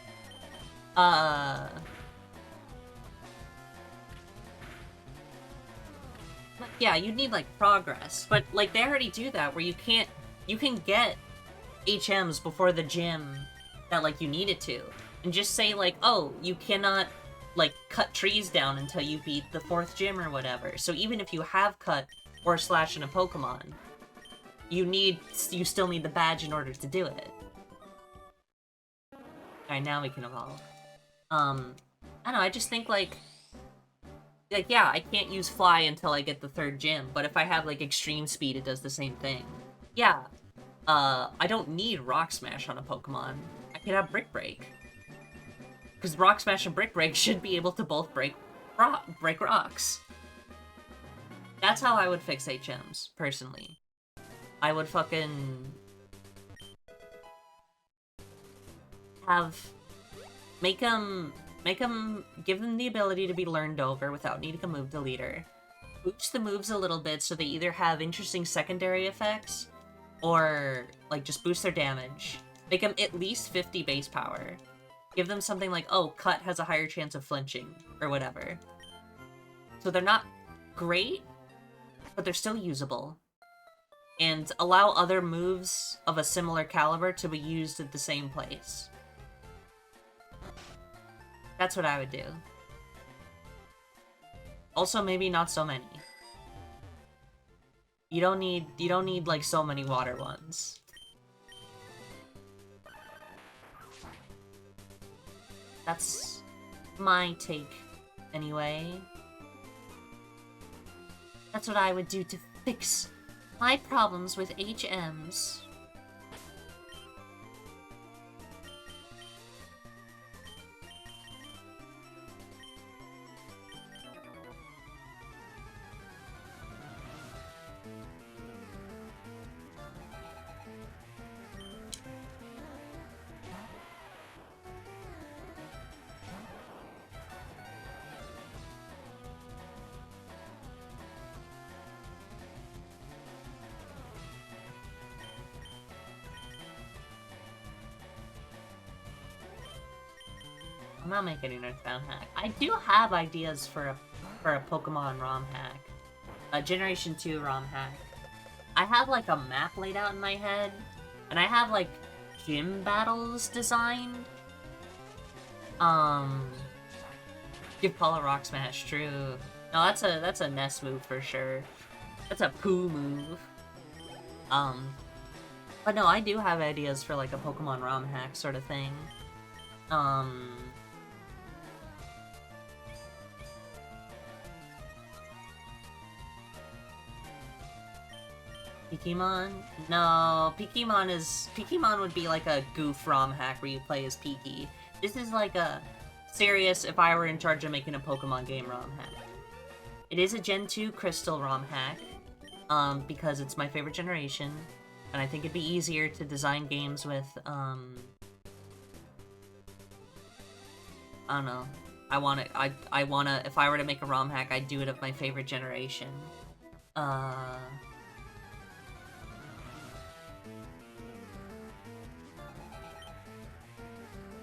yeah, you'd need, like, progress. But, like, they already do that, where you can get HMs before the gym that, like, you need it to. And just say, like, oh, you cannot, like, cut trees down until you beat the 4th gym or whatever. So even if you have cut or slash in a Pokemon, you still need the badge in order to do it. Alright, now we can evolve. I don't know, I just think, like, yeah, I can't use Fly until I get the 3rd gym, but if I have, like, Extreme Speed, it does the same thing. Yeah, I don't need Rock Smash on a Pokemon. I could have Brick Break. Because Rock Smash and Brick Break should be able to both break rocks. That's how I would fix HMs, personally. I would fucking... give them the ability to be learned over without needing a move deleter. Boost the moves a little bit so they either have interesting secondary effects, or, like, just boost their damage. Make them at least 50 base power. Give them something like, oh, Cut has a higher chance of flinching, or whatever. So they're not great, but they're still usable. And allow other moves of a similar caliber to be used at the same place. That's what I would do. Also, maybe not so many. You don't need like so many water ones. That's my take, anyway. That's what I would do to fix my problems with HMs. I'm not making an Earthbound hack. I do have ideas for a Pokemon ROM hack. A Generation 2 ROM hack. I have, like, a map laid out in my head, and I have, like, gym battles designed. Give Paul a Rock Smash, true. No, that's a Ness move for sure. That's a Poo move. But no, I do have ideas for, like, a Pokemon ROM hack sort of thing. Pikimon? No, Pikimon would be like a goof ROM hack where you play as Piki. This is like a serious, if I were in charge of making a Pokemon game ROM hack. It is a Gen 2 Crystal ROM hack, because it's my favorite generation, and I think it'd be easier to design games with, I don't know. I wanna, if I were to make a ROM hack, I'd do it of my favorite generation.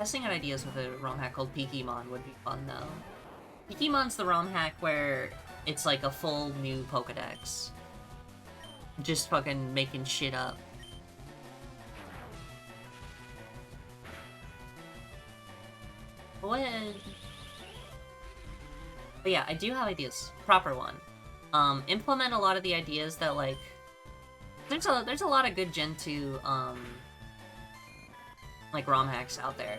Testing out ideas with a ROM hack called Pikimon would be fun, though. Pikimon's the ROM hack where it's like a full new Pokedex. Just fucking making shit up. What? But yeah, I do have ideas. Proper one. Implement a lot of the ideas that, like... There's a lot of good Gen 2, like, ROM hacks out there.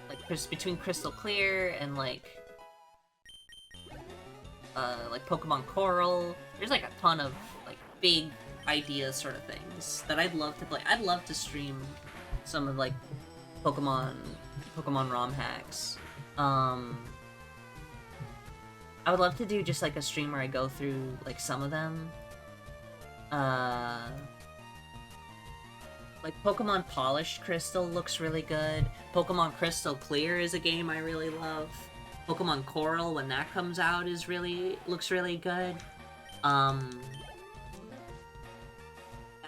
Like, between Crystal Clear and, like Pokemon Coral. There's, like, a ton of, like, big ideas sort of things that I'd love to play. I'd love to stream some of, like, Pokemon ROM hacks. I would love to do just, like, a stream where I go through, like, some of them. Like, Pokemon Polished Crystal looks really good. Pokemon Crystal Clear is a game I really love. Pokemon Coral, when that comes out, looks really good. That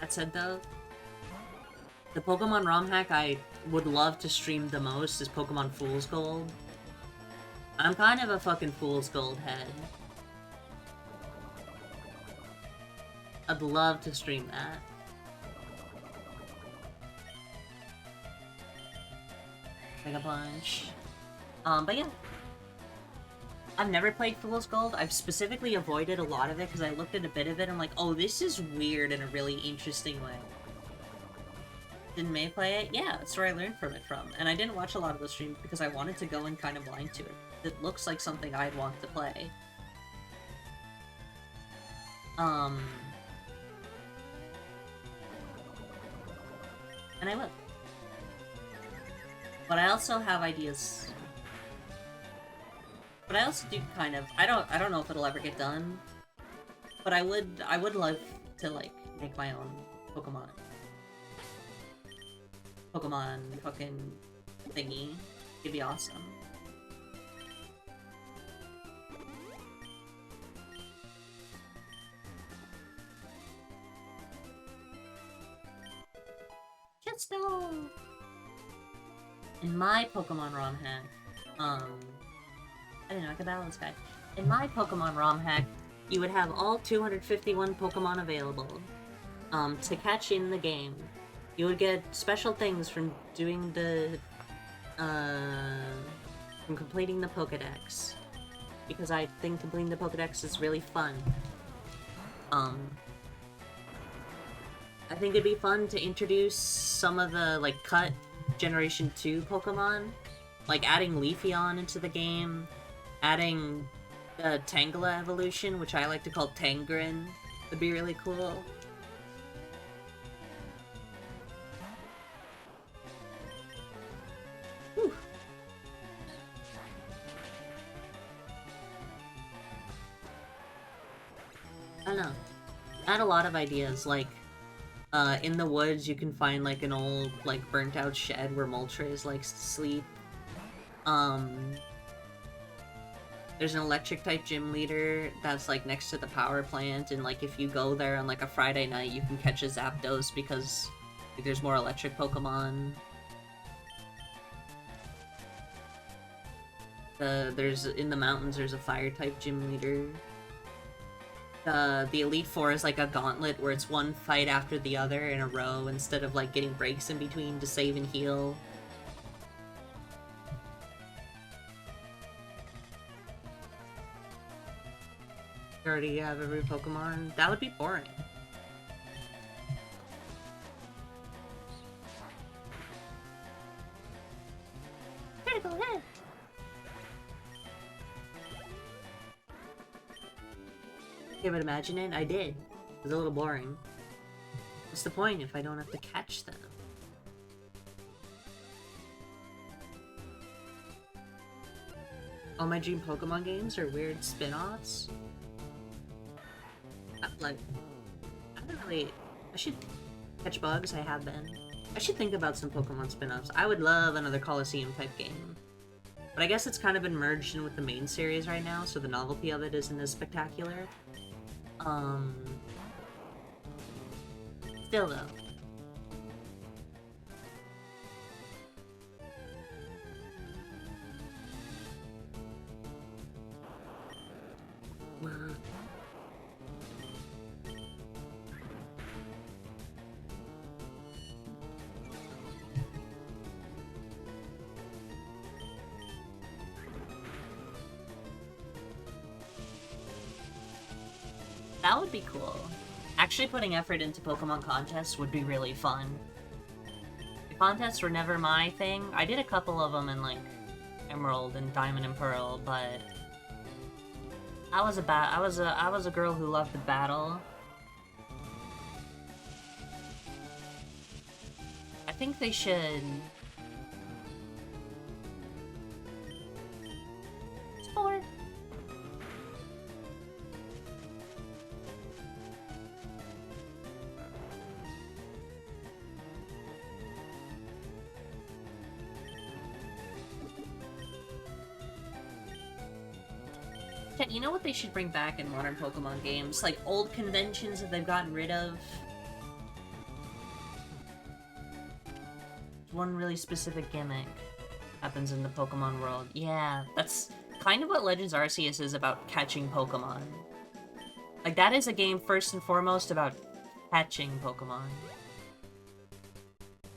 said, though, the Pokemon ROM hack I would love to stream the most is Pokemon Fool's Gold. I'm kind of a fucking Fool's Gold head. I'd love to stream that. Mega Punch. But yeah. I've never played Fool's Gold. I've specifically avoided a lot of it because I looked at a bit of it and I'm like, oh, this is weird in a really interesting way. Did May play it? Yeah, that's where I learned from it from. And I didn't watch a lot of the streams because I wanted to go in kind of blind to it. It looks like something I'd want to play. And I will. But I also have ideas. But I also do kind of... I don't know if it'll ever get done. But I would love to, like, make my own Pokemon fucking thingy. It'd be awesome. Jetstone! In my Pokemon ROM hack, I don't know, I could battle this guy. In my Pokemon ROM hack, you would have all 251 Pokemon available, to catch in the game. You would get special things from doing the, from completing the Pokedex. Because I think completing the Pokedex is really fun. I think it'd be fun to introduce some of the, like, cut Generation 2 Pokemon. Like, adding Leafeon into the game. Adding the Tangela evolution, which I like to call Tangren, would be really cool. Whew. I don't know. I had a lot of ideas, like, in the woods you can find, like, an old, like, burnt-out shed where Moltres likes to sleep. There's an electric-type gym leader that's, like, next to the power plant, and, like, if you go there on, like, a Friday night, you can catch a Zapdos because, like, there's more electric Pokemon. In the mountains, there's a fire-type gym leader. The Elite Four is like a gauntlet where it's one fight after the other in a row instead of, like, getting breaks in between to save and heal. You already have every Pokemon? That would be boring. Critical hit! Okay, but imagine it, I did. It was a little boring. What's the point if I don't have to catch them? All my dream Pokemon games are weird spin-offs? Like, I don't really... I should catch bugs, I have been. I should think about some Pokemon spin-offs. I would love another Coliseum-type game. But I guess it's kind of been merged in with the main series right now, so the novelty of it isn't as spectacular. Still though. That would be cool. Actually putting effort into Pokemon contests would be really fun. The contests were never my thing. I did a couple of them in, like, Emerald and Diamond and Pearl, but I was a girl who loved the battle. I think they should... Spore. You know what they should bring back in modern Pokemon games? Like, old conventions that they've gotten rid of. One really specific gimmick happens in the Pokemon world. Yeah, that's kind of what Legends Arceus is about, catching Pokemon. Like, that is a game first and foremost about catching Pokemon.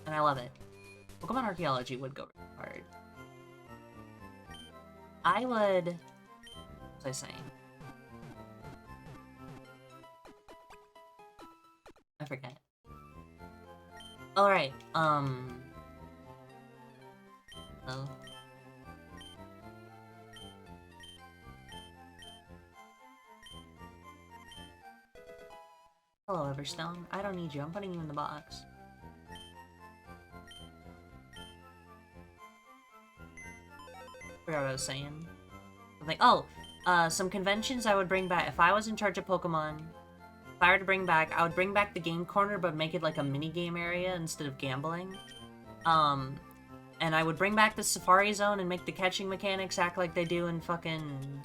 And I love it. Pokemon Archaeology would go hard. I would... What was I saying? I forget. Alright, Oh. Hello, Everstone. I don't need you. I'm putting you in the box. Forgot what I was saying. Like, oh, some conventions I would bring back. If I was in charge of Pokemon, if I were to bring back, I would bring back the game corner, but make it like a mini-game area instead of gambling. And I would bring back the Safari Zone and make the catching mechanics act like they do in fucking...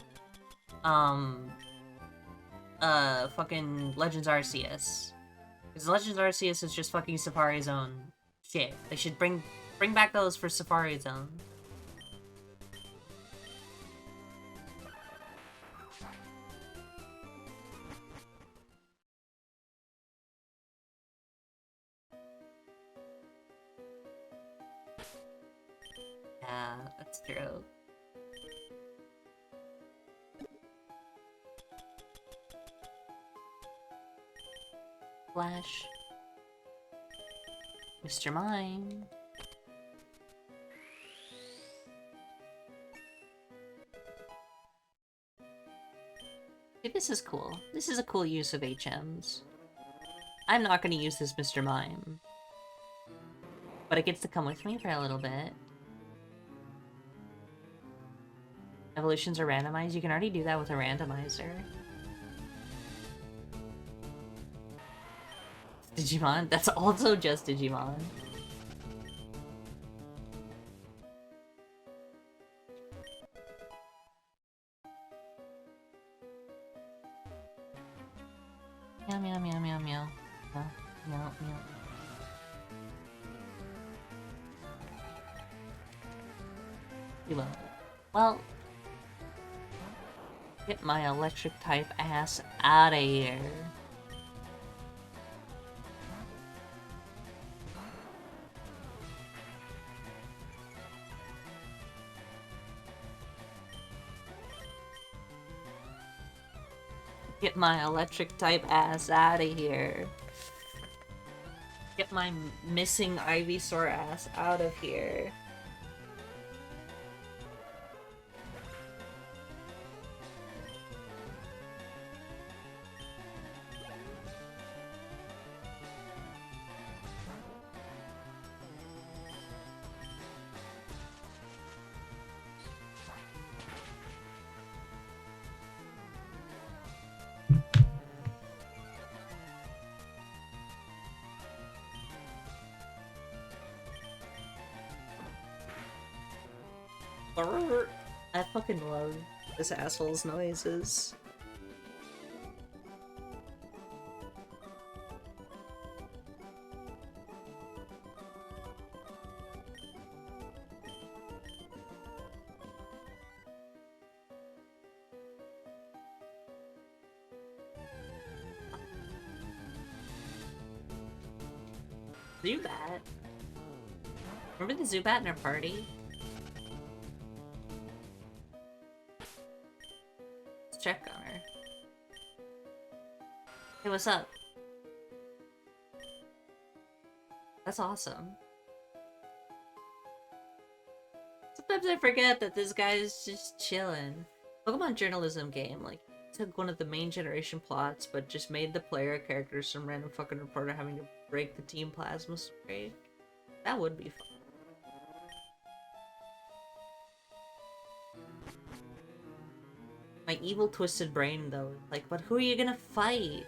fucking Legends Arceus. Because Legends Arceus is just fucking Safari Zone shit. They should bring back those for Safari Zone. Yeah, that's true. Flash. Mr. Mime. Hey, this is cool. This is a cool use of HMs. I'm not going to use this Mr. Mime. But it gets to come with me for a little bit. Evolutions are randomized. You can already do that with a randomizer. Digimon? That's also just Digimon. Meow meow meow meow meow. Meow meow meow. Hello. Well, get my electric type ass out of here. Get my electric type ass out of here. Get my missing Ivysaur ass out of here. I fucking love this asshole's noises. Zubat? Remember the Zubat in our party? Let's check on her. Hey, what's up? That's awesome. Sometimes I forget that this guy's just chilling. Pokemon journalism game, like, took one of the main generation plots, but just made the player character some random fucking reporter having to break the team plasma spray. That would be fun. My evil twisted brain, though, like, but who are you gonna fight?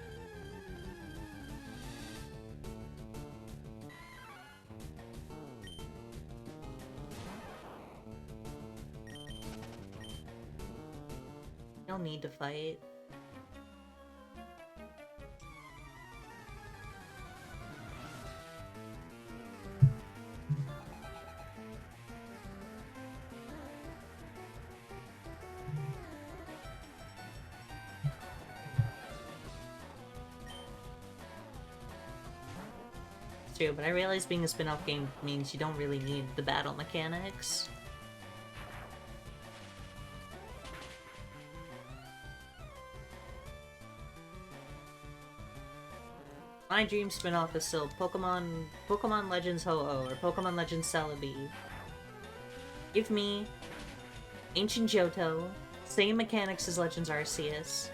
No need to fight. It's true, but I realize being a spin-off game means you don't really need the battle mechanics. My dream spin-off is still Pokemon Legends Ho-Oh or Pokemon Legends Celebi. Give me Ancient Johto, same mechanics as Legends Arceus.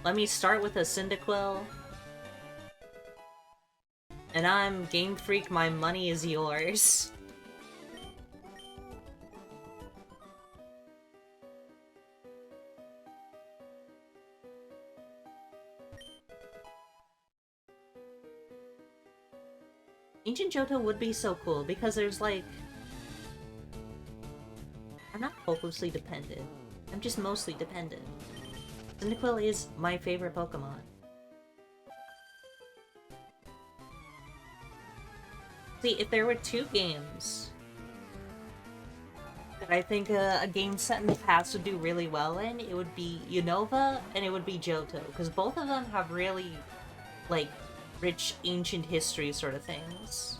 Let me start with a Cyndaquil. And I'm Game Freak, my money is yours. Ancient Johto would be so cool because there's like... I'm not hopelessly dependent. I'm just mostly dependent. Cyndaquil is my favorite Pokemon. See, if there were two games that I think a game set in the past would do really well in, it would be Unova and it would be Johto, because both of them have really, like, rich ancient history sort of things.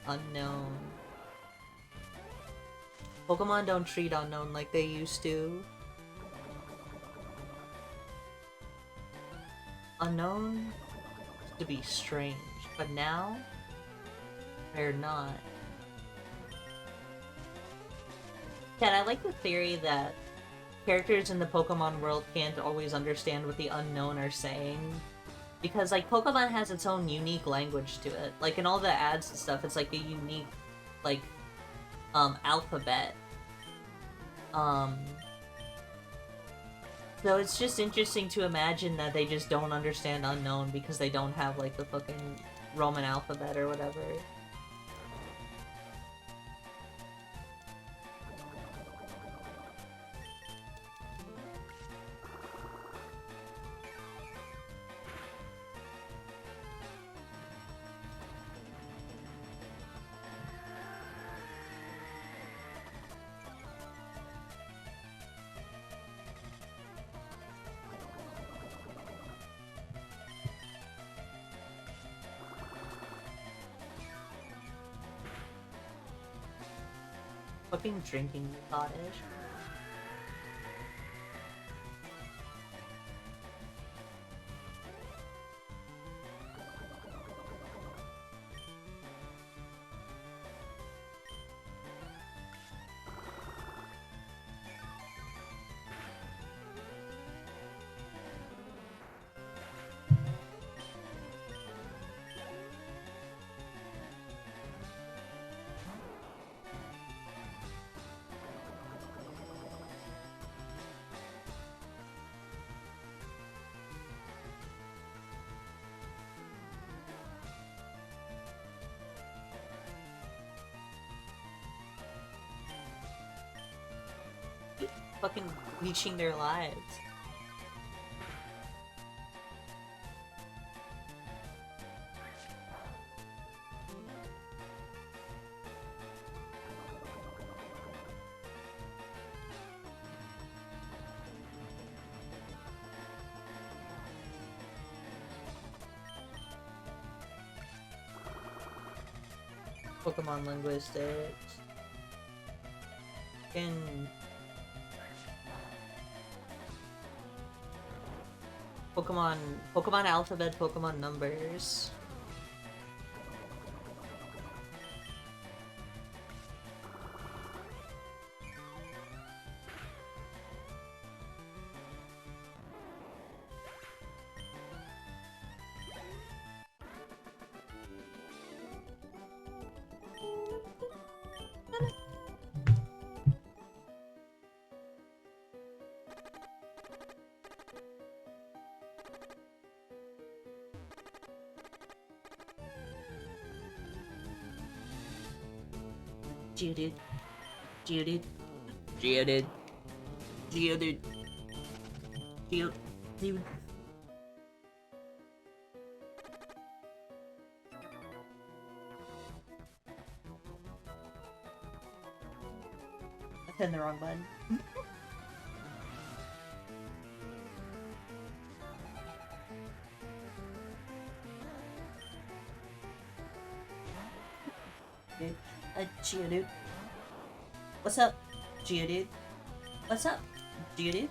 Unknown. Pokemon don't treat Unknown like they used to. Unknown used to be strange, but now they're not. Kat, I like the theory that characters in the Pokemon world can't always understand what the Unknown are saying. Because, like, Pokemon has its own unique language to it. Like, in all the ads and stuff, it's like a unique, like, alphabet. So it's just interesting to imagine that they just don't understand Unknown because they don't have, like, the fucking Roman alphabet or whatever. Fucking drinking cottage. Fucking leeching their lives. Pokemon linguistics. And Pokemon alphabet, Pokemon numbers. Geodude. Geodude. Geodude. Geodude. Geodude. I hit the wrong button. Geodude. What's up, Geodude? What's up, Geodude?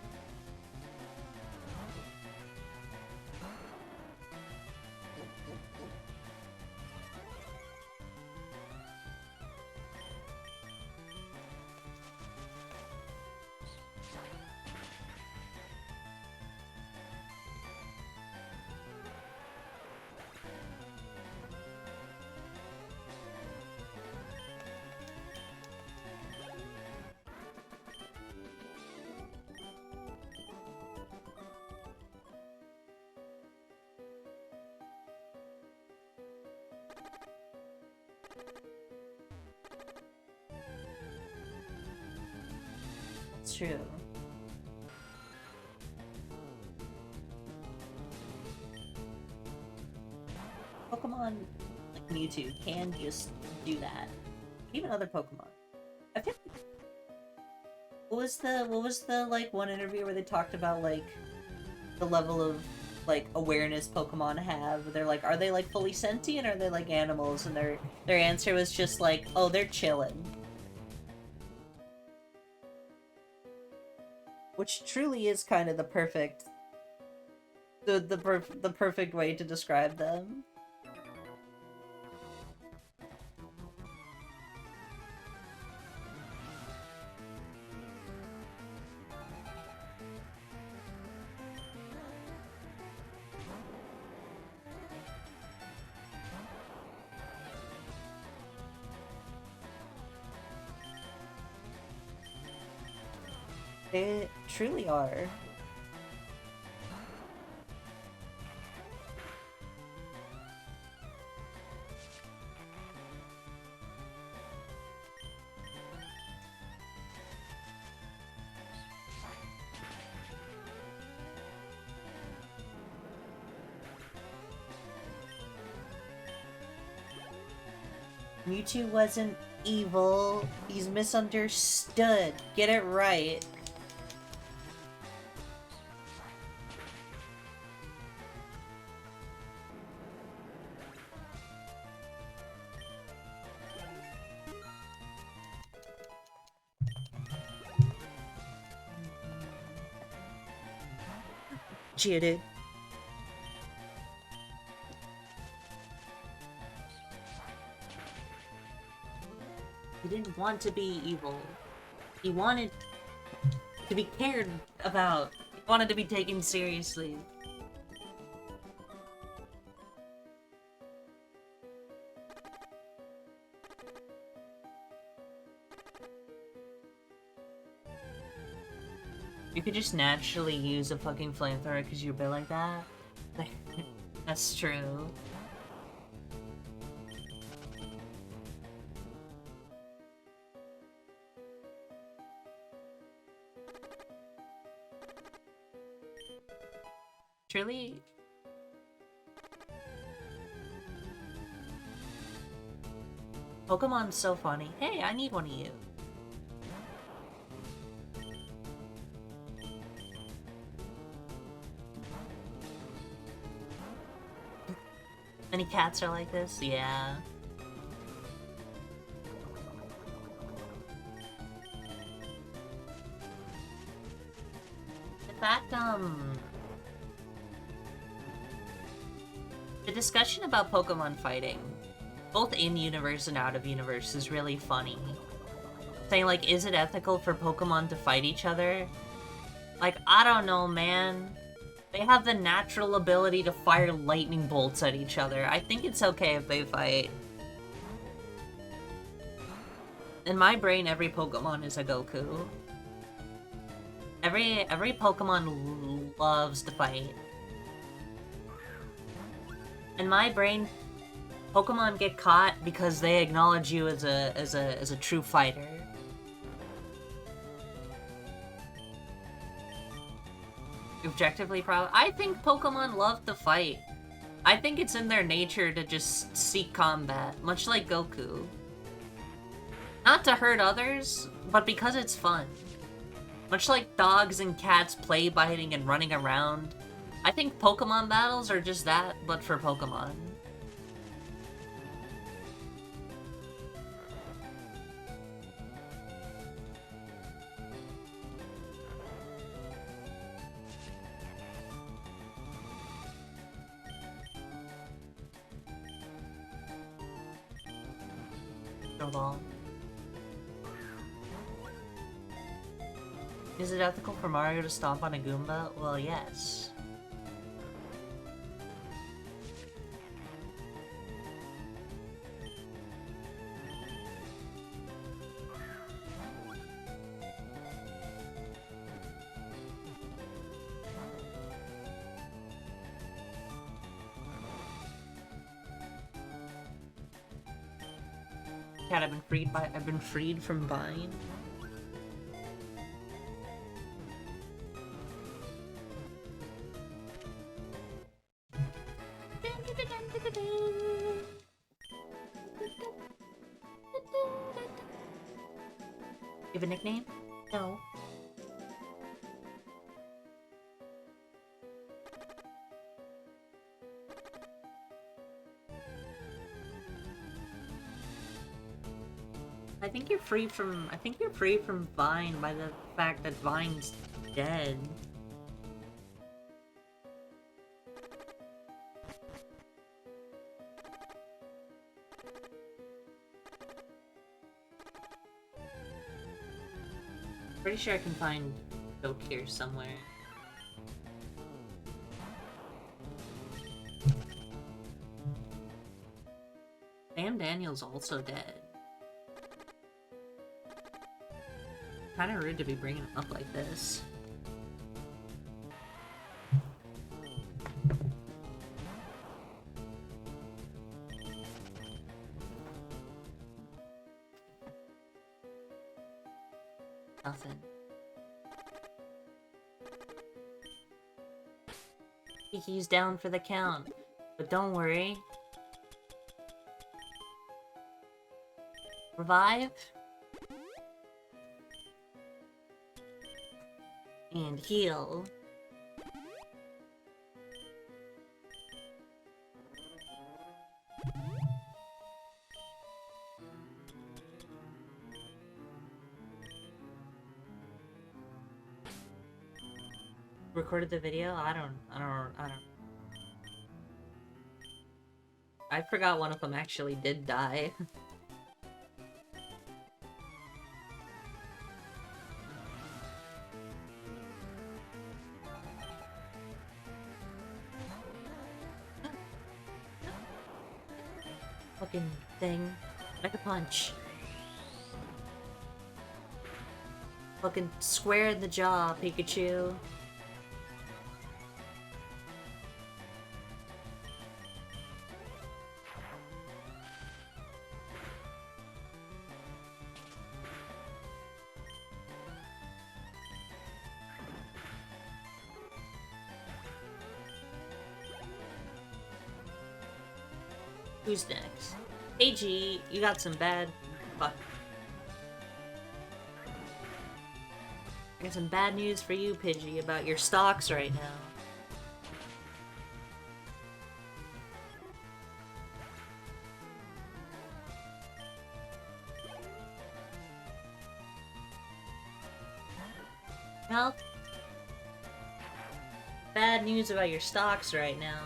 It's true. Pokemon like Mewtwo can just do that. Even other Pokemon. I feel like... What was the like one interview where they talked about like the level of like awareness Pokemon have? They're like, are they like fully sentient or are they like animals? And their answer was just like, oh, they're chilling. Which truly is kind of the perfect the perfect way to describe them. They truly are. Mewtwo wasn't evil. He's misunderstood. Get it right. Cheated. He didn't want to be evil. He wanted to be cared about. He wanted to be taken seriously. You could just naturally use a fucking flamethrower because you're built like that. That's true. Truly. Pokemon's so funny. Hey, I need one of you. Many cats are like this? Yeah. fact, the discussion about Pokemon fighting, both in-universe and out-of-universe, is really funny. Saying, like, is it ethical for Pokemon to fight each other? Like, I don't know, man. They have the natural ability to fire lightning bolts at each other. I think it's okay if they fight. In my brain, every Pokemon is a Goku. Every Pokemon loves to fight. In my brain, Pokemon get caught because they acknowledge you as a true fighter. Objectively proud. I think Pokemon love to fight. I think it's in their nature to just seek combat, much like Goku. Not to hurt others, but because it's fun. Much like dogs and cats play biting and running around, I think Pokemon battles are just that, but for Pokemon. Snowball. Is it ethical for Mario to stomp on a Goomba? Well, yes. Cat, I've been freed from Vine. You have a nickname? No. I think you're free from Vine by the fact that Vine's dead. Pretty sure I can find Doke here somewhere. Sam Daniel's also dead. Kinda rude to be bringing him up like this. Nothing. He's down for the count, but don't worry. Revive. And heal. Recorded the video? I don't. I forgot one of them actually did die. Fucking thing. Like a punch. Fucking square in the jaw, Pikachu. Who's next? Hey G, you got some bad... Fuck. I got some bad news for you, Pidgey, about your stocks right now. Well, Bad news about your stocks right now.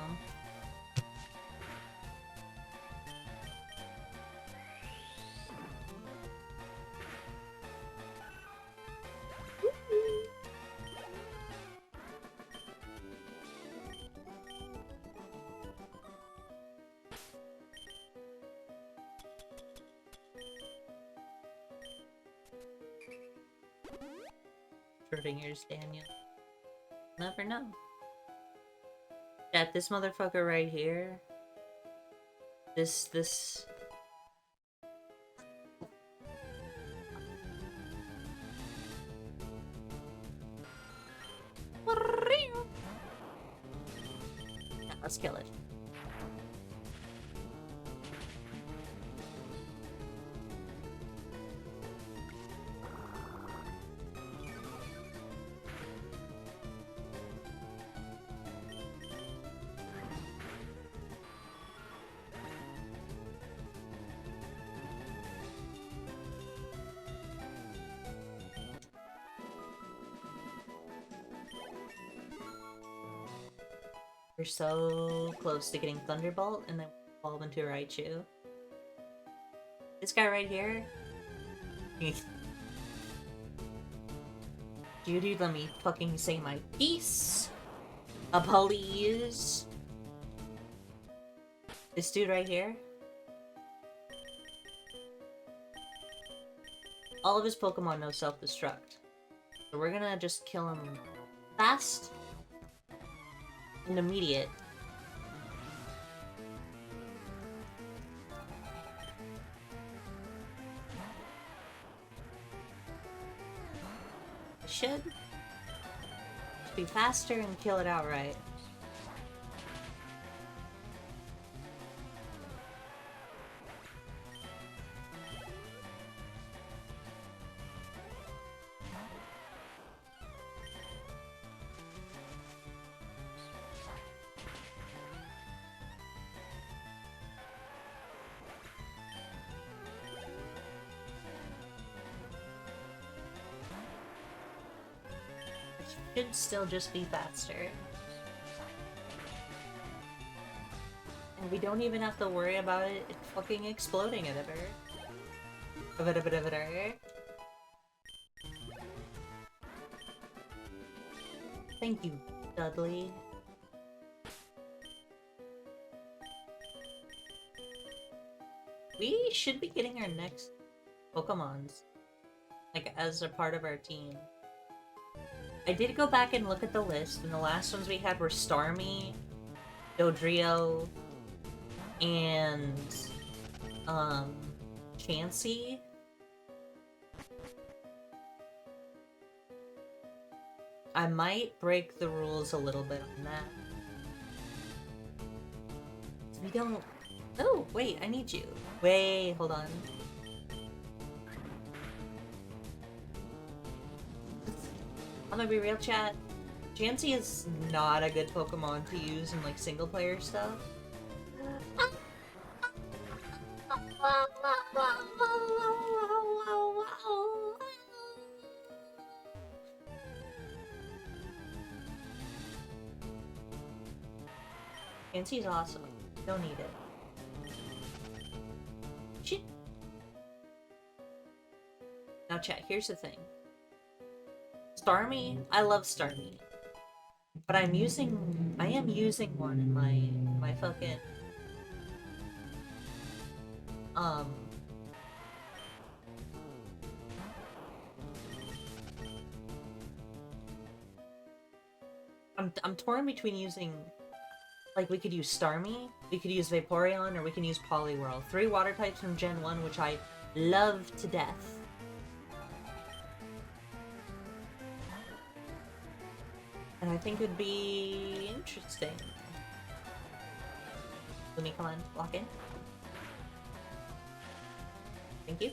Schrodinger's Daniel. Never know. That this motherfucker right here. This. Yeah, let's kill it. We're so close to getting Thunderbolt and then evolve into Raichu. This guy right here. Dude, let me fucking say my piece. Please. This dude right here. All of his Pokemon know self-destruct. So we're gonna just kill him fast and immediate. Should be faster and kill it outright. Should still just be faster. And we don't even have to worry about it fucking exploding it ever. Thank you, Dudley. We should be getting our next Pokemons, like, as a part of our team. I did go back and look at the list, and the last ones we had were Starmie, Dodrio, and Chansey. I might break the rules a little bit on that. We don't... Oh, wait, I need you. Wait, hold on. I'm gonna be real, chat. Chansey is not a good Pokemon to use in, like, single-player stuff. Chansey's awesome. Don't need it. Shit. Now, chat, here's the thing. Starmie, I love Starmie, but I am using one in my fucking I'm torn between using, like, we could use Starmie, we could use Vaporeon, or we can use Poliwhirl. 3 water types from Gen 1, which I love to death. And I think it'd be interesting. Let me come on, lock in. Thank you.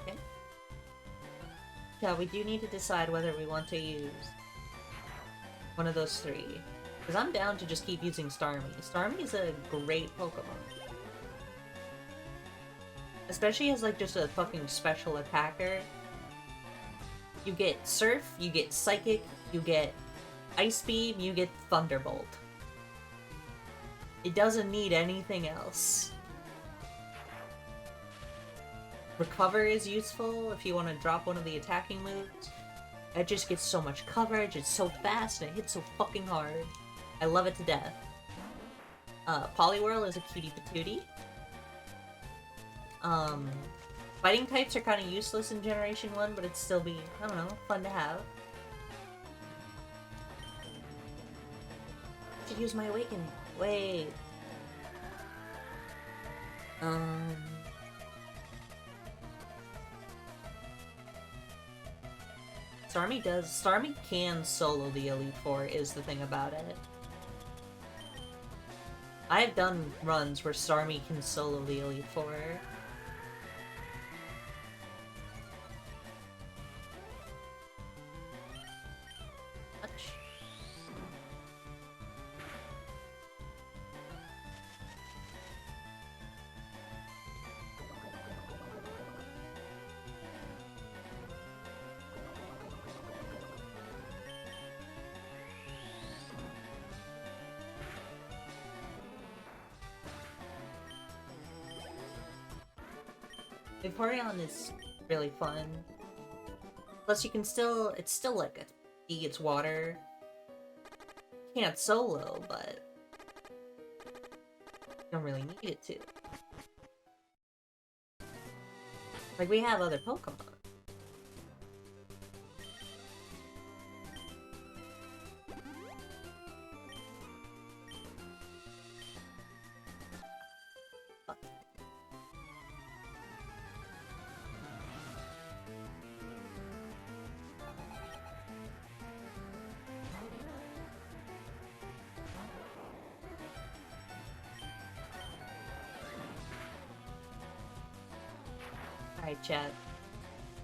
Okay. Yeah, we do need to decide whether we want to use one of those 3. Because I'm down to just keep using Starmie. Starmie is a great Pokemon. Especially as, like, just a fucking special attacker. You get Surf, you get Psychic, you get Ice Beam, you get Thunderbolt. It doesn't need anything else. Recover is useful if you want to drop one of the attacking moves. It just gets so much coverage, it's so fast, and it hits so fucking hard. I love it to death. Poliwhirl is a cutie patootie. Fighting types are kind of useless in Generation 1, but it'd still be, I don't know, fun to have. I should use my Awaken. Wait. Starmie can solo the Elite Four, is the thing about it. I've done runs where Starmie can solo the Elite Four. Vaporeon is really fun. Plus you can still, it's still like a, it's water. Can't solo, but you don't really need it to. Like, we have other Pokemon. Alright, chat.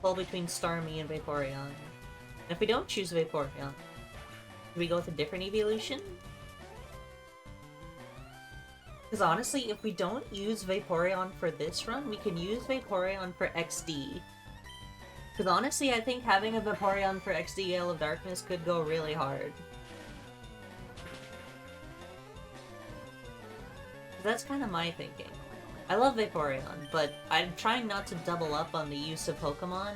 Pull between Starmie and Vaporeon. And if we don't choose Vaporeon, do we go with a different evolution? Because honestly, if we don't use Vaporeon for this run, we can use Vaporeon for XD. Because honestly, I think having a Vaporeon for XD Gale of Darkness could go really hard. That's kind of my thinking. I love Vaporeon, but I'm trying not to double up on the use of Pokemon.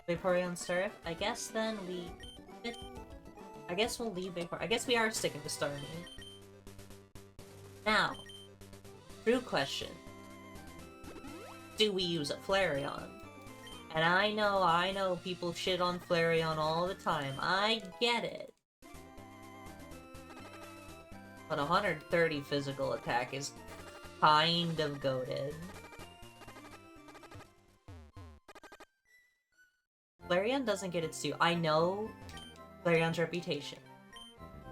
Vaporeon Surf? I guess then we... I guess we'll leave Vaporeon. I guess we are sticking to Starmie. Now, true question. Do we use a Flareon? And I know people shit on Flareon all the time. I get it. But 130 physical attack is kind of goated. Flareon doesn't get its due. I know Flareon's reputation.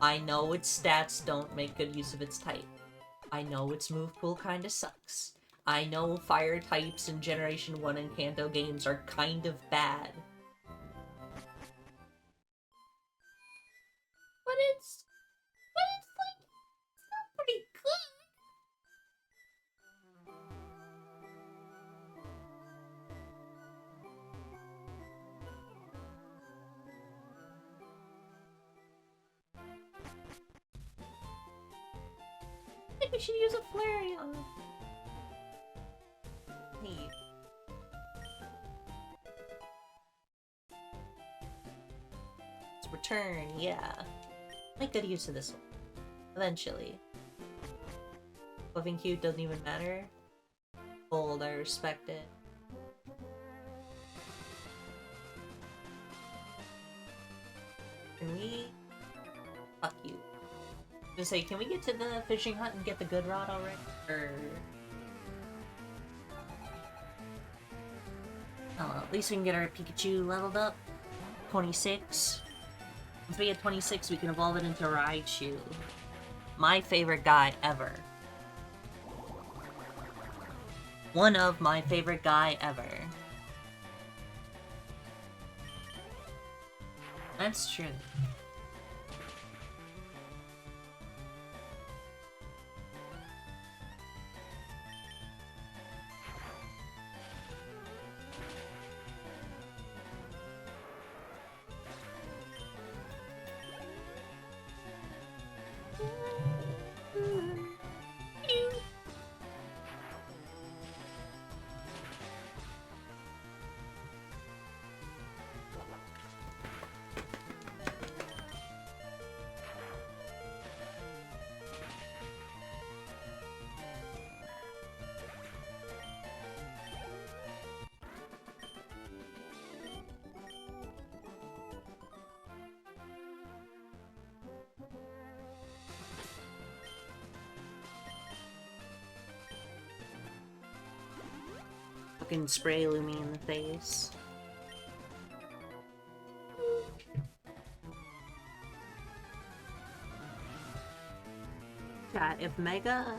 I know its stats don't make good use of its type. I know its move pool kinda sucks. I know fire types in Generation 1 and Kanto games are kind of bad. But it's like, it's not pretty good. I think we should use a Flareon. Let's return, yeah. Make good use of this one. Eventually. Living cute doesn't even matter. Bold, I respect it. Can we... Fuck you. I was gonna say, can we get to the fishing hut and get the good rod already? Or... Oh, at least we can get our Pikachu leveled up. 26. Once we get 26, we can evolve it into Raichu. My favorite guy ever. One of my favorite guy ever. That's true. Fucking spray Lumi in the face. Chat, if Mega...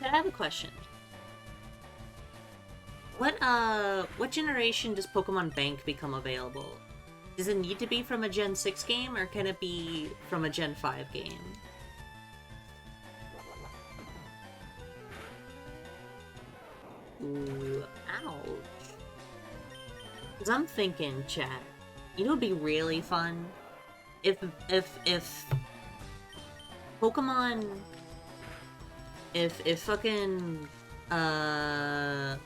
I have a question. What generation does Pokemon Bank become available? Does it need to be from a Gen 6 game, or can it be from a Gen 5 game? Ooh, ouch. Because I'm thinking, chat, you know what'd be really fun? If Pokemon... If fucking...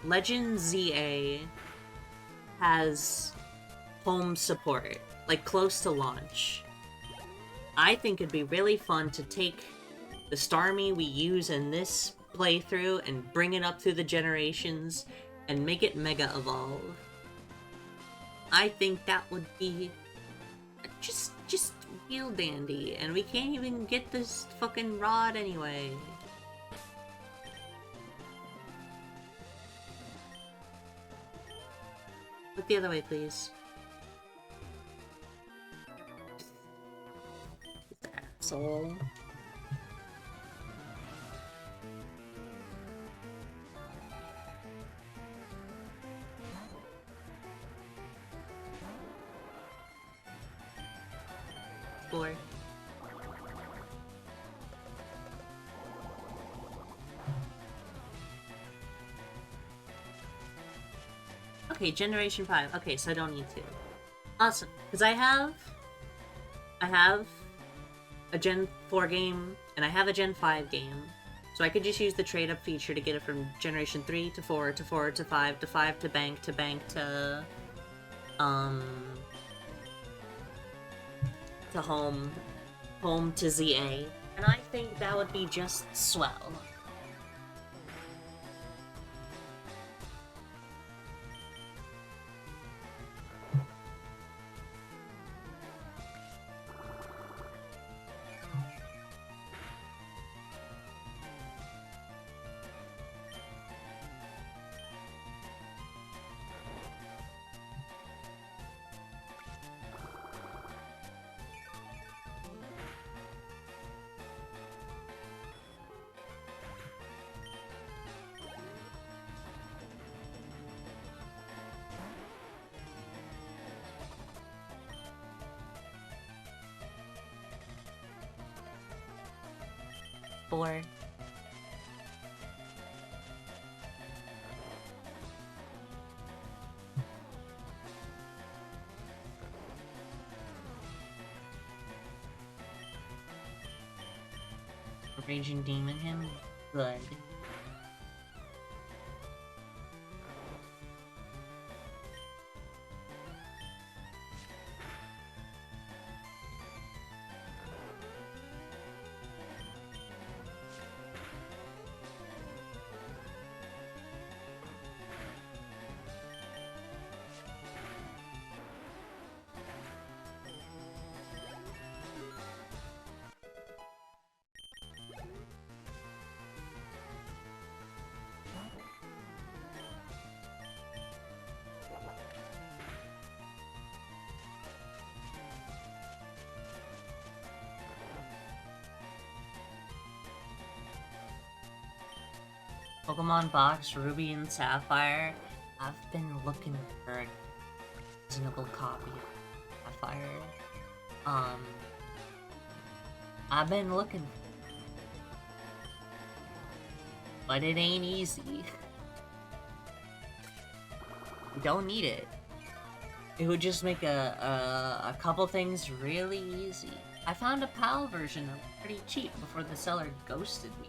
Legend ZA has home support, like close to launch. I think it'd be really fun to take the Starmie we use in this playthrough and bring it up through the generations and make it Mega Evolve. I think that would be just real dandy, and we can't even get this fucking rod anyway. Look the other way, please. Asshole. Four. Okay, Generation 5. Okay, so I don't need to. Awesome. Because I have a Gen 4 game, and I have a Gen 5 game. So I could just use the trade-up feature to get it from Generation 3 to 4 to 4 to 5 to 5 to bank to bank to home to ZA. And I think that would be just swell. Four. Raging Demon him? Good. Pokemon Box, Ruby and Sapphire. I've been looking for a reasonable copy of Sapphire. I've been looking, but it ain't easy. You don't need it. It would just make a couple things really easy. I found a PAL version of it pretty cheap before the seller ghosted me.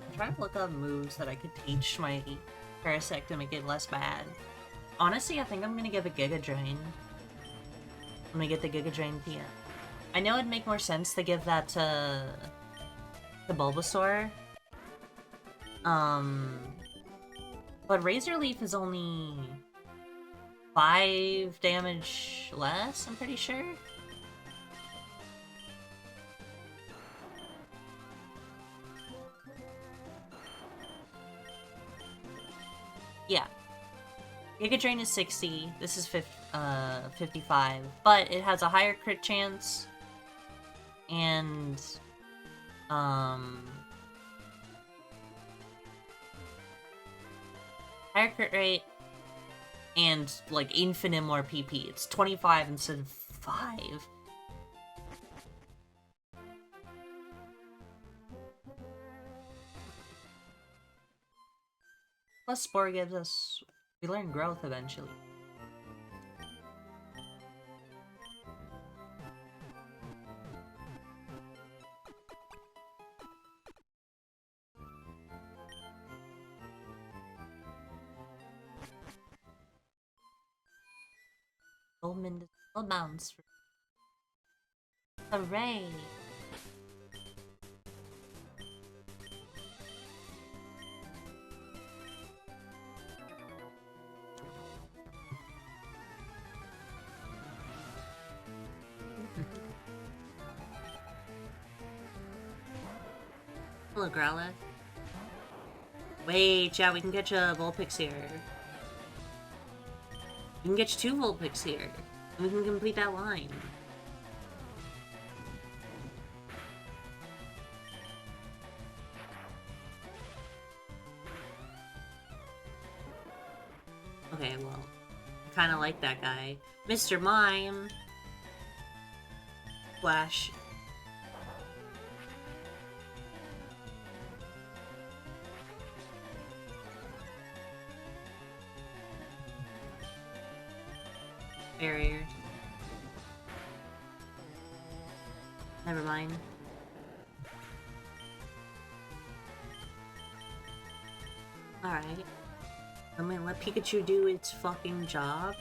I'm trying to look up moves that I could teach my Parasect to make it less bad. Honestly, I think I'm gonna give a Giga Drain. I'm gonna get the Giga Drain PM. I know it'd make more sense to give that to Bulbasaur. But Razor Leaf is only 5 damage less, I'm pretty sure. Yeah. Giga Drain is 60, this is 55, but it has a higher crit chance, and, higher crit rate, and, like, infinite more PP. It's 25 instead of 5. Plus Spore gives us... we learn growth eventually. Goldman does still bounce. Hooray! Hello, Growlithe. Wait, chat, we can get you Vulpix here. We can get you 2 Vulpix here. And we can complete that line. Okay, well, I kinda like that guy. Mr. Mime! Flash. Barrier. Never mind. Alright. I'm gonna let Pikachu do its fucking job.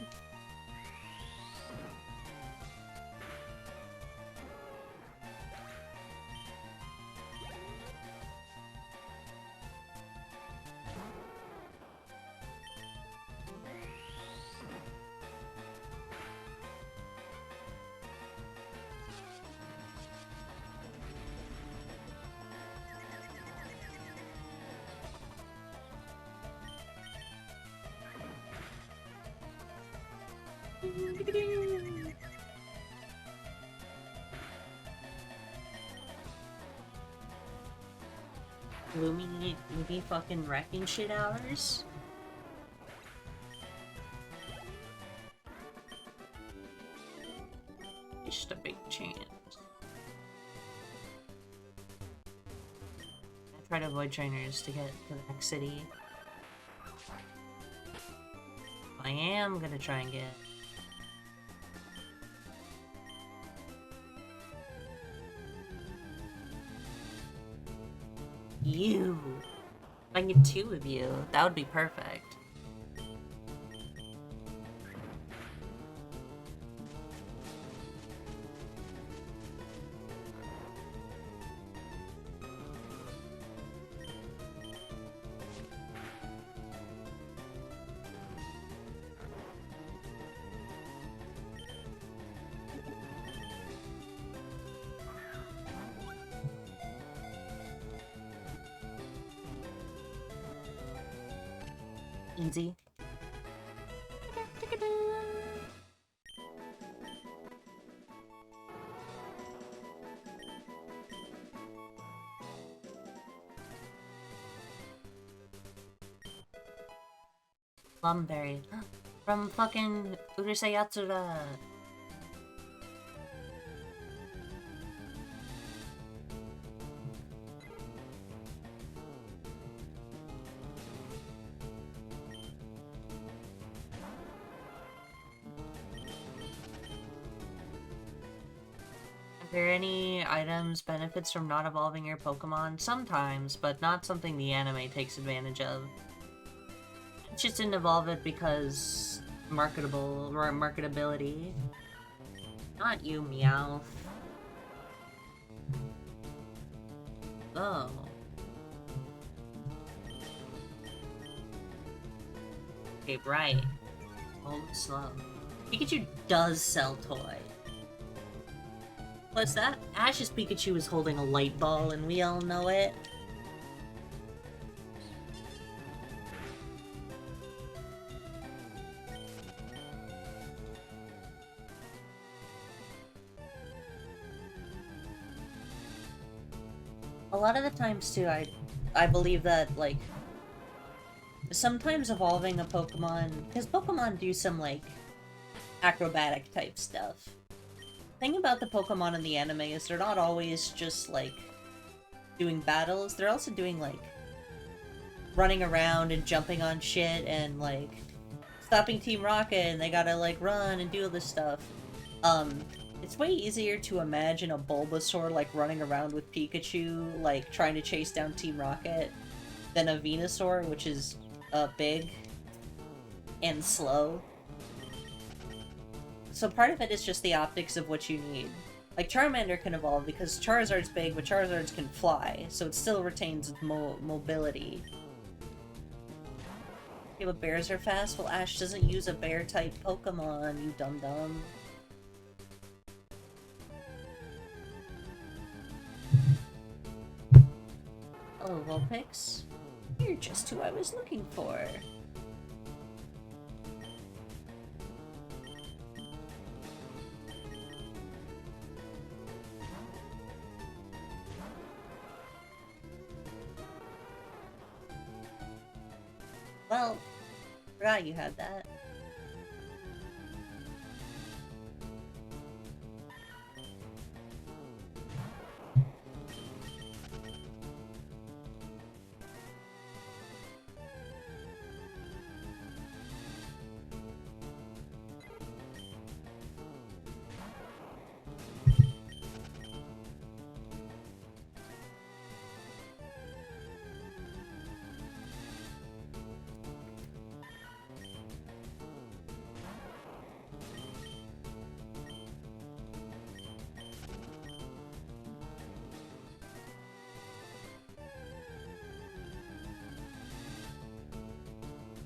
Gloomy fucking wrecking shit hours? Just a big chance. I try to avoid trainers to get to the next city. I am gonna try and get... You! If I can get 2 of you, that would be perfect. Easy. Plumberry. From fucking Urusei Yatsura. Are there any items, benefits from not evolving your Pokemon? Sometimes, but not something the anime takes advantage of. It just didn't evolve it because marketability. Not you, Meowth. Oh. Okay, right. Hold it slow. Pikachu does sell toy. What's that? Ash's Pikachu is holding a light ball and we all know it. A lot of the times too, I believe that, like, sometimes evolving a Pokemon, because Pokemon do some, like, acrobatic type stuff. The thing about the Pokemon in the anime is they're not always just, like, doing battles, they're also doing, like, running around and jumping on shit and, like, stopping Team Rocket and they gotta, like, run and do all this stuff. It's way easier to imagine a Bulbasaur, like, running around with Pikachu, like, trying to chase down Team Rocket, than a Venusaur, which is, big and slow. So part of it is just the optics of what you need. Like, Charmander can evolve because Charizard's big, but Charizard's can fly, so it still retains its mobility. Yeah, but bears are fast? Well, Ash doesn't use a bear-type Pokemon, you dum-dum. Hello, Vulpix. You're just who I was looking for. Well, forgot you had that.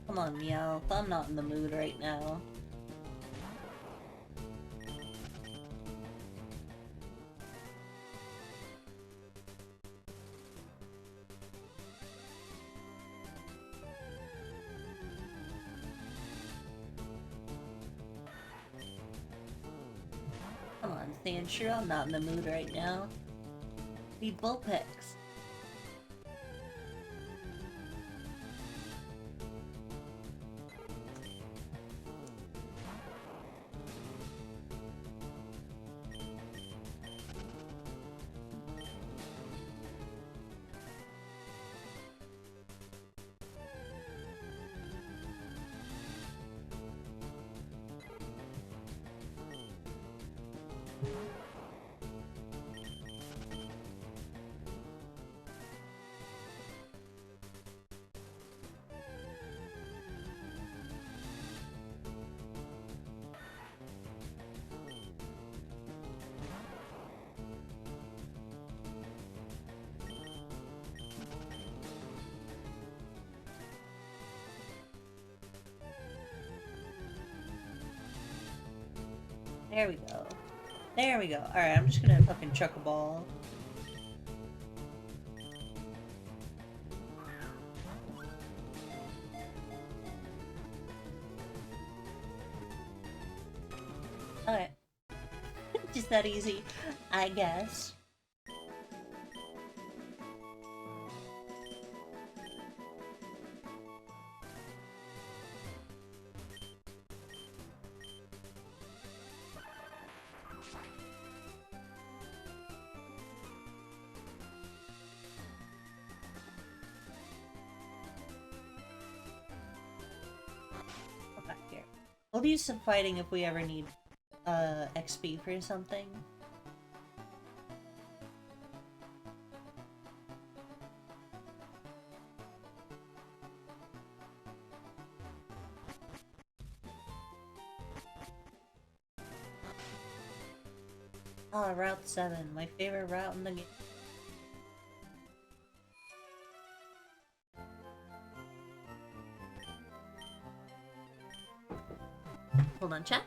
Come on, Meowth. I'm not in the mood right now. Come on, Sandshrew. I'm not in the mood right now. Be Vulpix. There we go. There we go. Alright, I'm just gonna fucking chuck a ball. Okay. Just that easy, I guess. Back here. We'll do some fighting if we ever need XP for something. Ah, Route 7, my favorite route in the game. Hold on, chat.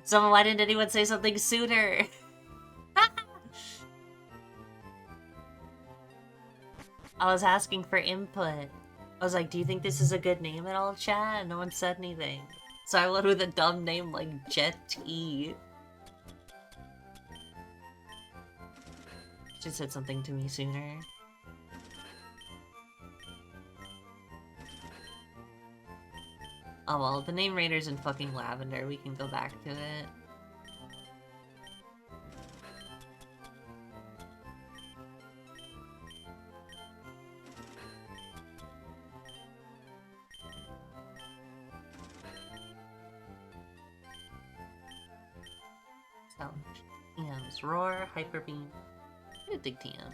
So why didn't anyone say something sooner? I was asking for input. I was like, do you think this is a good name at all, chat? And no one said anything. So I went with a dumb name like Jet E. She said something to me sooner. Oh well, the name Raider's in fucking lavender. We can go back to it. Challenge. TM's Roar, Hyper Beam. I'm gonna dig TM.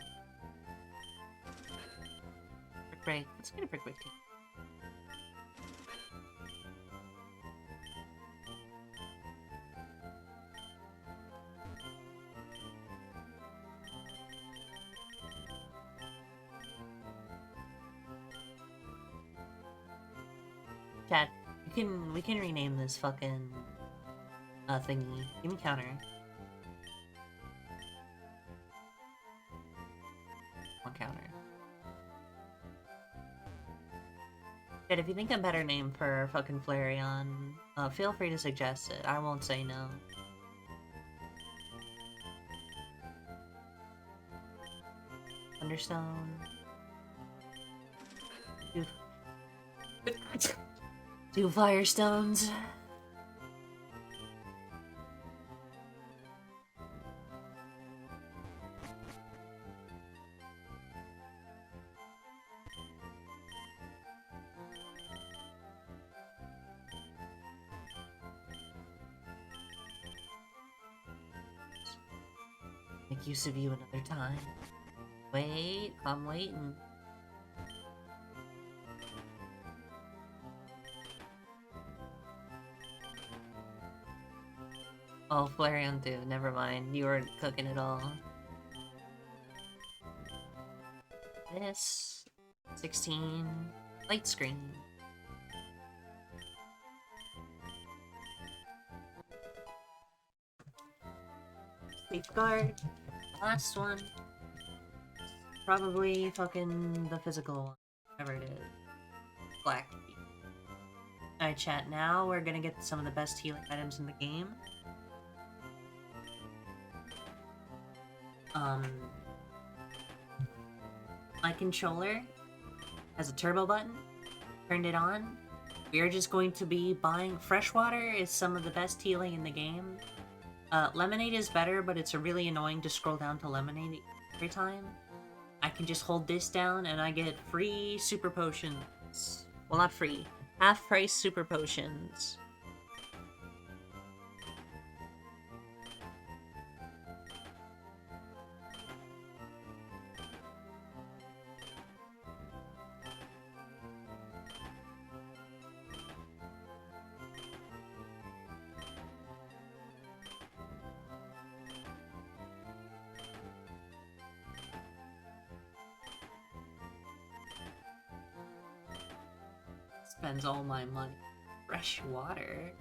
Brick Break. Let's get a Brick Break TM. Chat, we can rename this fucking thingy. Give me counter. One counter. Chat, if you think a better name for fucking Flareon, feel free to suggest it. I won't say no. Thunderstone. Two Firestones. Make use of you another time. Wait, I'm waiting. Oh, Flareon too. Never mind. You weren't cooking at all. This 16 light screen. Safeguard. Last one. Probably fucking the physical one. Whatever it is. Black. Alright, chat. Now we're gonna get some of the best healing items in the game. My controller has a turbo button. Turned it on. We are just going to be buying freshwater. Is some of the best healing in the game. Lemonade is better, but it's really annoying to scroll down to lemonade every time. I can just hold this down and I get free super potions. Well, not free. Half-price super potions. Spends all my money. Fresh water.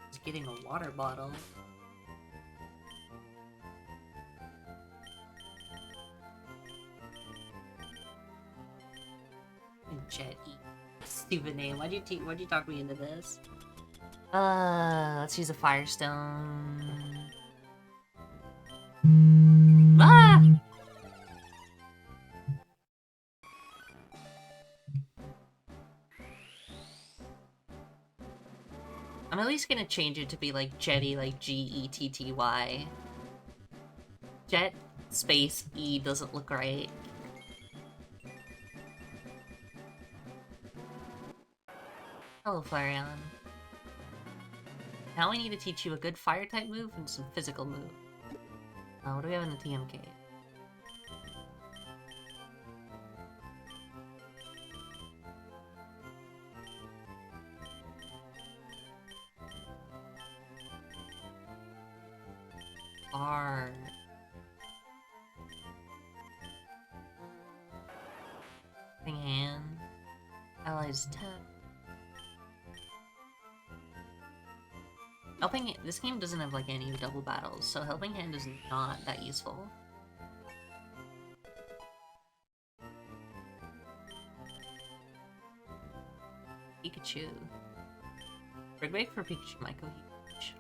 Just getting a water bottle. Jet E. Stupid name. Why'd you talk me into this? Let's use a Firestone. Ah! I'm at least gonna change it to be like Jetty, like G-E-T-T-Y. Jet space E doesn't look right. Hello, Flareon. Now we need to teach you a good fire-type move and some physical move. What do we have in the TMK? R. Thing hand. Allies 10. This game doesn't have like any double battles, so Helping Hand is not that useful. Pikachu. Rig for Pikachu might go huge.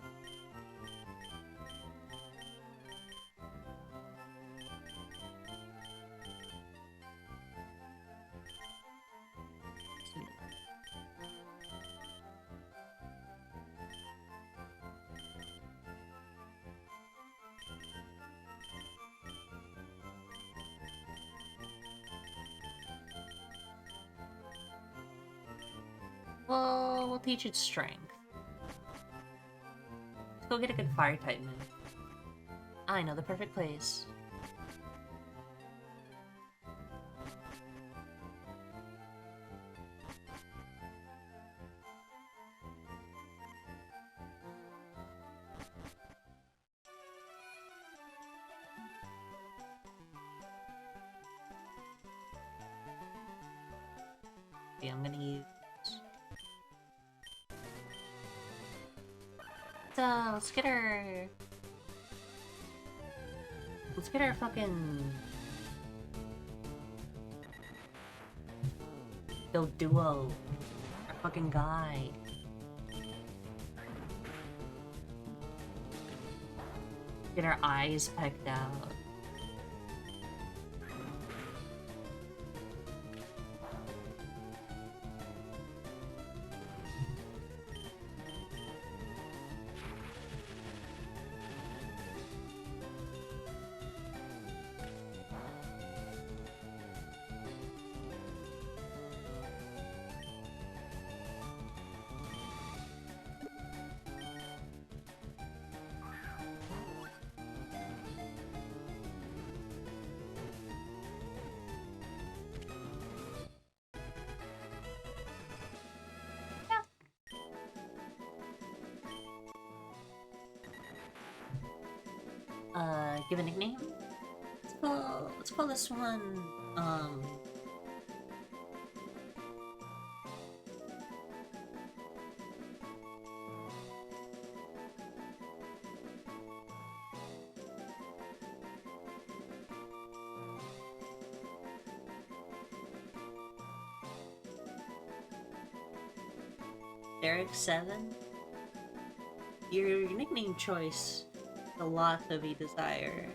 Well, we'll teach it strength. Let's go get a good fire type move. I know the perfect place. Okay, I'm gonna use... let's get her... Let's get our fucking... The duo. Our fucking guy. Get our eyes pecked out. Give a nickname? Let's call this one, Derek 7? Your nickname choice, a lot to be desired.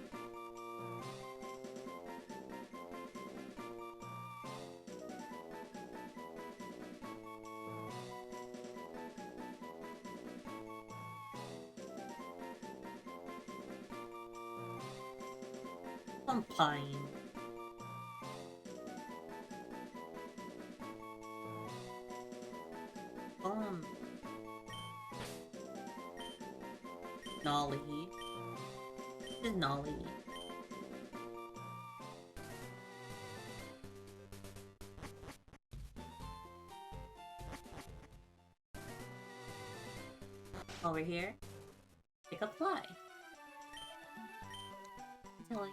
Pine. Nolly. This is Nolly. Over here. Pick up fly. Until like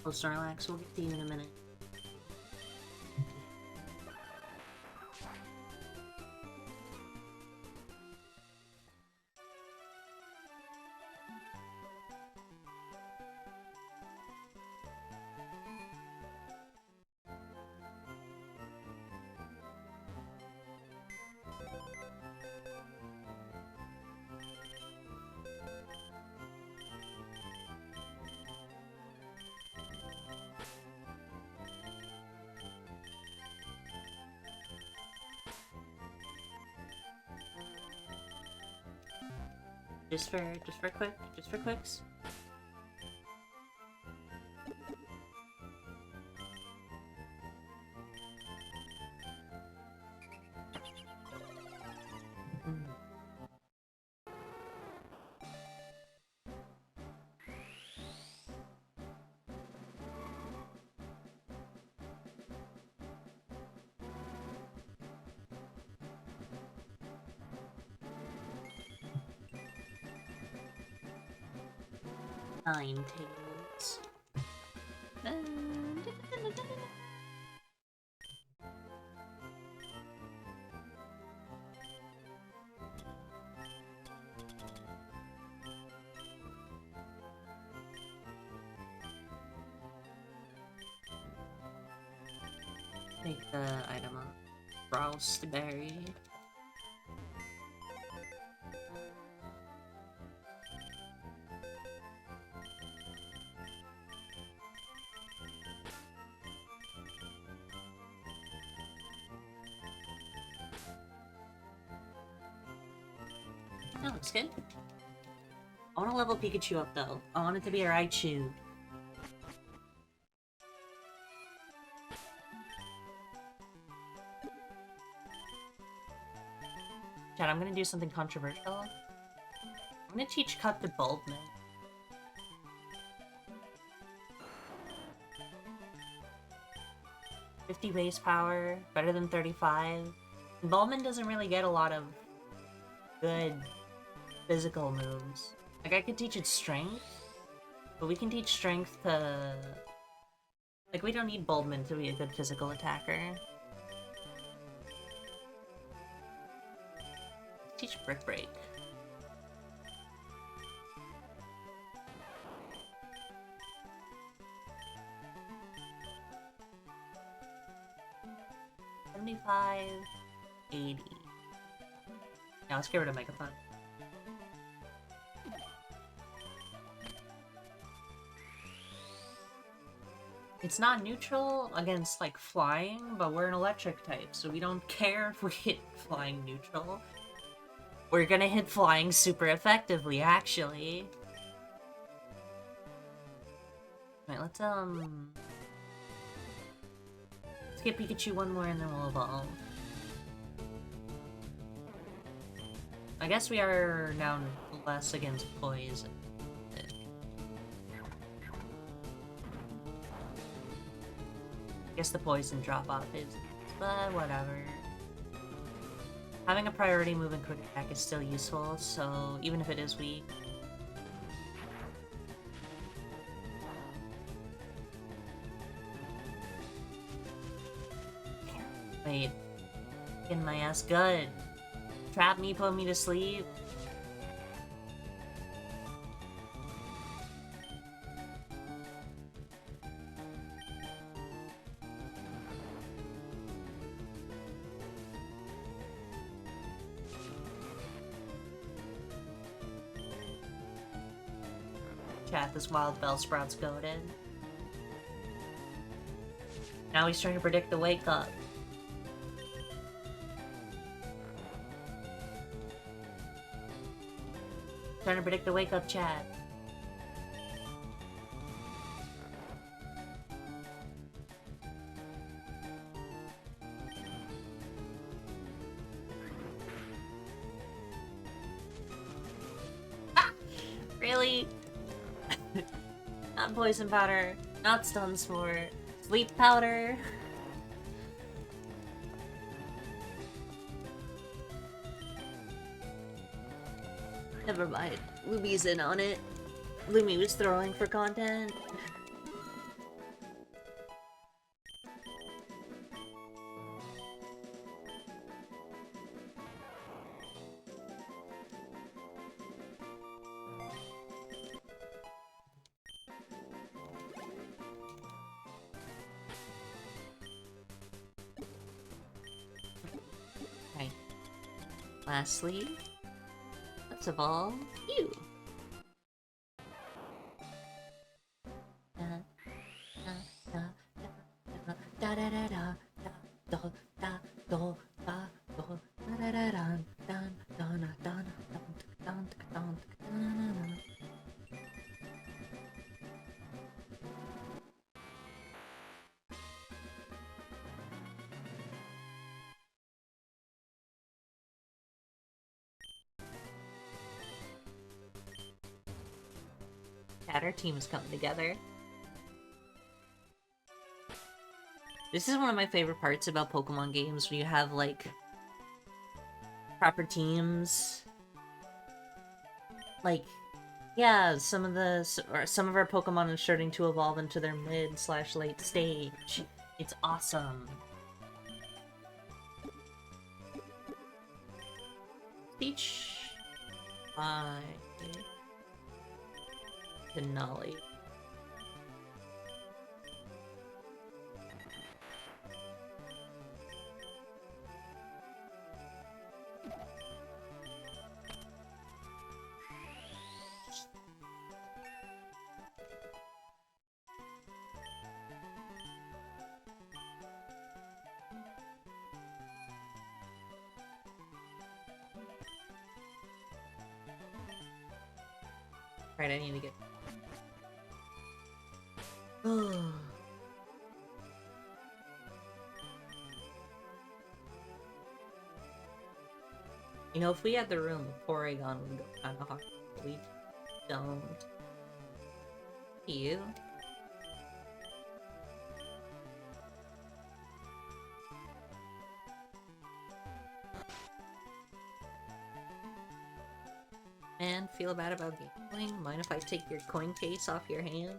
oh, Snorlax, we'll get to you in a minute. Just for quicks. Ninetales. Take the item on Frost Berry. That looks good. I want to level Pikachu up though. I want it to be a Raichu. Chad, I'm gonna do something controversial. I'm gonna teach Cut to Bulbman. $50 base power, better than 35. And Bulbman doesn't really get a lot of good physical moves. Like, I could teach it strength, but we can teach strength to... Like, we don't need Bulbman to be a good physical attacker. Teach Brick Break. $75, $80. Now let's get rid of Megaphone. It's not neutral against, like, flying, but we're an electric type, so we don't care if we hit flying neutral. We're gonna hit flying super effectively, actually. Alright, let's get Pikachu one more and then we'll evolve. I guess we are now less against poison. I guess the poison drop-off is... but whatever. Having a priority move and quick attack is still useful, so even if it is weak... Wait. Getting my ass good. Trap me, put me to sleep. Chat, this wild Bellsprout's goated. Now he's trying to predict the wake up. Trying to predict the wake up, chat. Ah! Really? Not poison powder, not stun spore, sleep powder. Never mind. Lumi's in on it. Lumi was throwing for content. Okay. Lastly, let's evolve you. Our team is coming together. This is one of my favorite parts about Pokemon games, when you have, like, proper teams. Like, Yeah, some of our Pokemon are starting to evolve into their mid/late stage. It's awesome. Peach. Bye. Denali. Right, I need to get... You know, if we had the room, Porygon would go kind of hard. But we don't. You? Man, feel bad about gambling? Mind if I take your coin case off your hands?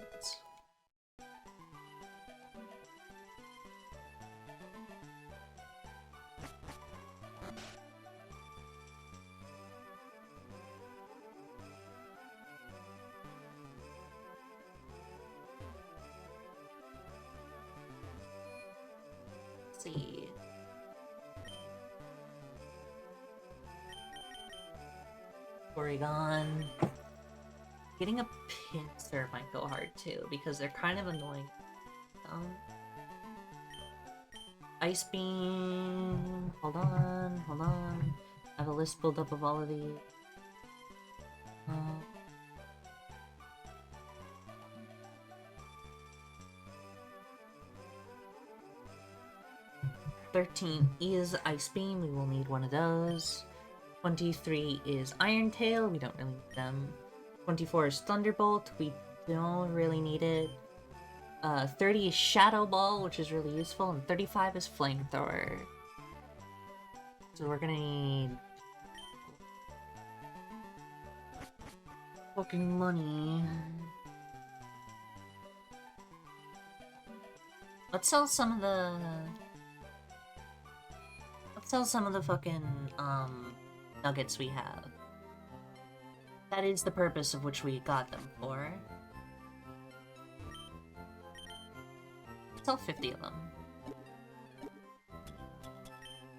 Let's see. Porygon. Getting a pincer might go hard too, because they're kind of annoying. Ice Beam. Hold on, hold on. I have a list built up of all of these. 13 is Ice Beam, we will need one of those. 23 is Iron Tail, we don't really need them. 24 is Thunderbolt, we don't really need it. 30 is Shadow Ball, which is really useful, and 35 is Flamethrower. So we're gonna need... fucking money. Let's sell some of the... fucking, nuggets we have. That is the purpose of which we got them for. Sell 50 of them.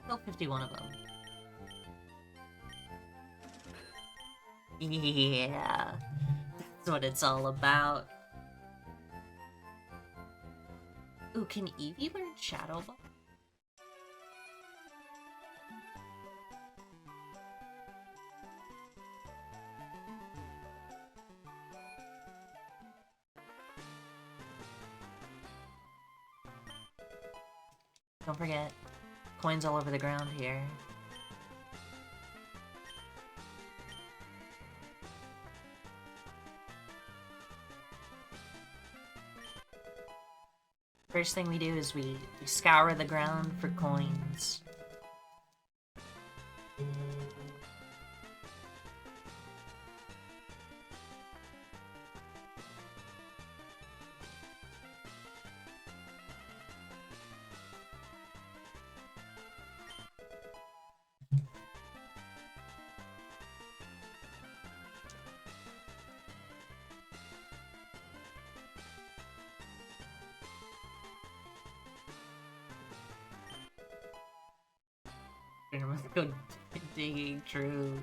Sell 51 of them. Yeah, that's what it's all about. Ooh, can Eevee learn Shadow Ball? Don't forget, coins all over the ground here. First thing we do is we scour the ground for coins. Let's go digging, true.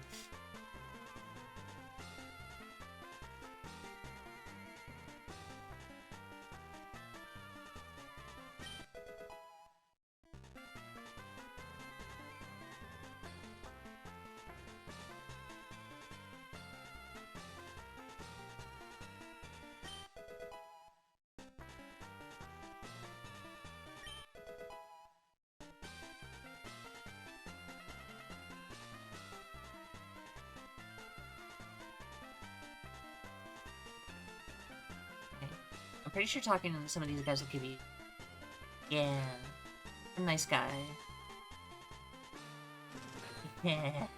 I'm pretty sure talking to some of these guys will give you... Yeah. A nice guy. Yes.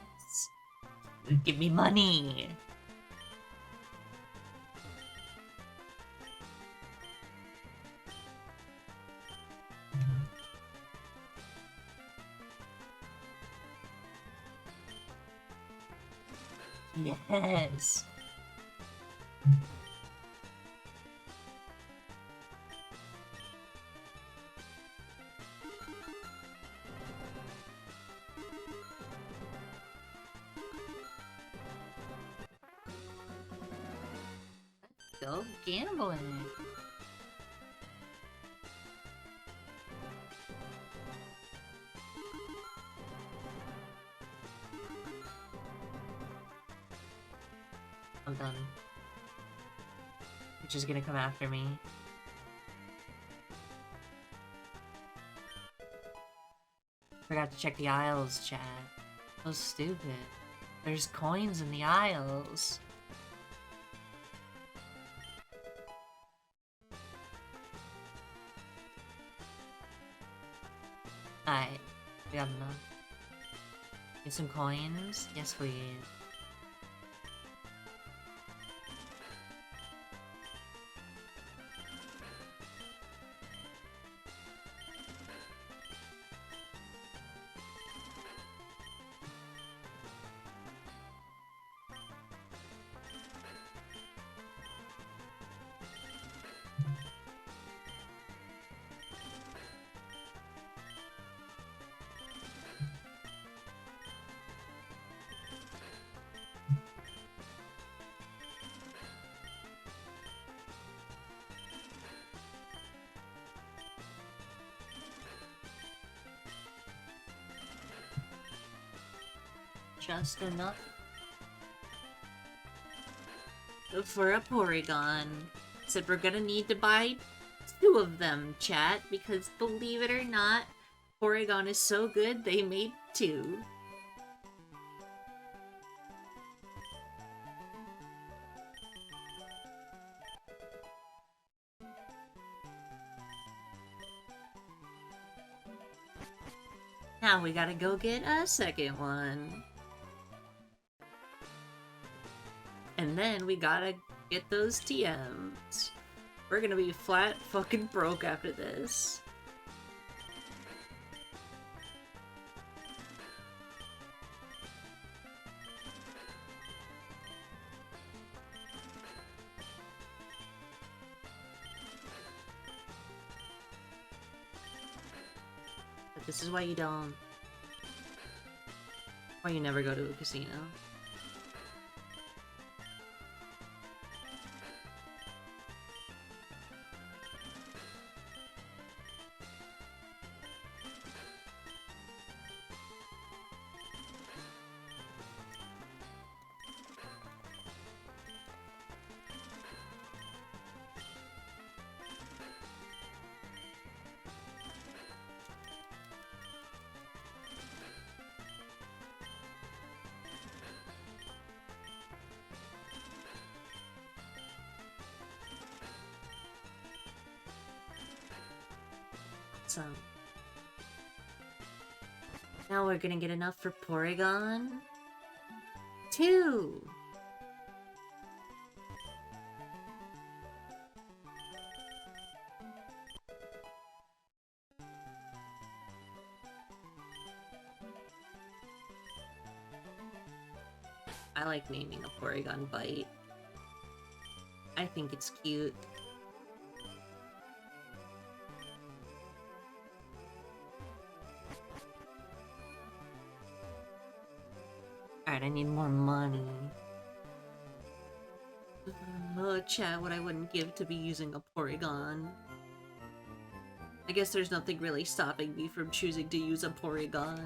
Give me money. Yes. Go gambling. I'm done. You're just gonna come after me. Forgot to check the aisles, chat. So stupid. There's coins in the aisles. Alright, we got enough. Get some coins? Yes, please. Just enough for a Porygon. Said we're gonna need to buy 2 of them, chat, because believe it or not, Porygon is so good they made 2. Now we gotta go get a second one. And then we gotta get those TMs. We're gonna be flat fucking broke after this. But this is why you don't... why you never go to a casino. So now we're gonna get enough for Porygon 2. I like naming a Porygon Bite. I think it's cute. Alright, I need more money. Oh, chat, what I wouldn't give to be using a Porygon. I guess there's nothing really stopping me from choosing to use a Porygon.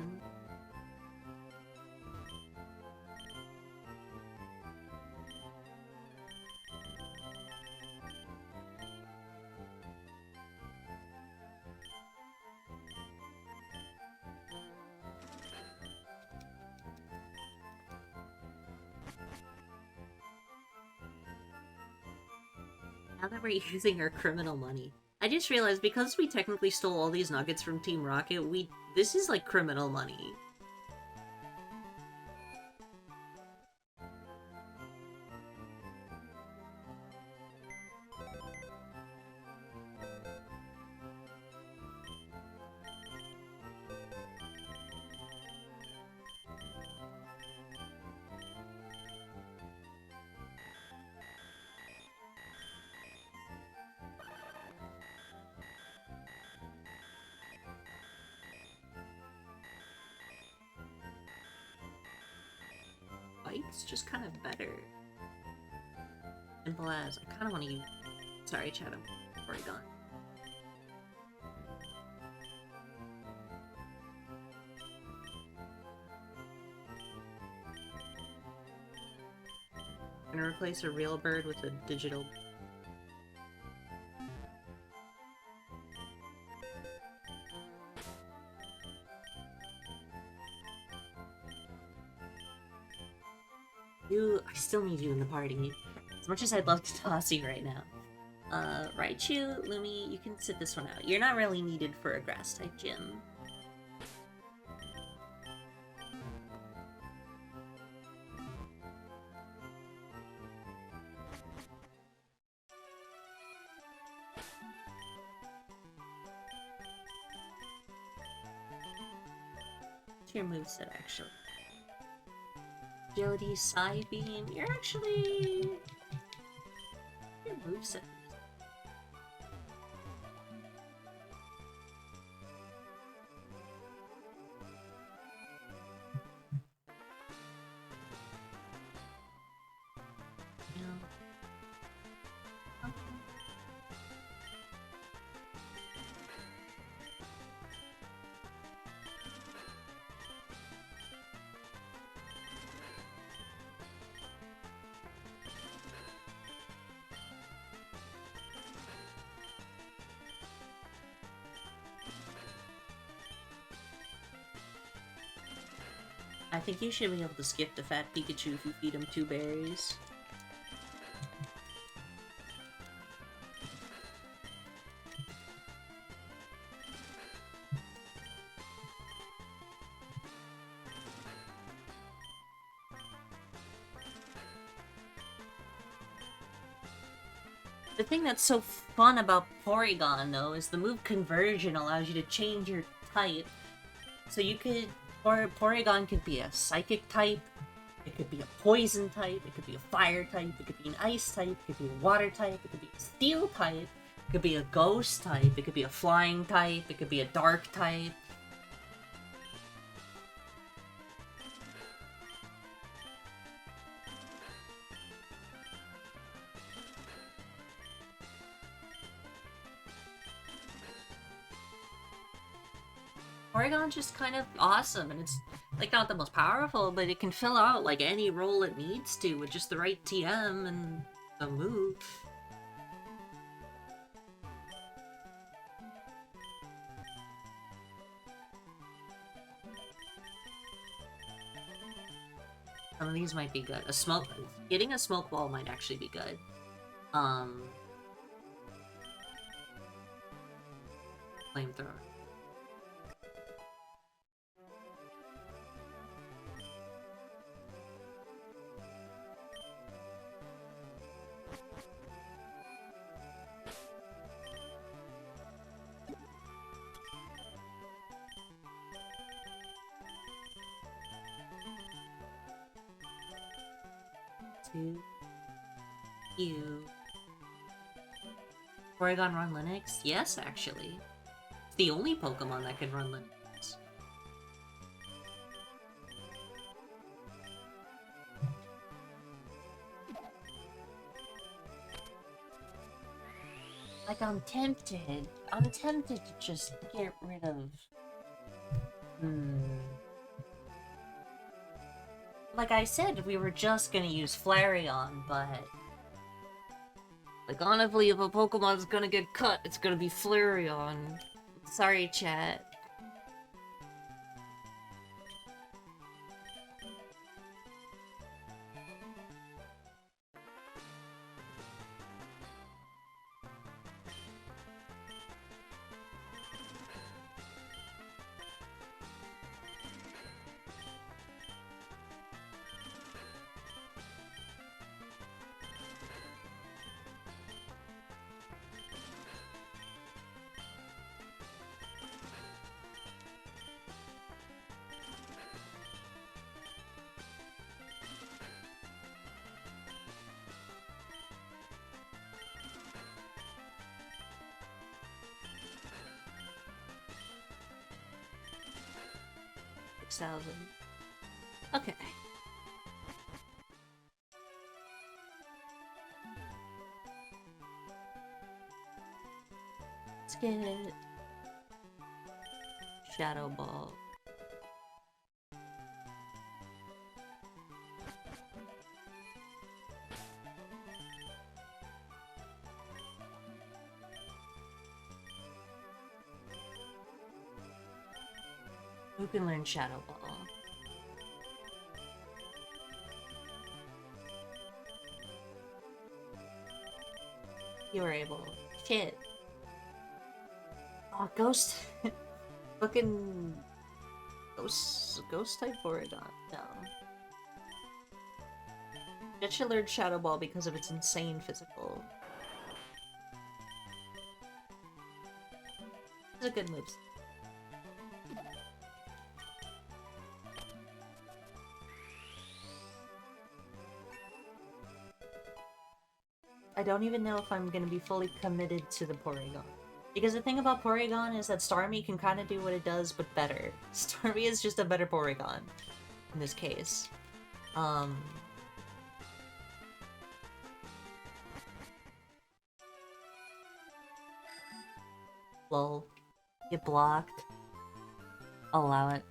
Now that we're using our criminal money. I just realized because we technically stole all these nuggets from Team Rocket, this is like criminal money. It's just kind of better. Simple as. I kind of want to use... Sorry, chat, I'm already gone. I'm gonna replace a real bird with a digital. I still need you in the party. As much as I'd love to toss you right now. Raichu, Lumi, you can sit this one out. You're not really needed for a grass-type gym. What's your moveset, actually? Agility, Side Beam, you're actually... Your moveset. I think you should be able to skip the fat Pikachu if you feed him 2 berries. The thing that's so fun about Porygon, though, is the move Conversion allows you to change your type. So you could... Or Porygon could be a Psychic type, it could be a Poison type, it could be a Fire type, it could be an Ice type, it could be a Water type, it could be a Steel type, it could be a Ghost type, it could be a Flying type, it could be a Dark type. Porygon's just kind of awesome, and it's, like, not the most powerful, but it can fill out, like, any role it needs to with just the right TM and a move. Some of these might be good. Getting a smoke ball might actually be good. Flamethrower. You. Porygon run Linux? Yes, actually. It's the only Pokemon that can run Linux. Like, I'm tempted. I'm tempted to just get rid of... Like I said, we were just gonna use Flareon, but... Like, honestly, if a Pokemon's gonna get cut, it's gonna be Flareon. Sorry, chat. Okay. Let's get Shadow Ball. Who can learn Shadow Ball? You were able. Shit. Oh, Ghost. Fucking. Ghost type Oregon. No. It should learn Shadow Ball because of its insane physical. It's a good move. I don't even know if I'm gonna be fully committed to the Porygon. Because the thing about Porygon is that Starmie can kind of do what it does, but better. Starmie is just a better Porygon, in this case. Lol. Get blocked. I'll allow it.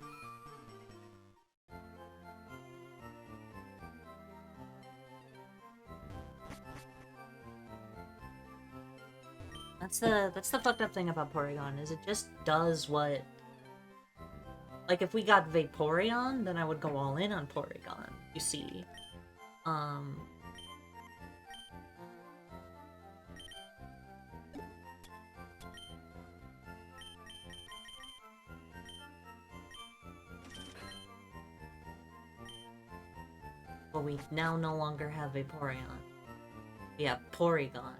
That's the fucked up thing about Porygon, is it just does what... Like, if we got Vaporeon, then I would go all in on Porygon, you see. But we now no longer have Vaporeon. We have Porygon.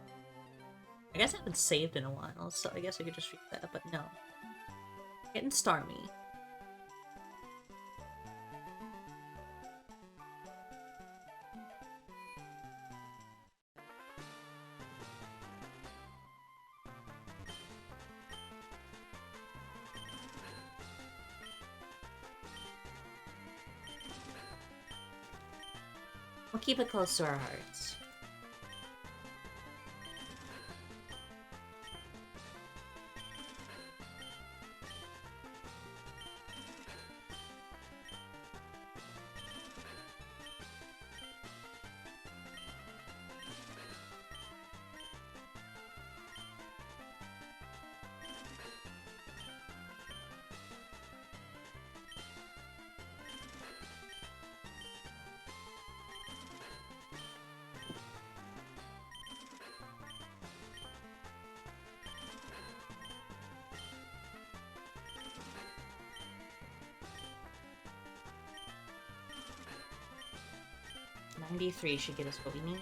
I guess I haven't saved in a while, so I guess I could just read that, but no. Getting Starmie. We'll keep it close to our hearts. $93 should get us what we need.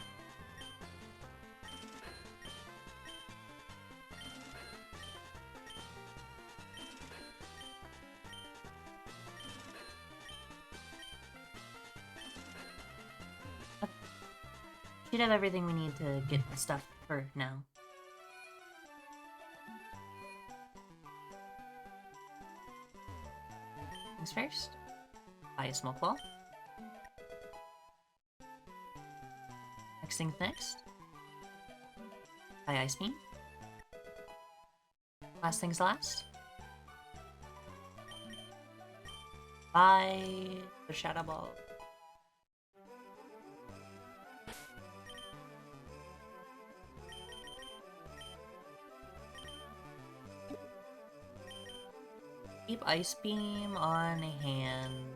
Should have everything we need to get stuff for now. Things first. Buy a smoke ball. Next thing's next. Buy Ice Beam. Last thing's last. Buy the Shadow Ball. Keep Ice Beam on hand.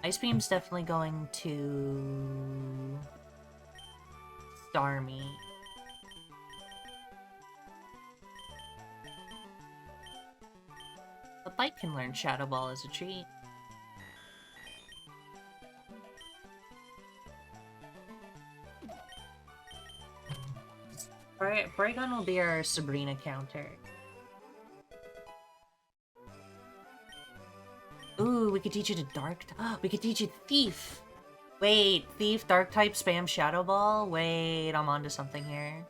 Ice Beam's definitely going to Starmie. But Bite can learn Shadow Ball as a treat. Porygon will be our Sabrina counter. Ooh, we could teach it a Dark... we could teach it Thief! Wait, Thief, Dark type, spam Shadow Ball? Wait, I'm onto something here.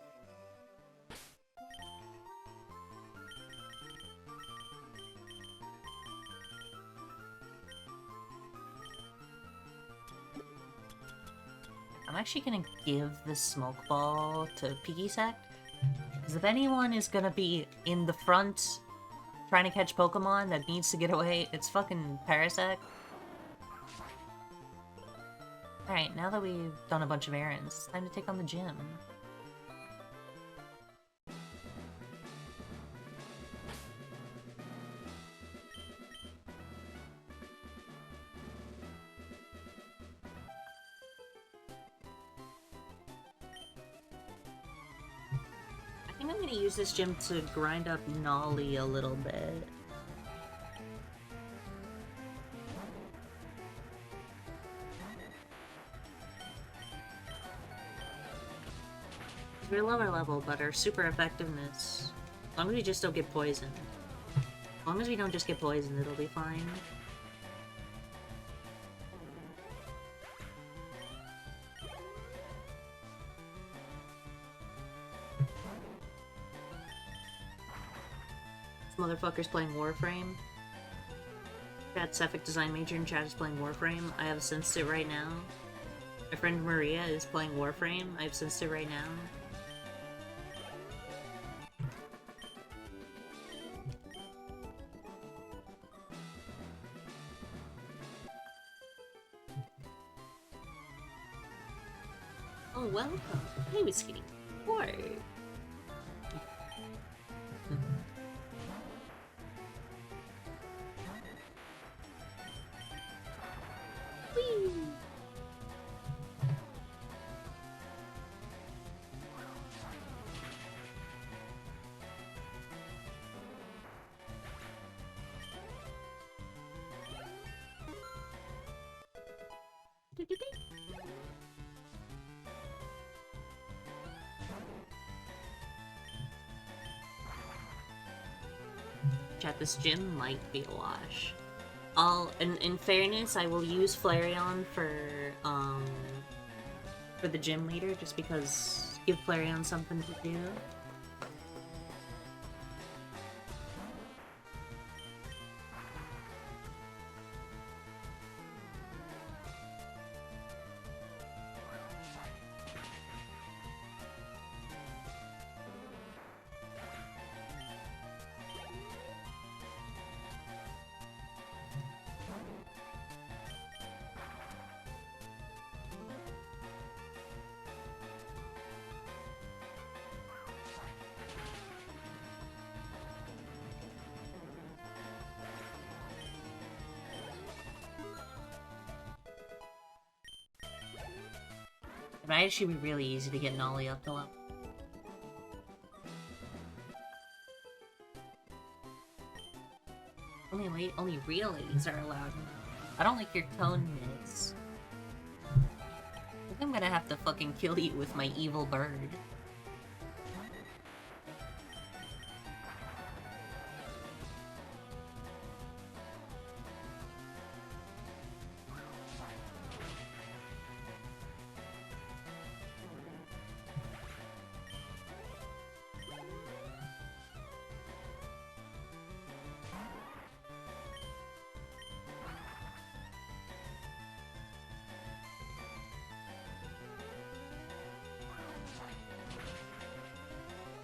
I'm actually gonna give the Smoke Ball to Piggy Sack. Because if anyone is gonna be in the front trying to catch Pokemon that needs to get away, it's fucking Parasect. Alright, now that we've done a bunch of errands, it's time to take on the gym. I think I'm gonna use this gym to grind up Nolly a little bit. We're lower level, but our super effectiveness, as long as we just don't get poisoned. As long as we don't just get poisoned, it'll be fine. This motherfucker's playing Warframe. Chat Cephalic Design Major in chat is playing Warframe. I have sensed it right now. My friend Maria is playing Warframe. I've sensed it right now. Oh, welcome. Hey, Whiskey. What? Whee! Chat, this gym might be a wash. In fairness, I will use Flareon for the gym leader, just because give Flareon something to do. It might actually be really easy to get Nolly up to level. Only real A's are allowed. I don't like your tone, miss. I think I'm gonna have to fucking kill you with my evil bird.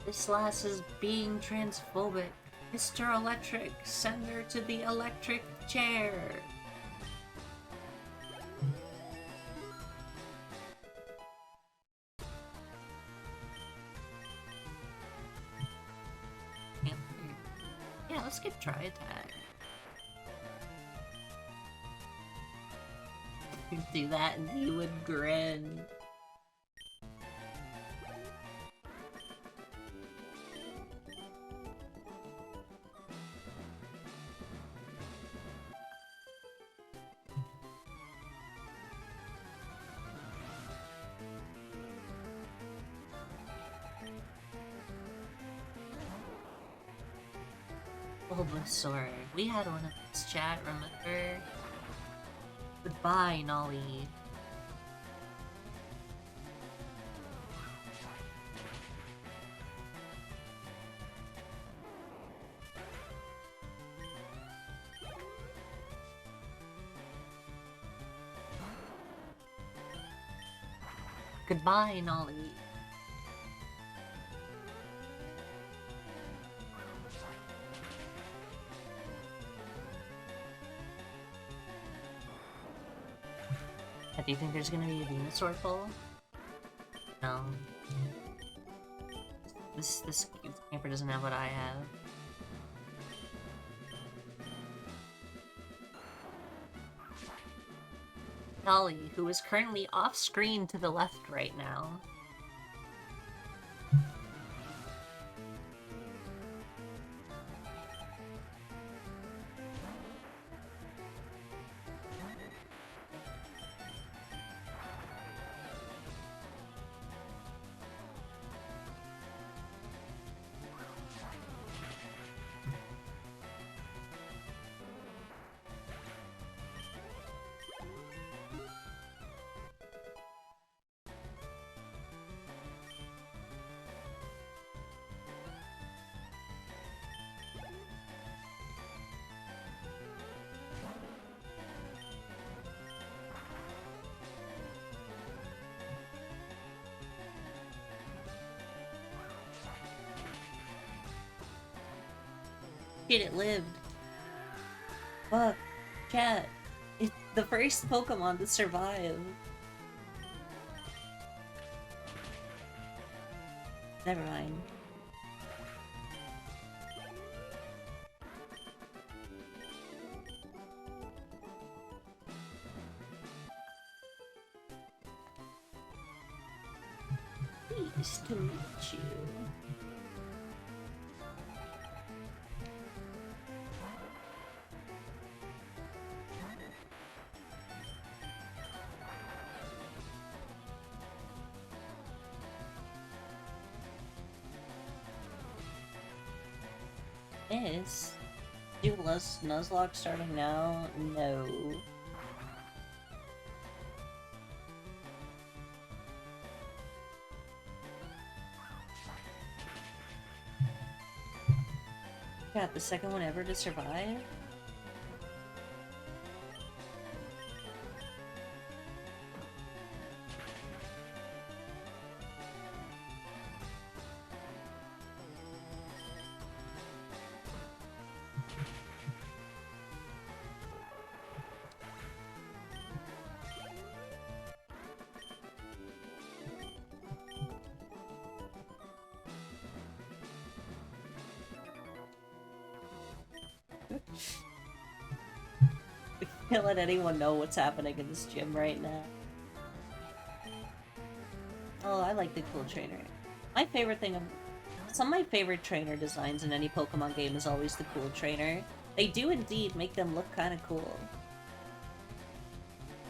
This lass is being transphobic. Mr. Electric, send her to the electric chair. Yeah, let's get Tri Attack. Do that and he would grin. Bulbasaur. We had one of this chat, remember? Goodbye, Nolly. Goodbye, Nolly. Do you think there's gonna be a Venusaur pull? No. This camper doesn't have what I have. Dolly, who is currently off-screen to the left right now. Shit, it lived. Fuck. Chat. It's the first Pokemon to survive. Never mind. Pleased to meet you. Is Nuzlocke starting now? No. Got the second one ever to survive? Can't let anyone know what's happening in this gym right now. Oh, I like the cool trainer. My favorite thing some of my favorite trainer designs in any Pokemon game is always the cool trainer. They do indeed make them look kind of cool.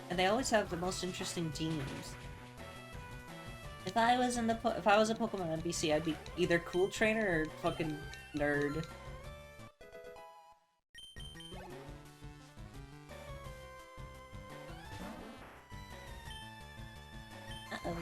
And they always have the most interesting teams. If I was a Pokemon NPC, I'd be either cool trainer or fucking nerd. Uh-oh.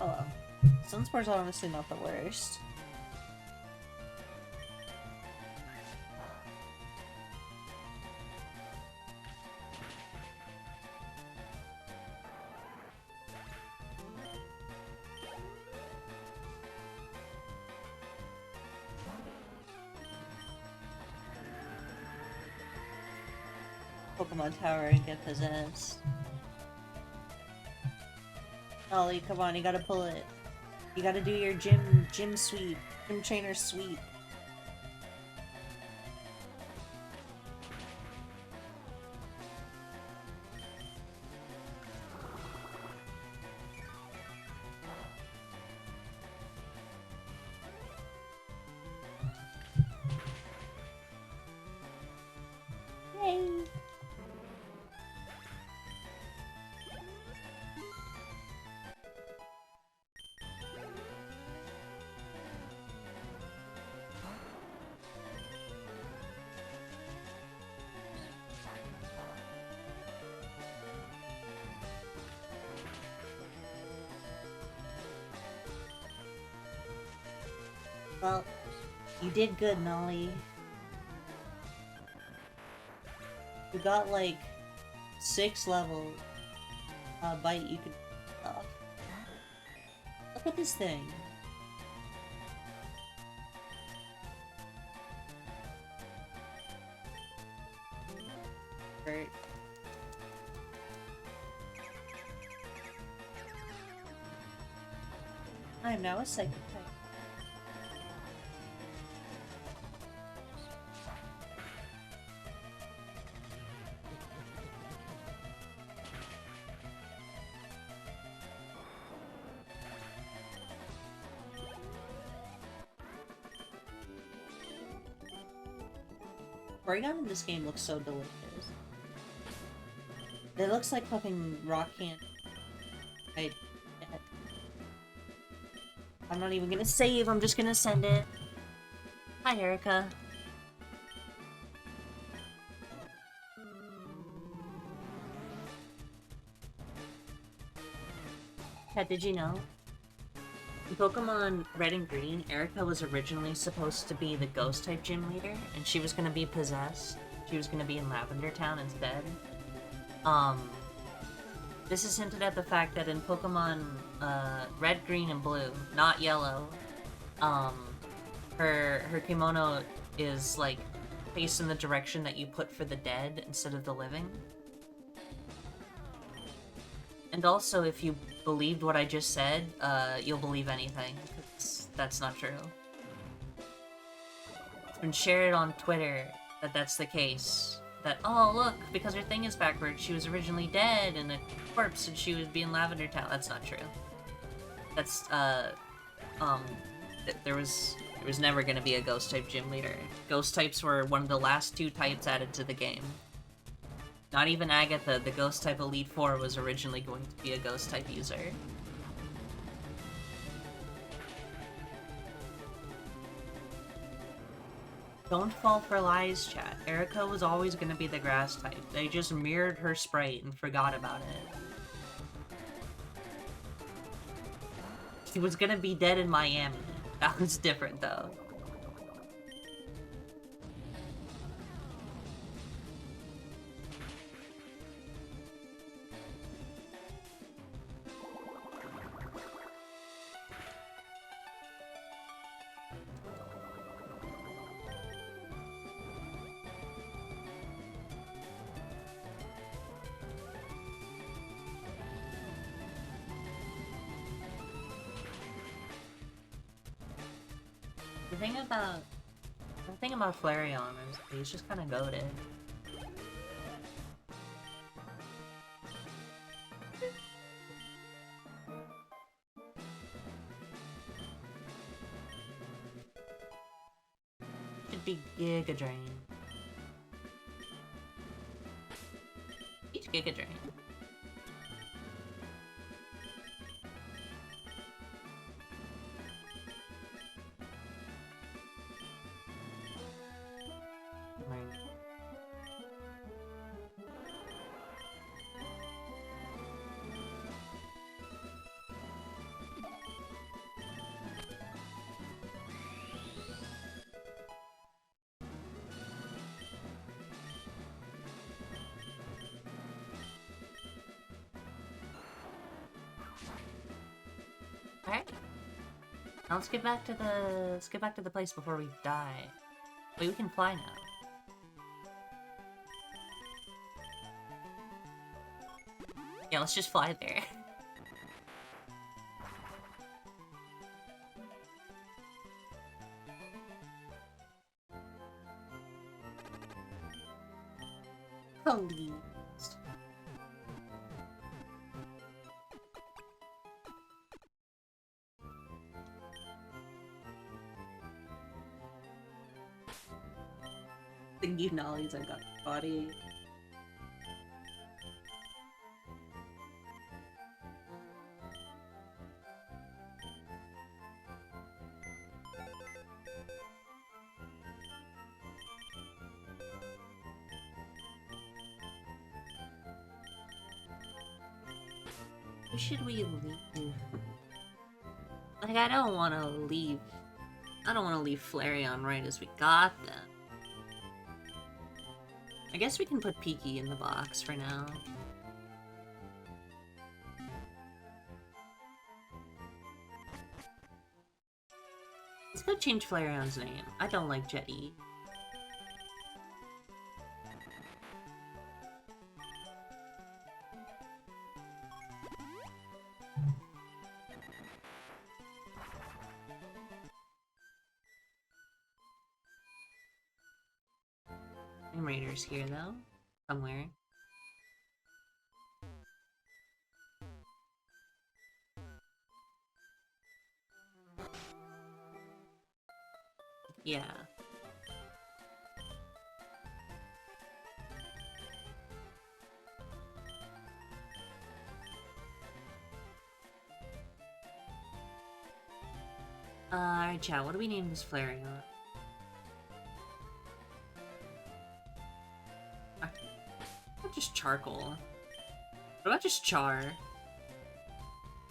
Oh well. Sunspor's honestly not the worst. Pokemon Tower and get possessed. Ollie, come on, you gotta pull it. You gotta do your gym sweep. Gym trainer sweep. Yay! Well, you did good, Nolly. You got like 6 levels. Bite you could. Look at this thing. Hurt. I am now a psychic type. Oregon in this game looks so delicious. It looks like fucking rock candy. I'm not even gonna save, I'm just gonna send it. Hi, Erica. Kat, did you know? In Pokemon Red and Green, Erica was originally supposed to be the Ghost-type gym leader, and she was gonna be possessed. She was gonna be in Lavender Town instead. This is hinted at the fact that in Pokemon Red, Green, and Blue, not Yellow, her kimono is like faced in the direction that you put for the dead instead of the living. And also, if you believed what I just said, you'll believe anything, 'cause that's not true. It's been shared on Twitter that that's the case. That, oh look, because her thing is backwards, she was originally dead and a corpse and she would be in Lavender Town. That's not true. That's, there was never gonna be a Ghost-type gym leader. Ghost-types were one of the last 2 types added to the game. Not even Agatha, the Ghost-type Elite Four, was originally going to be a Ghost-type user. Don't fall for lies, chat. Erica was always gonna be the grass type. They just mirrored her sprite and forgot about it. She was gonna be dead in Miami. That was different, though. The thing about Flareon is he's just kind of goated. Should be Giga Drain. Each Giga Drain. Alright. Now let's get back to the place before we die. Wait, we can fly now. Yeah, let's just fly there. Holy. Thingy knowledge, I got body. Who should we leave? Like, I don't want to leave I don't want to leave Flareon right as we got them. I guess we can put Peaky in the box for now. Let's go change Flareon's name. I don't like Jetty. Raider's here though, somewhere. Yeah. Alright, chat, what do we name this Flareon? What about just Charcoal? What about just Char?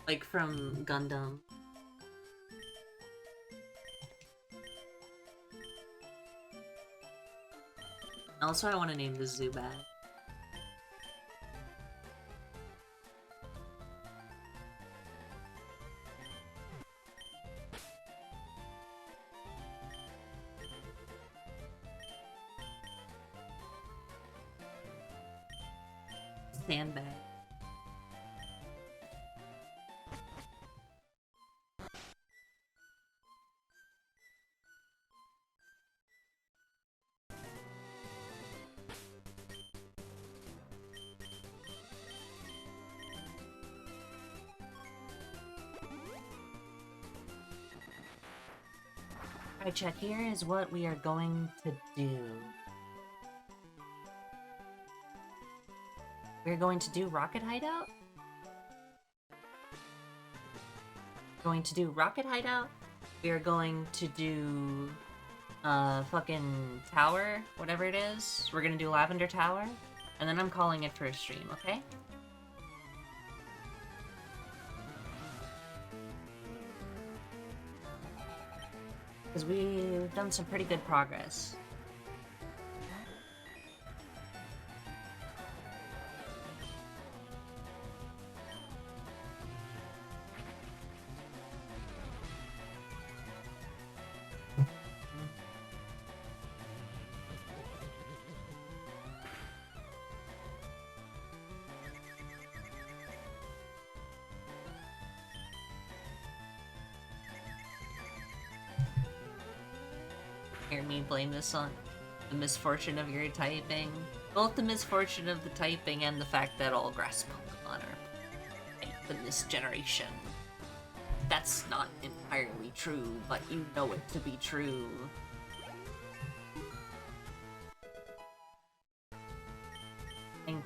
Like from Gundam. Also, I want to name this Zubat. Sandbag. Alright, chat, here is what we are going to do. We're going to do Rocket Hideout? Going to do Rocket Hideout. We are going to do fucking Tower, whatever it is. We're gonna do Lavender Tower, and then I'm calling it for a stream, okay? Because we've done some pretty good progress. Hear me blame this on the misfortune of your typing. Both the misfortune of the typing and the fact that all grass Pokemon are typed in this generation. That's not entirely true, but you know it to be true. I think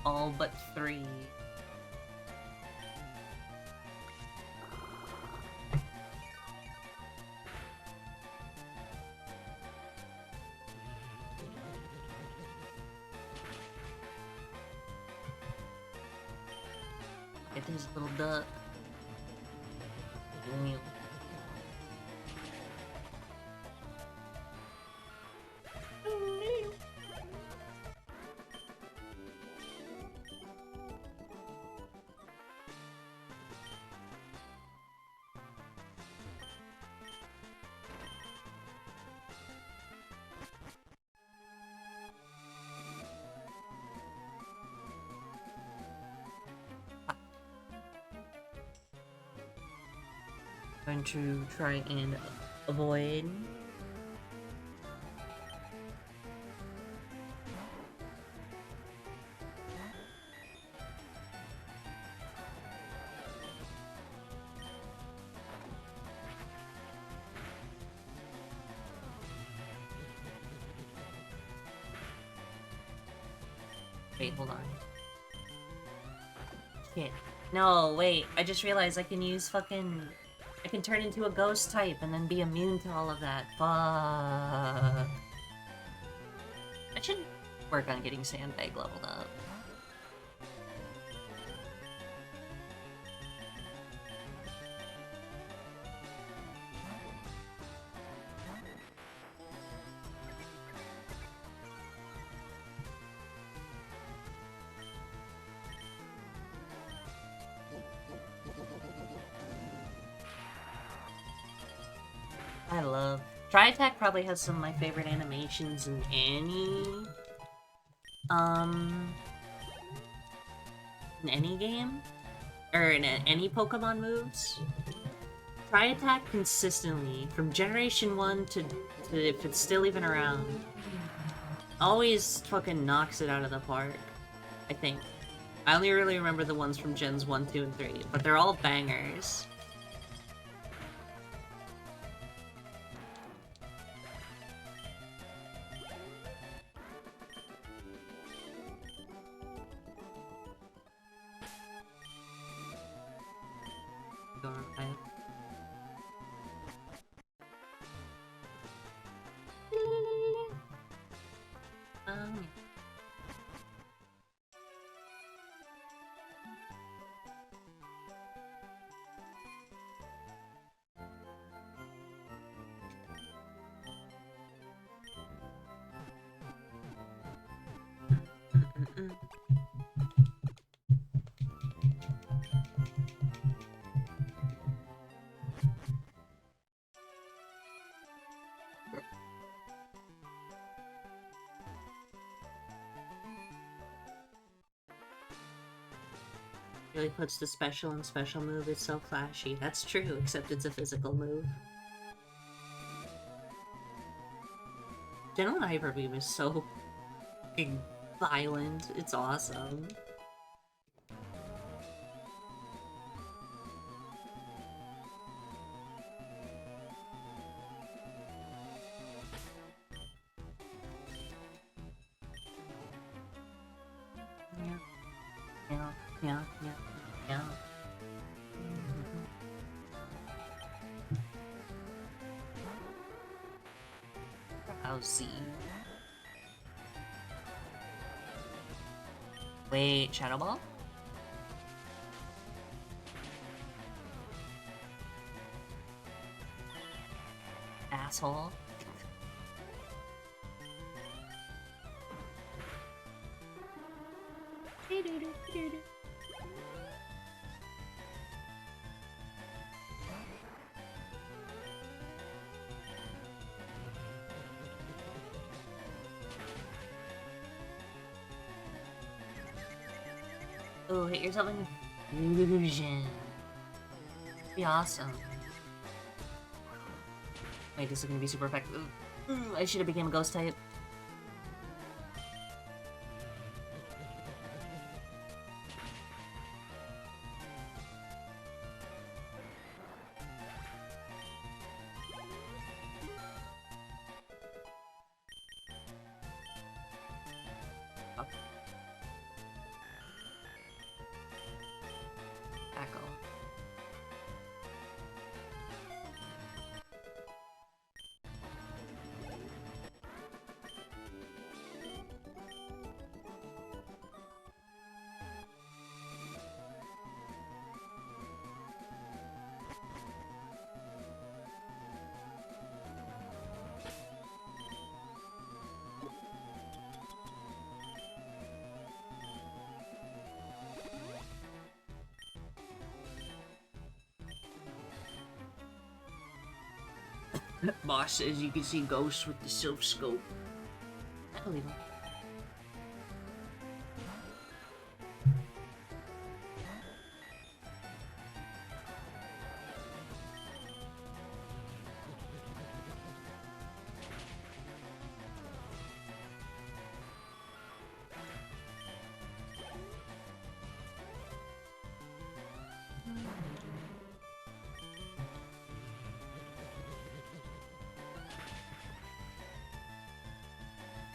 all but 3. Get this little duck. Going to try and avoid wait, hold on. Shit. No, wait, I just realized I can use fucking I can turn into a ghost type and then be immune to all of that. Fuck. I should work on getting Sandbag leveled up. I love... Tri-Attack probably has some of my favorite animations in any game? Or in any Pokemon moves? Tri-Attack consistently, from Generation 1 to if it's still even around, always fucking knocks it out of the park, I think. I only really remember the ones from Gens 1, 2, and 3, but they're all bangers. Really puts the special and special move. It's so flashy. That's true, except it's a physical move. General Hyper Beam is so fucking violent. It's awesome. Yeah. Drowsy. Wait, Shadow Ball? Asshole. Oh, hit yourself in the fusion. Be awesome. Wait, this is gonna be super effective. I should have became a ghost type. Boss says you can see ghosts with the silph scope. I believe him.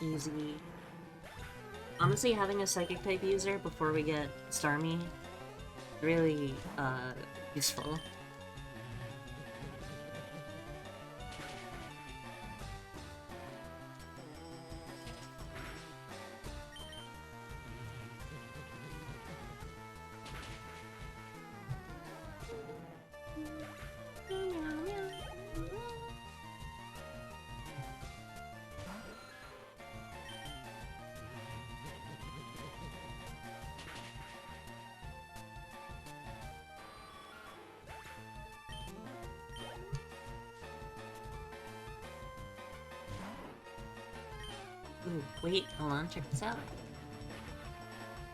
Easy. Honestly, having a psychic type user before we get Starmie, really, useful. Ooh, wait, hold on, check this out.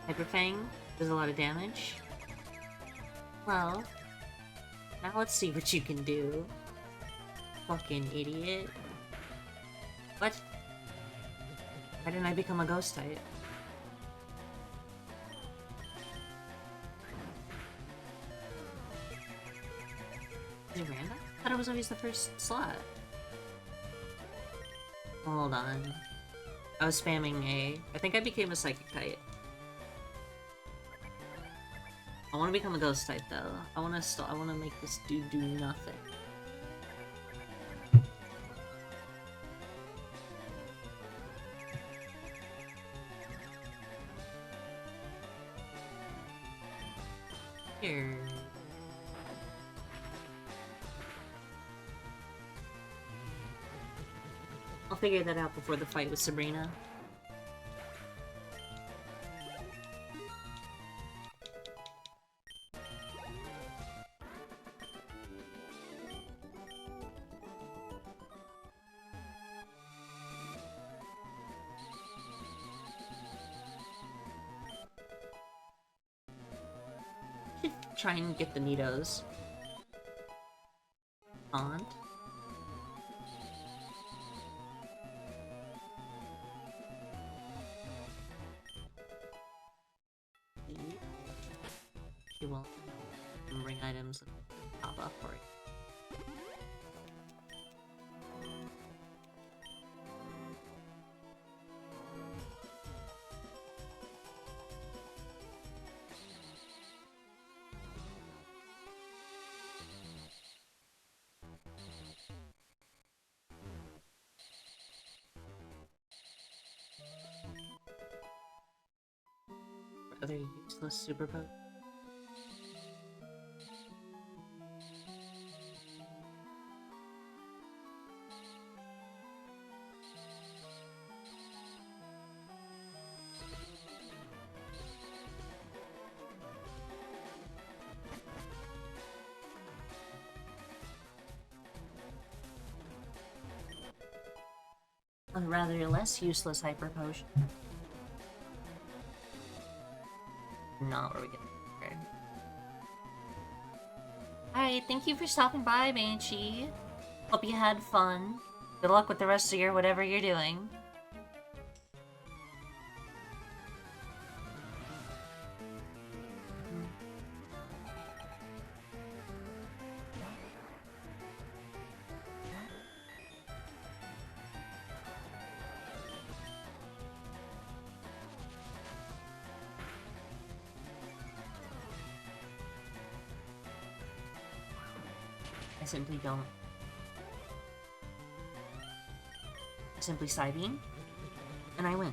Hyper Fang does a lot of damage. Well, now let's see what you can do. Fucking idiot. What? Why didn't I become a ghost type? Is it random? I thought it was always the first slot. Hold on. I was spamming A. I think I became a psychic type. I want to become a ghost type though. I want to make this dude do nothing. Here. I'll figure that out before the fight with Sabrina. Try and get the Nidos on. She will bring items and pop up for you. Other useless super poke. A rather less useless hyper potion. Not where we get prepared. Alright, thank you for stopping by, Banshee. Hope you had fun. Good luck with the rest of your whatever you're doing. I simply don't. I simply Psybeam, and I win.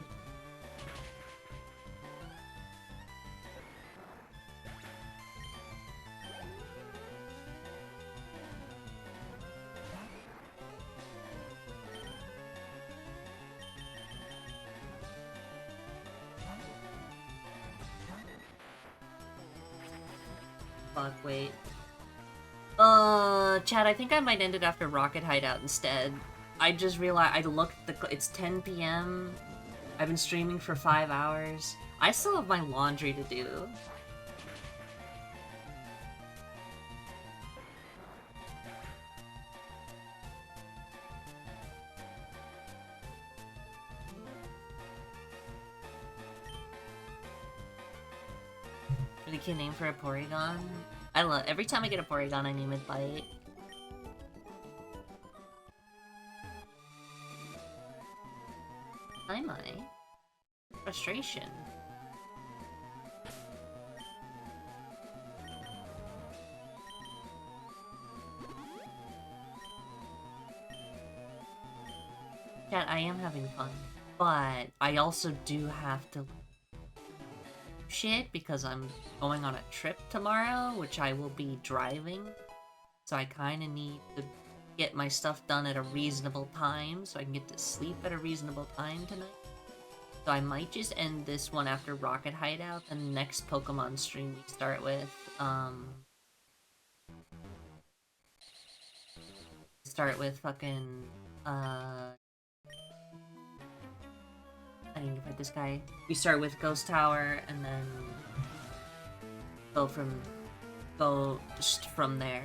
Fuck, wait. Chad, I think I might end it after Rocket Hideout instead. I just realized, I looked, it's 10 p.m. I've been streaming for 5 hours. I still have my laundry to do. Really cute name for a Porygon. I love, every time I get a Porygon, I name it Bite. Hi, my frustration. Yeah, I am having fun, but I also do have to shit because I'm going on a trip tomorrow, which I will be driving. So I kind of need to get my stuff done at a reasonable time so I can get to sleep at a reasonable time tonight. So I might just end this one after Rocket Hideout, and the next Pokemon stream we start with, fucking, I need to fight this guy. You start with Ghost Tower and then go just from there.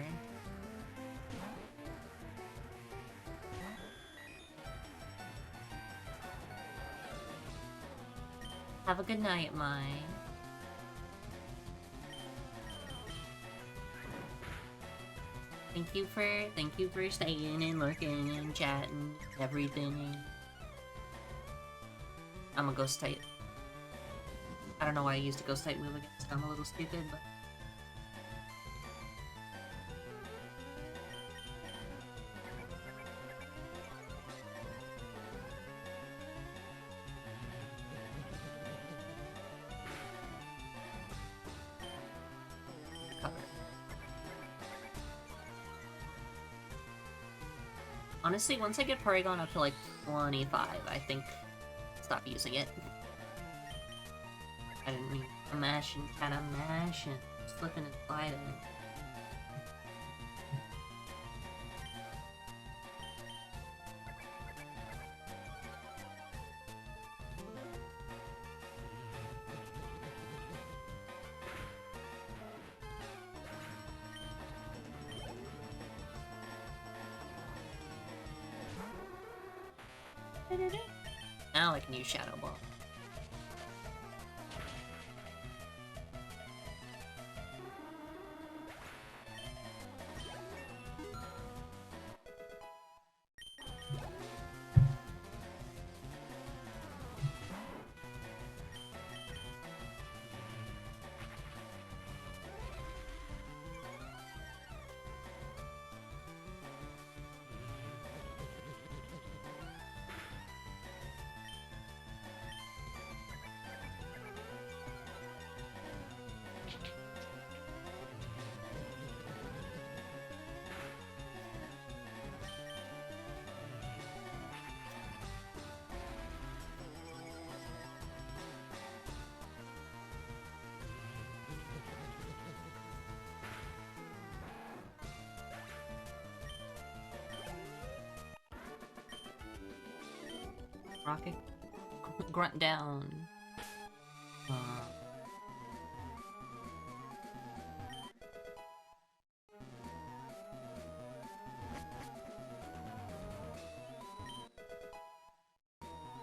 Have a good night, Mai. Thank you for staying and lurking and chatting and everything. I'm a ghost type. I don't know why I used a ghost type move against him. I'm a little stupid, but honestly, once I get Porygon up to like 25, I think stop using it. I didn't mean mashing, kinda mashing, slipping and sliding. Now I can use Shadow Ball. Rocket grunt down.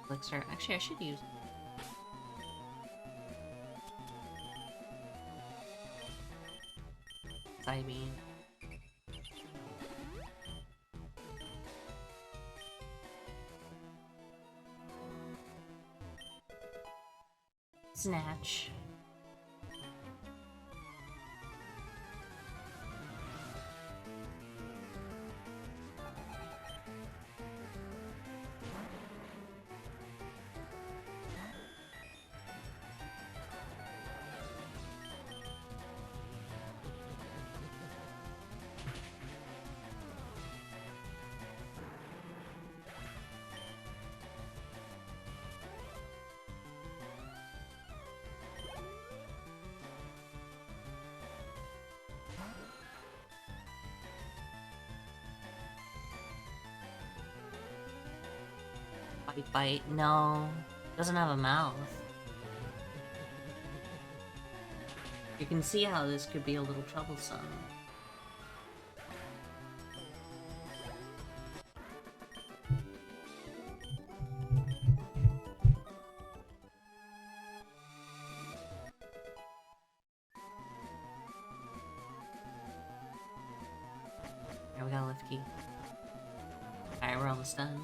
Elixir. Actually, I should use. Psybeam. Snatch. Bite? No. Doesn't have a mouth. You can see how this could be a little troublesome. Here we got a lift key. Alright, we're almost done.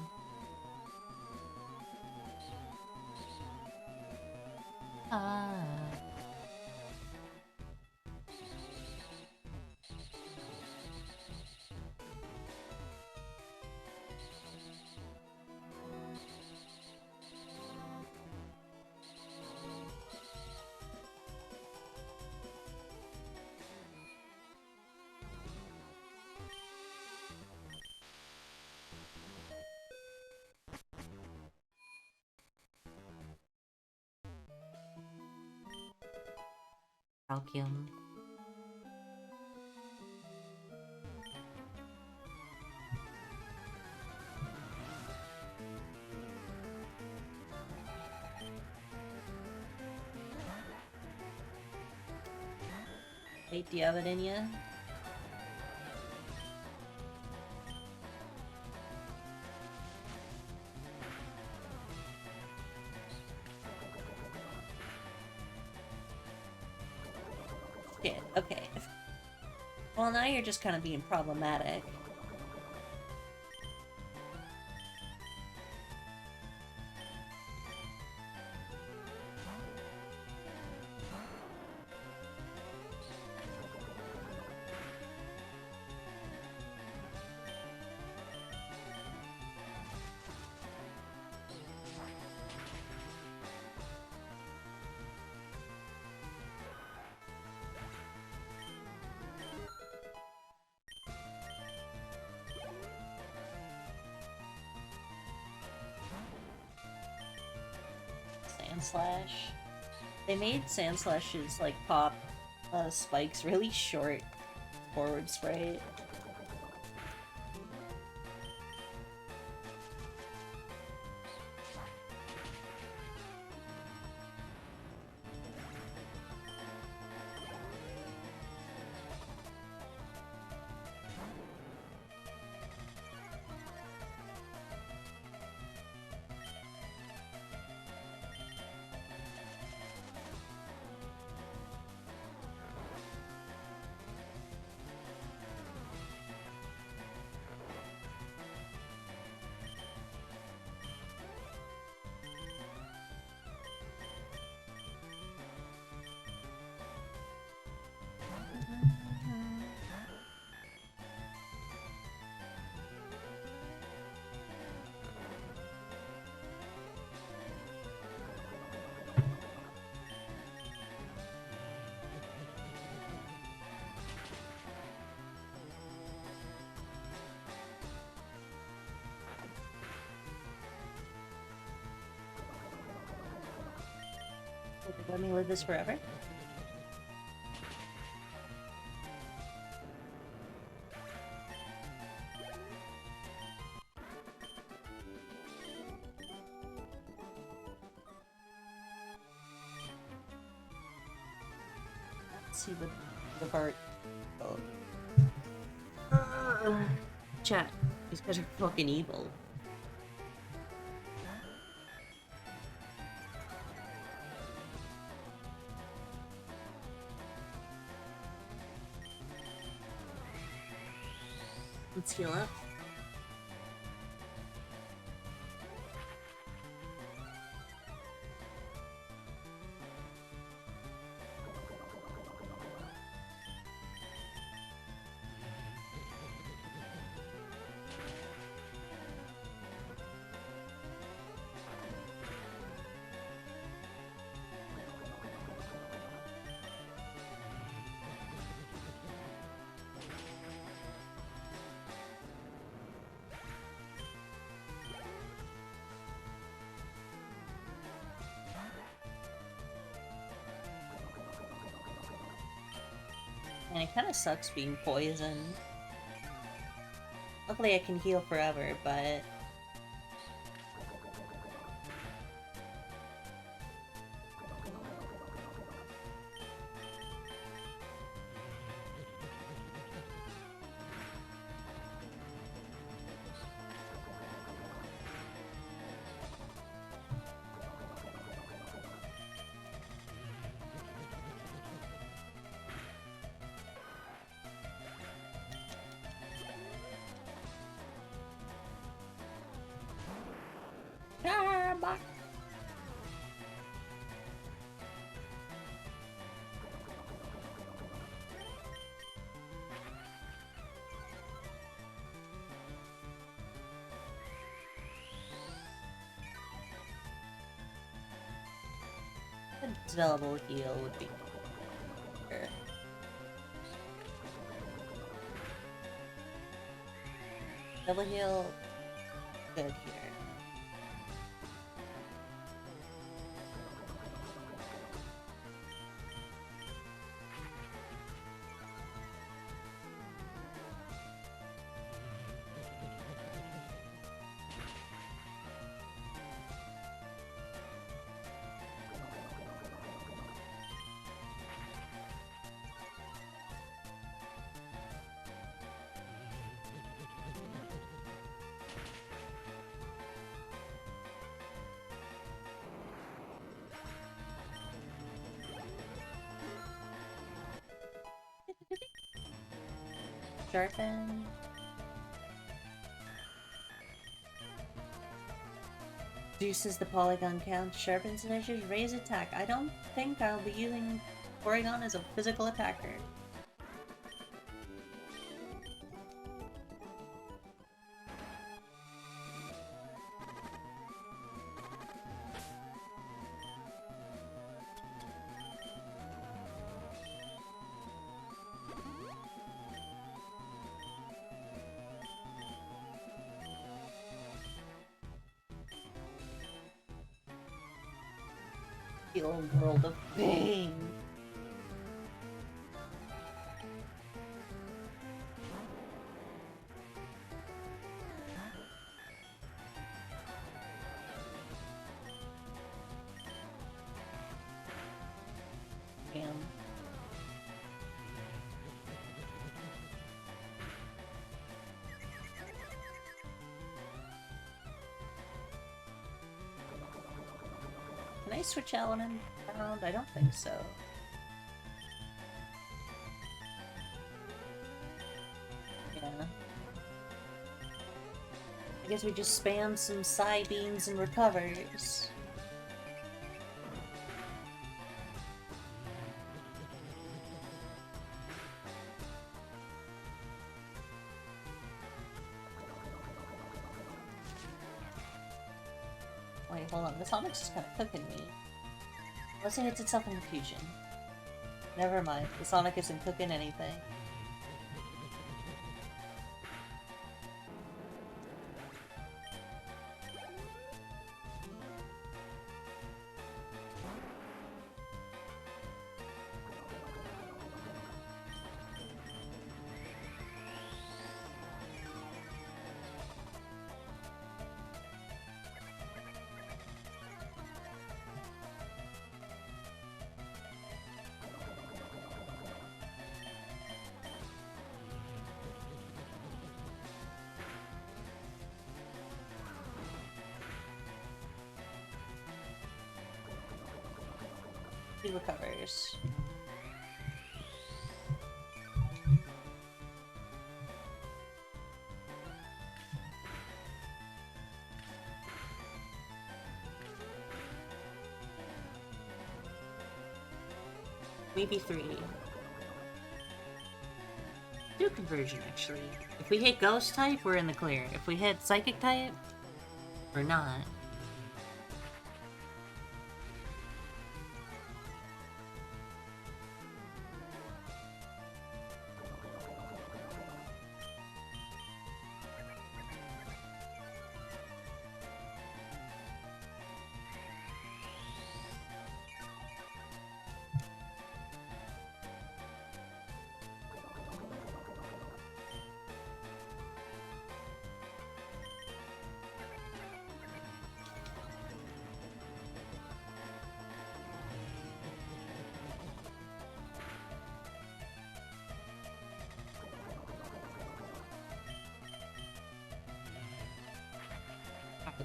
Calcium. Hey, do you have it in you? Shit, okay. Well, now you're just kind of being problematic. Sandslash. They made Sandslash's, like, pop spikes really short forward spray. Let me live this forever. Let's see what the Bart. Oh. Chat. These guys are fucking evil. Let's heal up. And it kind of sucks being poisoned. Luckily I can heal forever, but... A double heal would be better. Double heal, good here. sharpen. Reduces the polygon count, sharpens measures, raise attack. I don't think I'll be using Porygon as a physical attacker. The old world of pain. Damn. Can I switch element around? I don't think so. Yeah. I guess we just spam some Psy Beams and recovers. Wait, hold on. The Sonic's just kind of cooking me. Unless it hits itself in fusion. Never mind. The Sonic isn't cooking anything. He recovers. Maybe 3. Do conversion, actually. If we hit Ghost type, we're in the clear. If we hit Psychic type, we're not.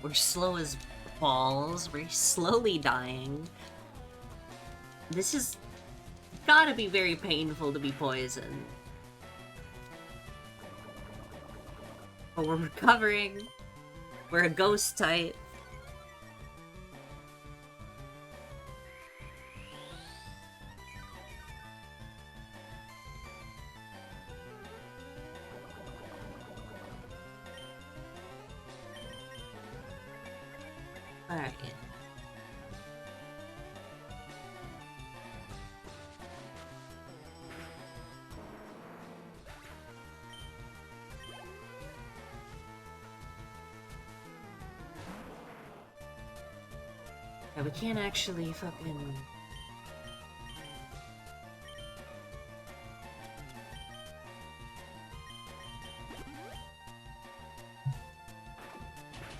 We're slow as balls. We're slowly dying. This is gotta be very painful to be poisoned. But we're recovering. We're a ghost type. Alright. Yeah, we can't actually fucking...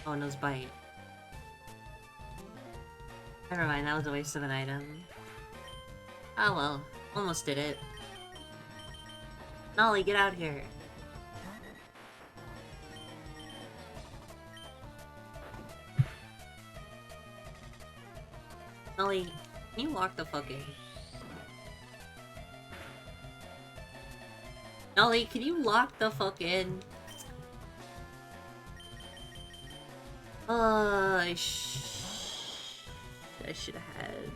Oh, nose bite. Never mind, that was a waste of an item. Oh well, almost did it. Nolly, get out here. Nolly, can you walk the fuck in? Nolly, can you lock the fuck in? I should have had.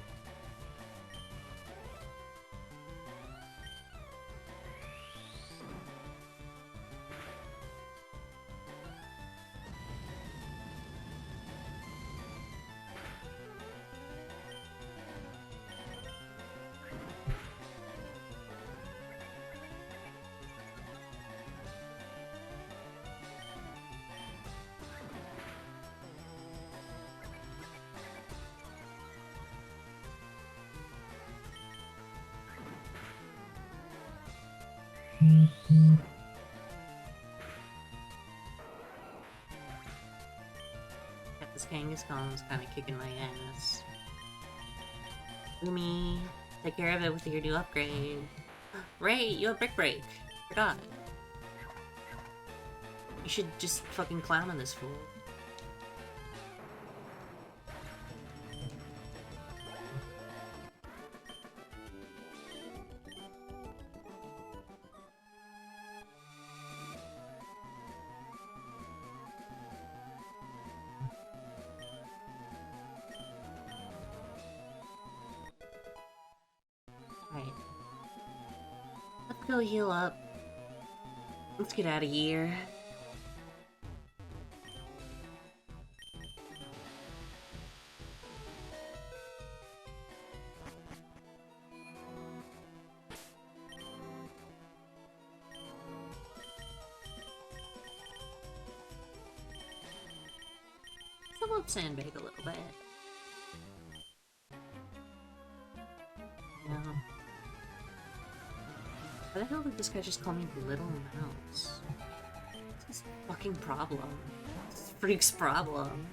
This Kangaskhan was kind of kicking my ass. Umi, take care of it with your new upgrade. Ray, you have Brick Break. Forgot. You should just fucking clown on this fool. Go heal up. Let's get out of here. So we'll sandbag a little bit. Yeah. Why the hell did this guy just call me Little Mouse? What's his fucking problem? What's this freak's problem?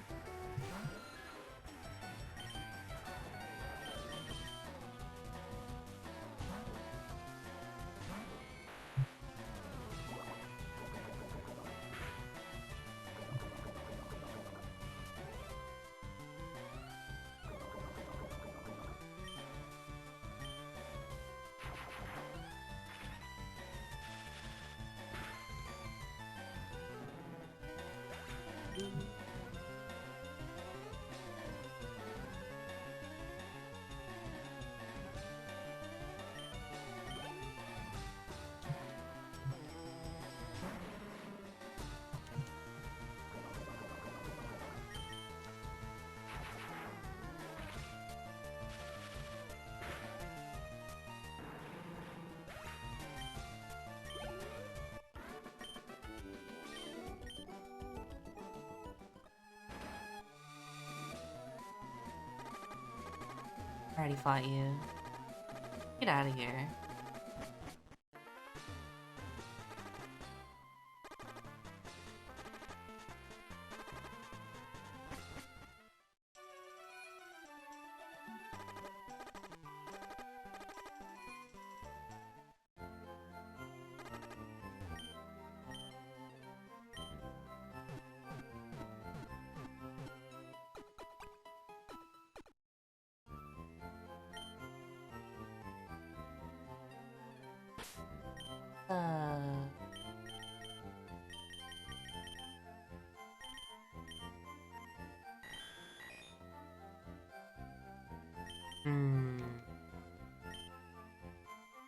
I already fought you. Get out of here.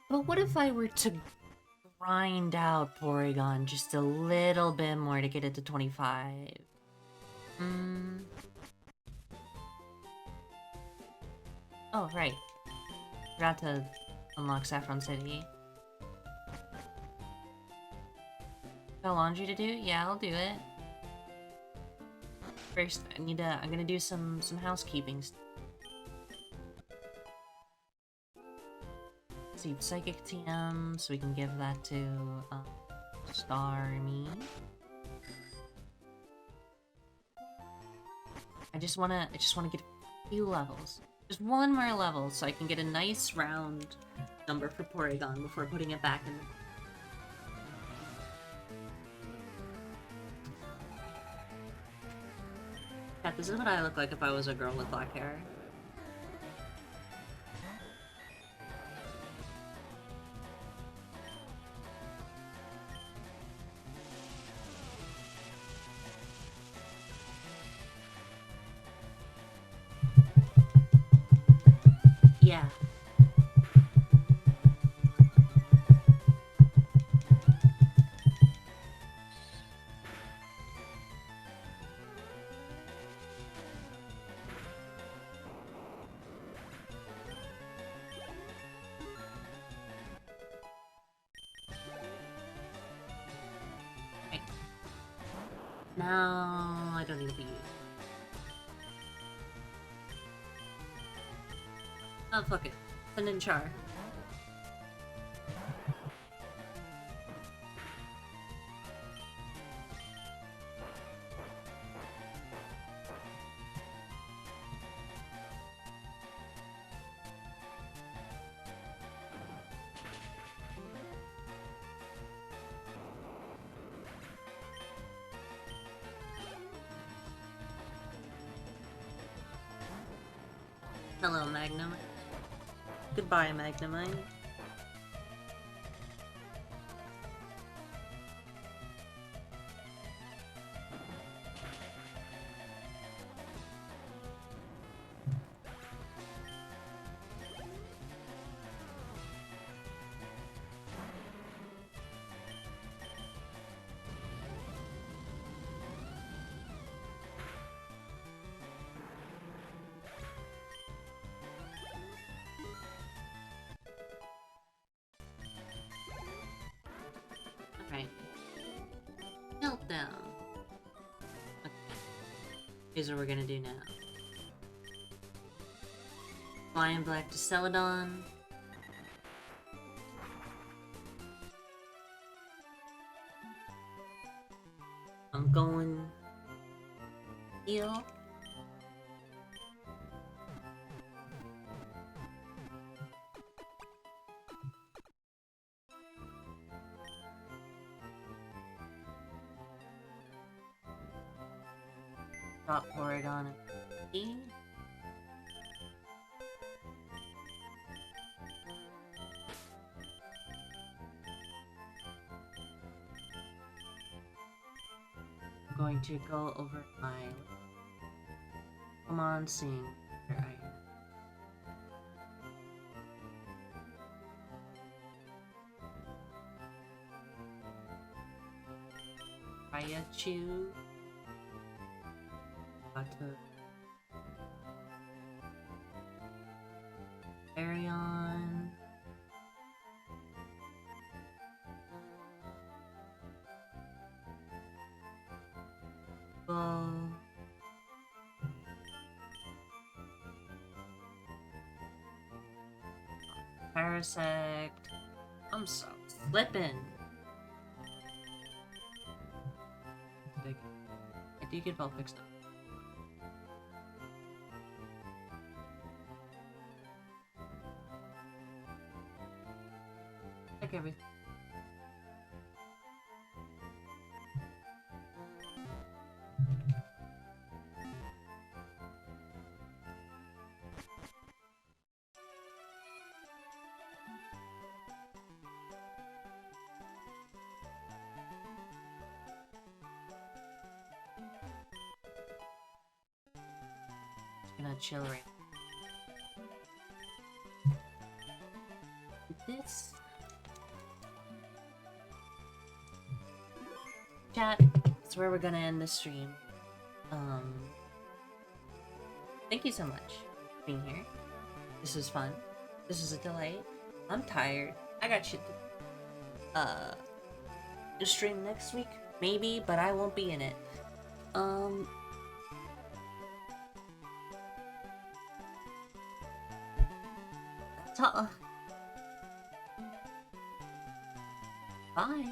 But what if I were to grind out Porygon just a little bit more to get it to 25? Oh, right. Forgot to unlock Saffron City. Got laundry to do? Yeah, I'll do it. First, I'm gonna do some housekeeping stuff. See, Psychic TM, so we can give that to Starmie. I just wanna get a few levels. Just one more level so I can get a nice round number for Porygon before putting it back in the... Yeah, this is what I look like if I was a girl with black hair. Now I don't need to be. Oh, fuck it. Send in Char. Hello, Magnum. Goodbye, Magnemite. Alright. Meltdown. Okay. Here's what we're gonna do now. Flying Black to Celadon. I'm going heal. Drop Porygon and I'm going to go over my Pokemon, seeing where I am. Raichu. Arion. Go. Parasect. I'm so slipping. I do get well fixed up. Like everything. Gonna chill right this. Chat, that's where we're gonna end the stream. Thank you so much for being here. This was fun. This was a delight. I'm tired. I got shit to stream next week, maybe, but I won't be in it. Bye.